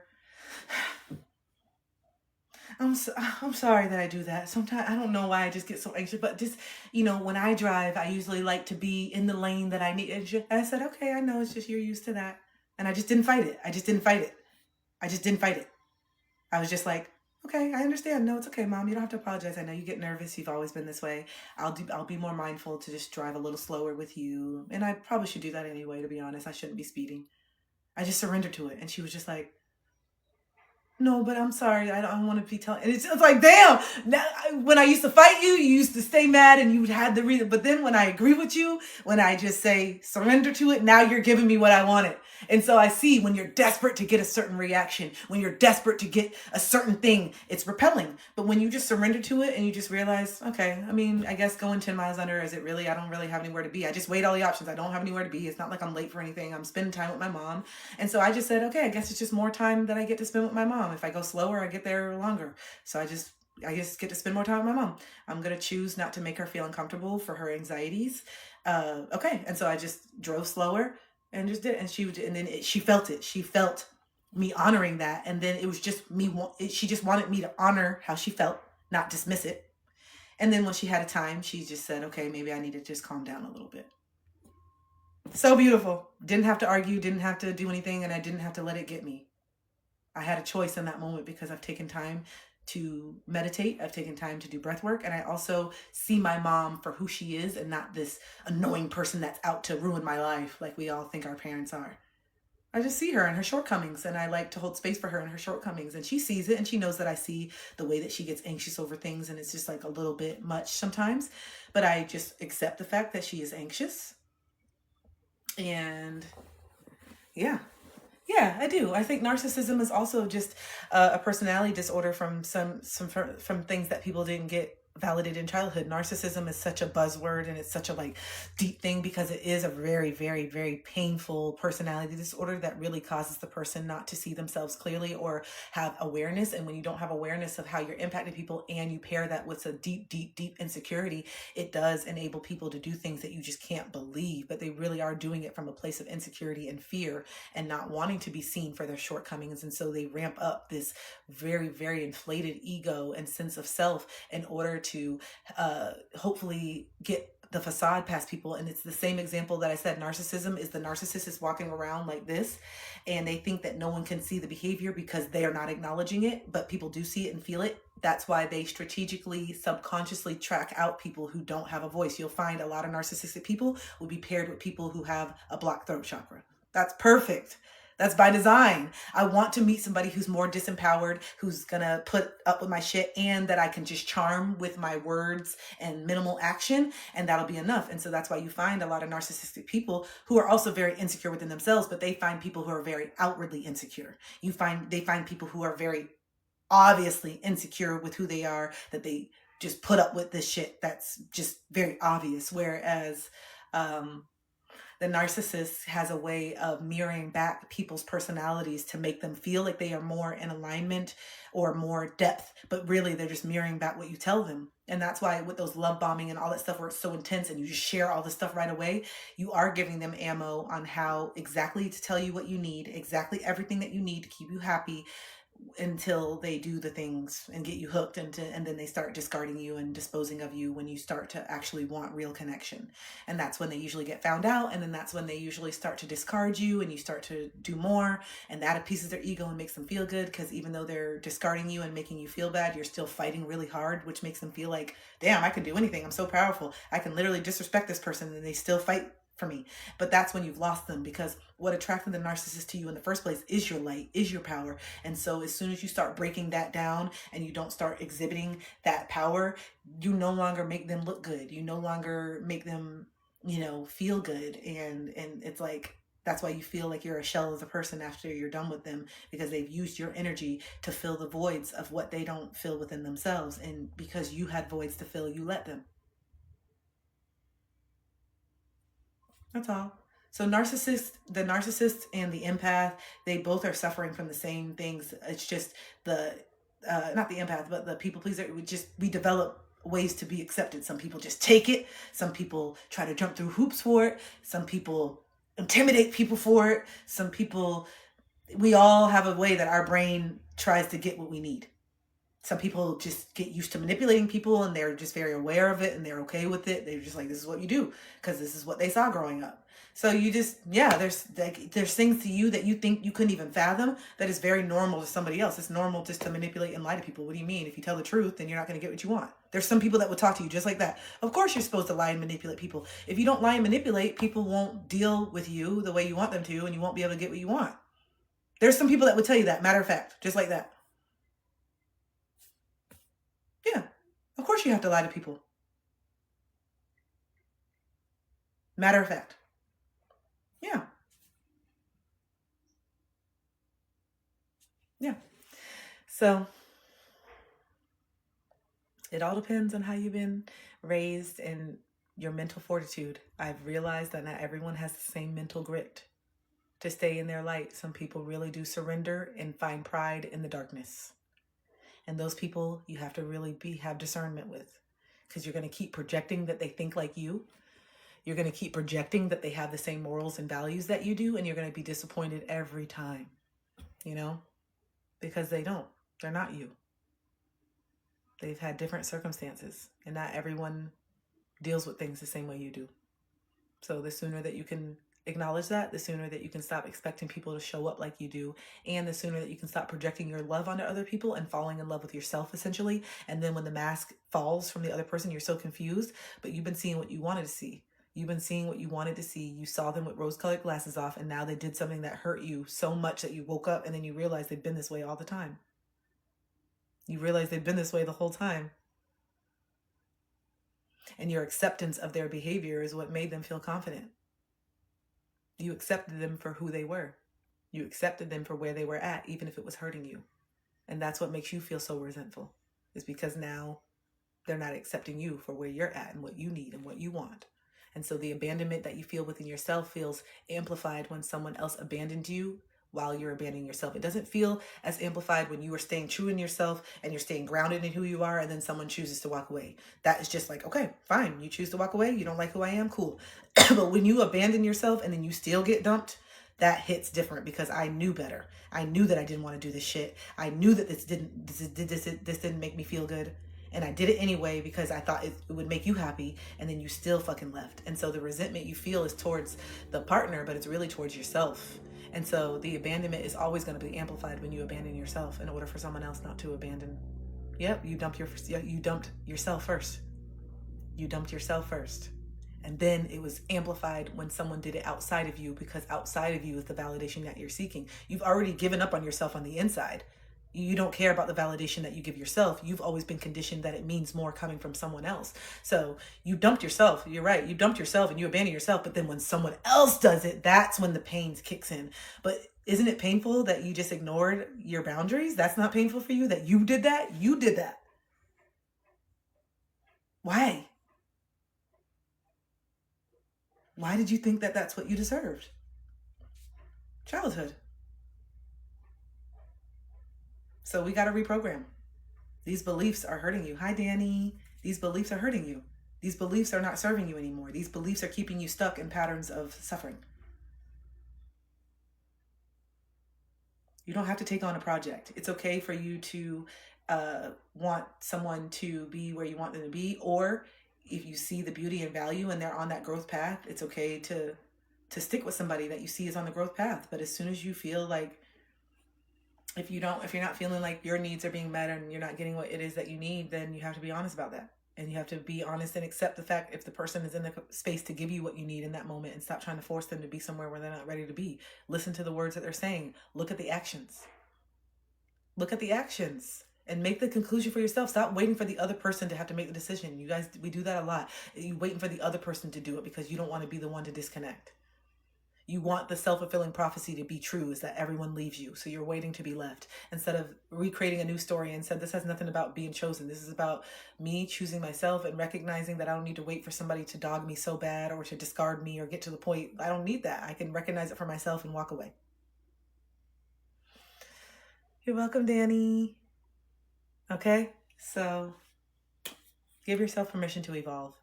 I'm sorry that I do that. Sometimes I don't know why I just get so anxious, but just, when I drive, I usually like to be in the lane that I need. And I said, okay, I know it's just, you're used to that. And I just didn't fight it. I just didn't fight it. I was just like, okay, I understand. No, it's okay, Mom. You don't have to apologize. I know you get nervous. You've always been this way. I'll be more mindful to just drive a little slower with you. And I probably should do that anyway, to be honest. I shouldn't be speeding. I just surrendered to it. And she was just like, no, but I'm sorry. I don't want to be telling. And it's like, damn. Now, when I used to fight you, you used to stay mad and you had the reason. But then when I agree with you, when I just say surrender to it, now you're giving me what I wanted. And so I see when you're desperate to get a certain reaction, when you're desperate to get a certain thing, it's repelling. But when you just surrender to it and you just realize, okay, I guess going 10 miles under, is it really? I don't really have anywhere to be. I just weighed all the options. I don't have anywhere to be. It's not like I'm late for anything. I'm spending time with my mom. And so I just said, okay, I guess it's just more time that I get to spend with my mom. If I go slower, I get there longer. So I just get to spend more time with my mom. I'm going to choose not to make her feel uncomfortable for her anxieties. Okay. And so I just drove slower and just did it. And then she felt it. She felt me honoring that. And then it was just me. She just wanted me to honor how she felt, not dismiss it. And then when she had a time, she just said, okay, maybe I need to just calm down a little bit. So beautiful. Didn't have to argue, didn't have to do anything. And I didn't have to let it get me. I had a choice in that moment because I've taken time to meditate. I've taken time to do breath work. And I also see my mom for who she is and not this annoying person that's out to ruin my life like we all think our parents are. I just see her and her shortcomings, and I like to hold space for her and her shortcomings. And she sees it, and she knows that I see the way that she gets anxious over things, and it's just like a little bit much sometimes. But I just accept the fact that she is anxious. And yeah, I do. I think narcissism is also just a personality disorder from from things that people didn't get validated in childhood. Narcissism is such a buzzword, and it's such a like deep thing because it is a very, very, very painful personality disorder that really causes the person not to see themselves clearly or have awareness. And when you don't have awareness of how you're impacting people and you pair that with a deep, deep, deep insecurity, it does enable people to do things that you just can't believe, but they really are doing it from a place of insecurity and fear and not wanting to be seen for their shortcomings. And so they ramp up this very, very inflated ego and sense of self in order to hopefully get the facade past people. And it's the same example that I said. Narcissism is the narcissist is walking around like this, and they think that no one can see the behavior because they are not acknowledging it, but people do see it and feel it. That's why they strategically, subconsciously track out people who don't have a voice. You'll find a lot of narcissistic people will be paired with people who have a blocked throat chakra. That's perfect. That's by design. I want to meet somebody who's more disempowered, who's gonna put up with my shit, and that I can just charm with my words and minimal action, and that'll be enough. And so that's why you find a lot of narcissistic people who are also very insecure within themselves, but they find people who are very outwardly insecure. They find people who are very obviously insecure with who they are, that they just put up with this shit that's just very obvious. Whereas the narcissist has a way of mirroring back people's personalities to make them feel like they are more in alignment or more depth, but really they're just mirroring back what you tell them. And that's why with those love bombing and all that stuff where it's so intense and you just share all this stuff right away, you are giving them ammo on how exactly to tell you what you need, exactly everything that you need to keep you happy, until they do the things and get you hooked and then they start discarding you and disposing of you when you start to actually want real connection. And that's when they usually get found out, and then that's when they usually start to discard you and you start to do more, and that appeases their ego and makes them feel good, because even though they're discarding you and making you feel bad, you're still fighting really hard, which makes them feel like, damn, I can do anything, I'm so powerful, I can literally disrespect this person and they still fight for me. But that's when you've lost them, because what attracted the narcissist to you in the first place is your light, is your power. And so as soon as you start breaking that down and you don't start exhibiting that power, you no longer make them look good. You no longer make them, feel good. And it's like, that's why you feel like you're a shell of the person after you're done with them, because they've used your energy to fill the voids of what they don't fill within themselves. And because you had voids to fill, you let them. That's all. So the narcissist and the empath, they both are suffering from the same things. It's just not the empath, but the people pleaser. We develop ways to be accepted. Some people just take it. Some people try to jump through hoops for it. Some people intimidate people for it. Some people, we all have a way that our brain tries to get what we need. Some people just get used to manipulating people and they're just very aware of it and they're okay with it. They're just like, this is what you do because this is what they saw growing up. So you just, there's things to you that you think you couldn't even fathom that is very normal to somebody else. It's normal just to manipulate and lie to people. What do you mean? If you tell the truth, then you're not going to get what you want. There's some people that would talk to you just like that. Of course you're supposed to lie and manipulate people. If you don't lie and manipulate, people won't deal with you the way you want them to, and you won't be able to get what you want. There's some people that would tell you that, matter of fact, just like that. Yeah, of course you have to lie to people. Matter of fact. Yeah. Yeah. So it all depends on how you've been raised and your mental fortitude. I've realized that not everyone has the same mental grit to stay in their light. Some people really do surrender and find pride in the darkness. And those people you have to really have discernment with, because you're going to keep projecting that they think like you. You're going to keep projecting that they have the same morals and values that you do, and you're going to be disappointed every time, because they don't. They're not you. They've had different circumstances, and not everyone deals with things the same way you do. So the sooner that you can acknowledge that, the sooner that you can stop expecting people to show up like you do, and the sooner that you can stop projecting your love onto other people and falling in love with yourself, essentially. And then when the mask falls from the other person, you're so confused, but you've been seeing what you wanted to see. You've been seeing what you wanted to see. You saw them with rose-colored glasses off, and now they did something that hurt you so much that you woke up and then you realized they've been this way all the time. You realize they've been this way the whole time. And your acceptance of their behavior is what made them feel confident. You accepted them for who they were. You accepted them for where they were at, even if it was hurting you. And that's what makes you feel so resentful, is because now they're not accepting you for where you're at and what you need and what you want. And so the abandonment that you feel within yourself feels amplified when someone else abandoned you while you're abandoning yourself. It doesn't feel as amplified when you are staying true in yourself and you're staying grounded in who you are, and then someone chooses to walk away. That is just like, okay, fine. You choose to walk away. You don't like who I am. Cool. But when you abandon yourself and then you still get dumped, that hits different, because I knew better. I knew that I didn't want to do this shit. I knew that this didn't make me feel good. And I did it anyway because I thought it would make you happy, and then you still fucking left. And so the resentment you feel is towards the partner, but it's really towards yourself. And so the abandonment is always going to be amplified when you abandon yourself in order for someone else not to abandon. Yep, you dumped yourself first. You dumped yourself first. And then it was amplified when someone did it outside of you, because outside of you is the validation that you're seeking. You've already given up on yourself on the inside. You don't care about the validation that you give yourself. You've always been conditioned that it means more coming from someone else. So you dumped yourself. You're right. You dumped yourself and you abandon yourself. But then when someone else does it, that's when the pain kicks in. But isn't it painful that you just ignored your boundaries? That's not painful for you that you did that? You did that. Why? Why did you think that that's what you deserved? Childhood. So we got to reprogram. These beliefs are hurting you. Hi, Danny. These beliefs are hurting you. These beliefs are not serving you anymore. These beliefs are keeping you stuck in patterns of suffering. You don't have to take on a project. It's okay for you to want someone to be where you want them to be, or if you see the beauty and value and they're on that growth path, it's okay to stick with somebody that you see is on the growth path. But as soon as you feel like, if you're not feeling like your needs are being met and you're not getting what it is that you need, then you have to be honest about that. And you have to be honest and accept the fact if the person is in the space to give you what you need in that moment, and stop trying to force them to be somewhere where they're not ready to be. Listen to the words that they're saying. Look at the actions. Look at the actions and make the conclusion for yourself. Stop waiting for the other person to have to make the decision. You guys, we do that a lot. You waiting for the other person to do it because you don't want to be the one to disconnect. You want the self-fulfilling prophecy to be true, is that everyone leaves you. So you're waiting to be left instead of recreating a new story and said, this has nothing about being chosen. This is about me choosing myself and recognizing that I don't need to wait for somebody to dog me so bad or to discard me or get to the point. I don't need that. I can recognize it for myself and walk away. You're welcome, Danny. Okay, so give yourself permission to evolve.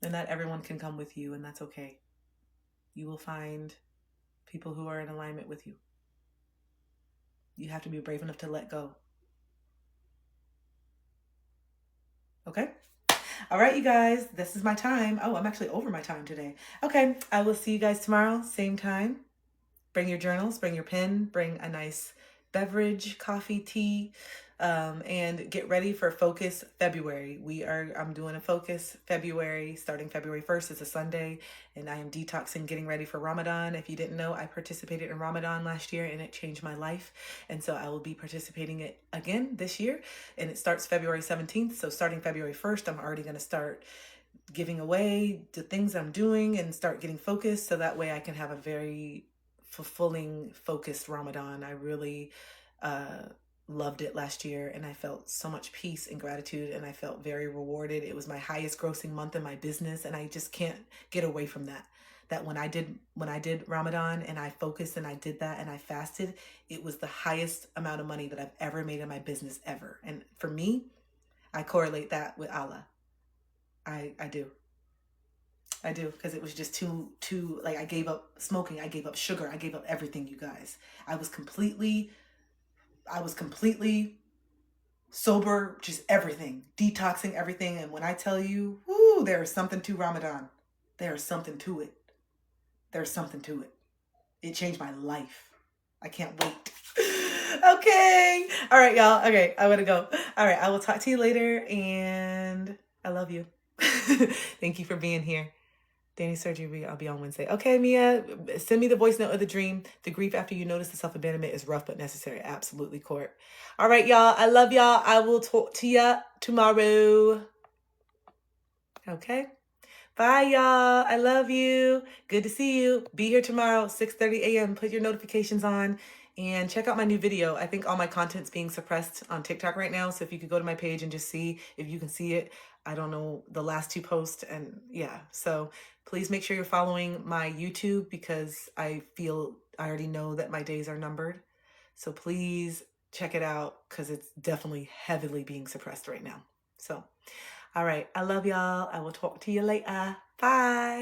And not everyone can come with you, and that's okay. You will find people who are in alignment with you. You have to be brave enough to let go. Okay? All right, you guys, this is my time. Oh, I'm actually over my time today. Okay, I will see you guys tomorrow, same time. Bring your journals, bring your pen, bring a nice beverage, coffee, tea, and get ready for Focus February. I'm doing a Focus February, starting February 1st. It's a Sunday, and I am detoxing, getting ready for Ramadan. If you didn't know, I participated in Ramadan last year, and it changed my life. And so I will be participating it again this year, and it starts February 17th. So starting February 1st, I'm already going to start giving away the things I'm doing and start getting focused, so that way I can have a very fulfilling, focused Ramadan. I really loved it last year, and I felt so much peace and gratitude, and I felt very rewarded. It was my highest grossing month in my business, and I just can't get away from that. That when I did Ramadan and I focused and I did that and I fasted, it was the highest amount of money that I've ever made in my business ever. And for me, I correlate that with Allah. I do. Because it was just too, like, I gave up smoking, I gave up sugar, I gave up everything, you guys. I was completely sober, just everything, detoxing everything. And when I tell you, whoo, there is something to Ramadan. There is something to it. there's something to it. It changed my life. I can't wait. Okay. All right, y'all. Okay, I gotta go. All right, I will talk to you later, and I love you. Thank you for being here. Danny surgery, I'll be on Wednesday. Okay, Mia, send me the voice note of the dream. The grief after you notice the self-abandonment is rough but necessary. Absolutely, Court. All right, y'all. I love y'all. I will talk to ya tomorrow. Okay. Bye, y'all. I love you. Good to see you. Be here tomorrow, 6:30 a.m. Put your notifications on and check out my new video. I think all my content's being suppressed on TikTok right now. So if you could go to my page and just see if you can see it. I don't know the last 2 posts, and yeah. So please make sure you're following my YouTube, because I feel I already know that my days are numbered. So please check it out, because it's definitely heavily being suppressed right now. So all right. I love y'all. I will talk to you later. Bye.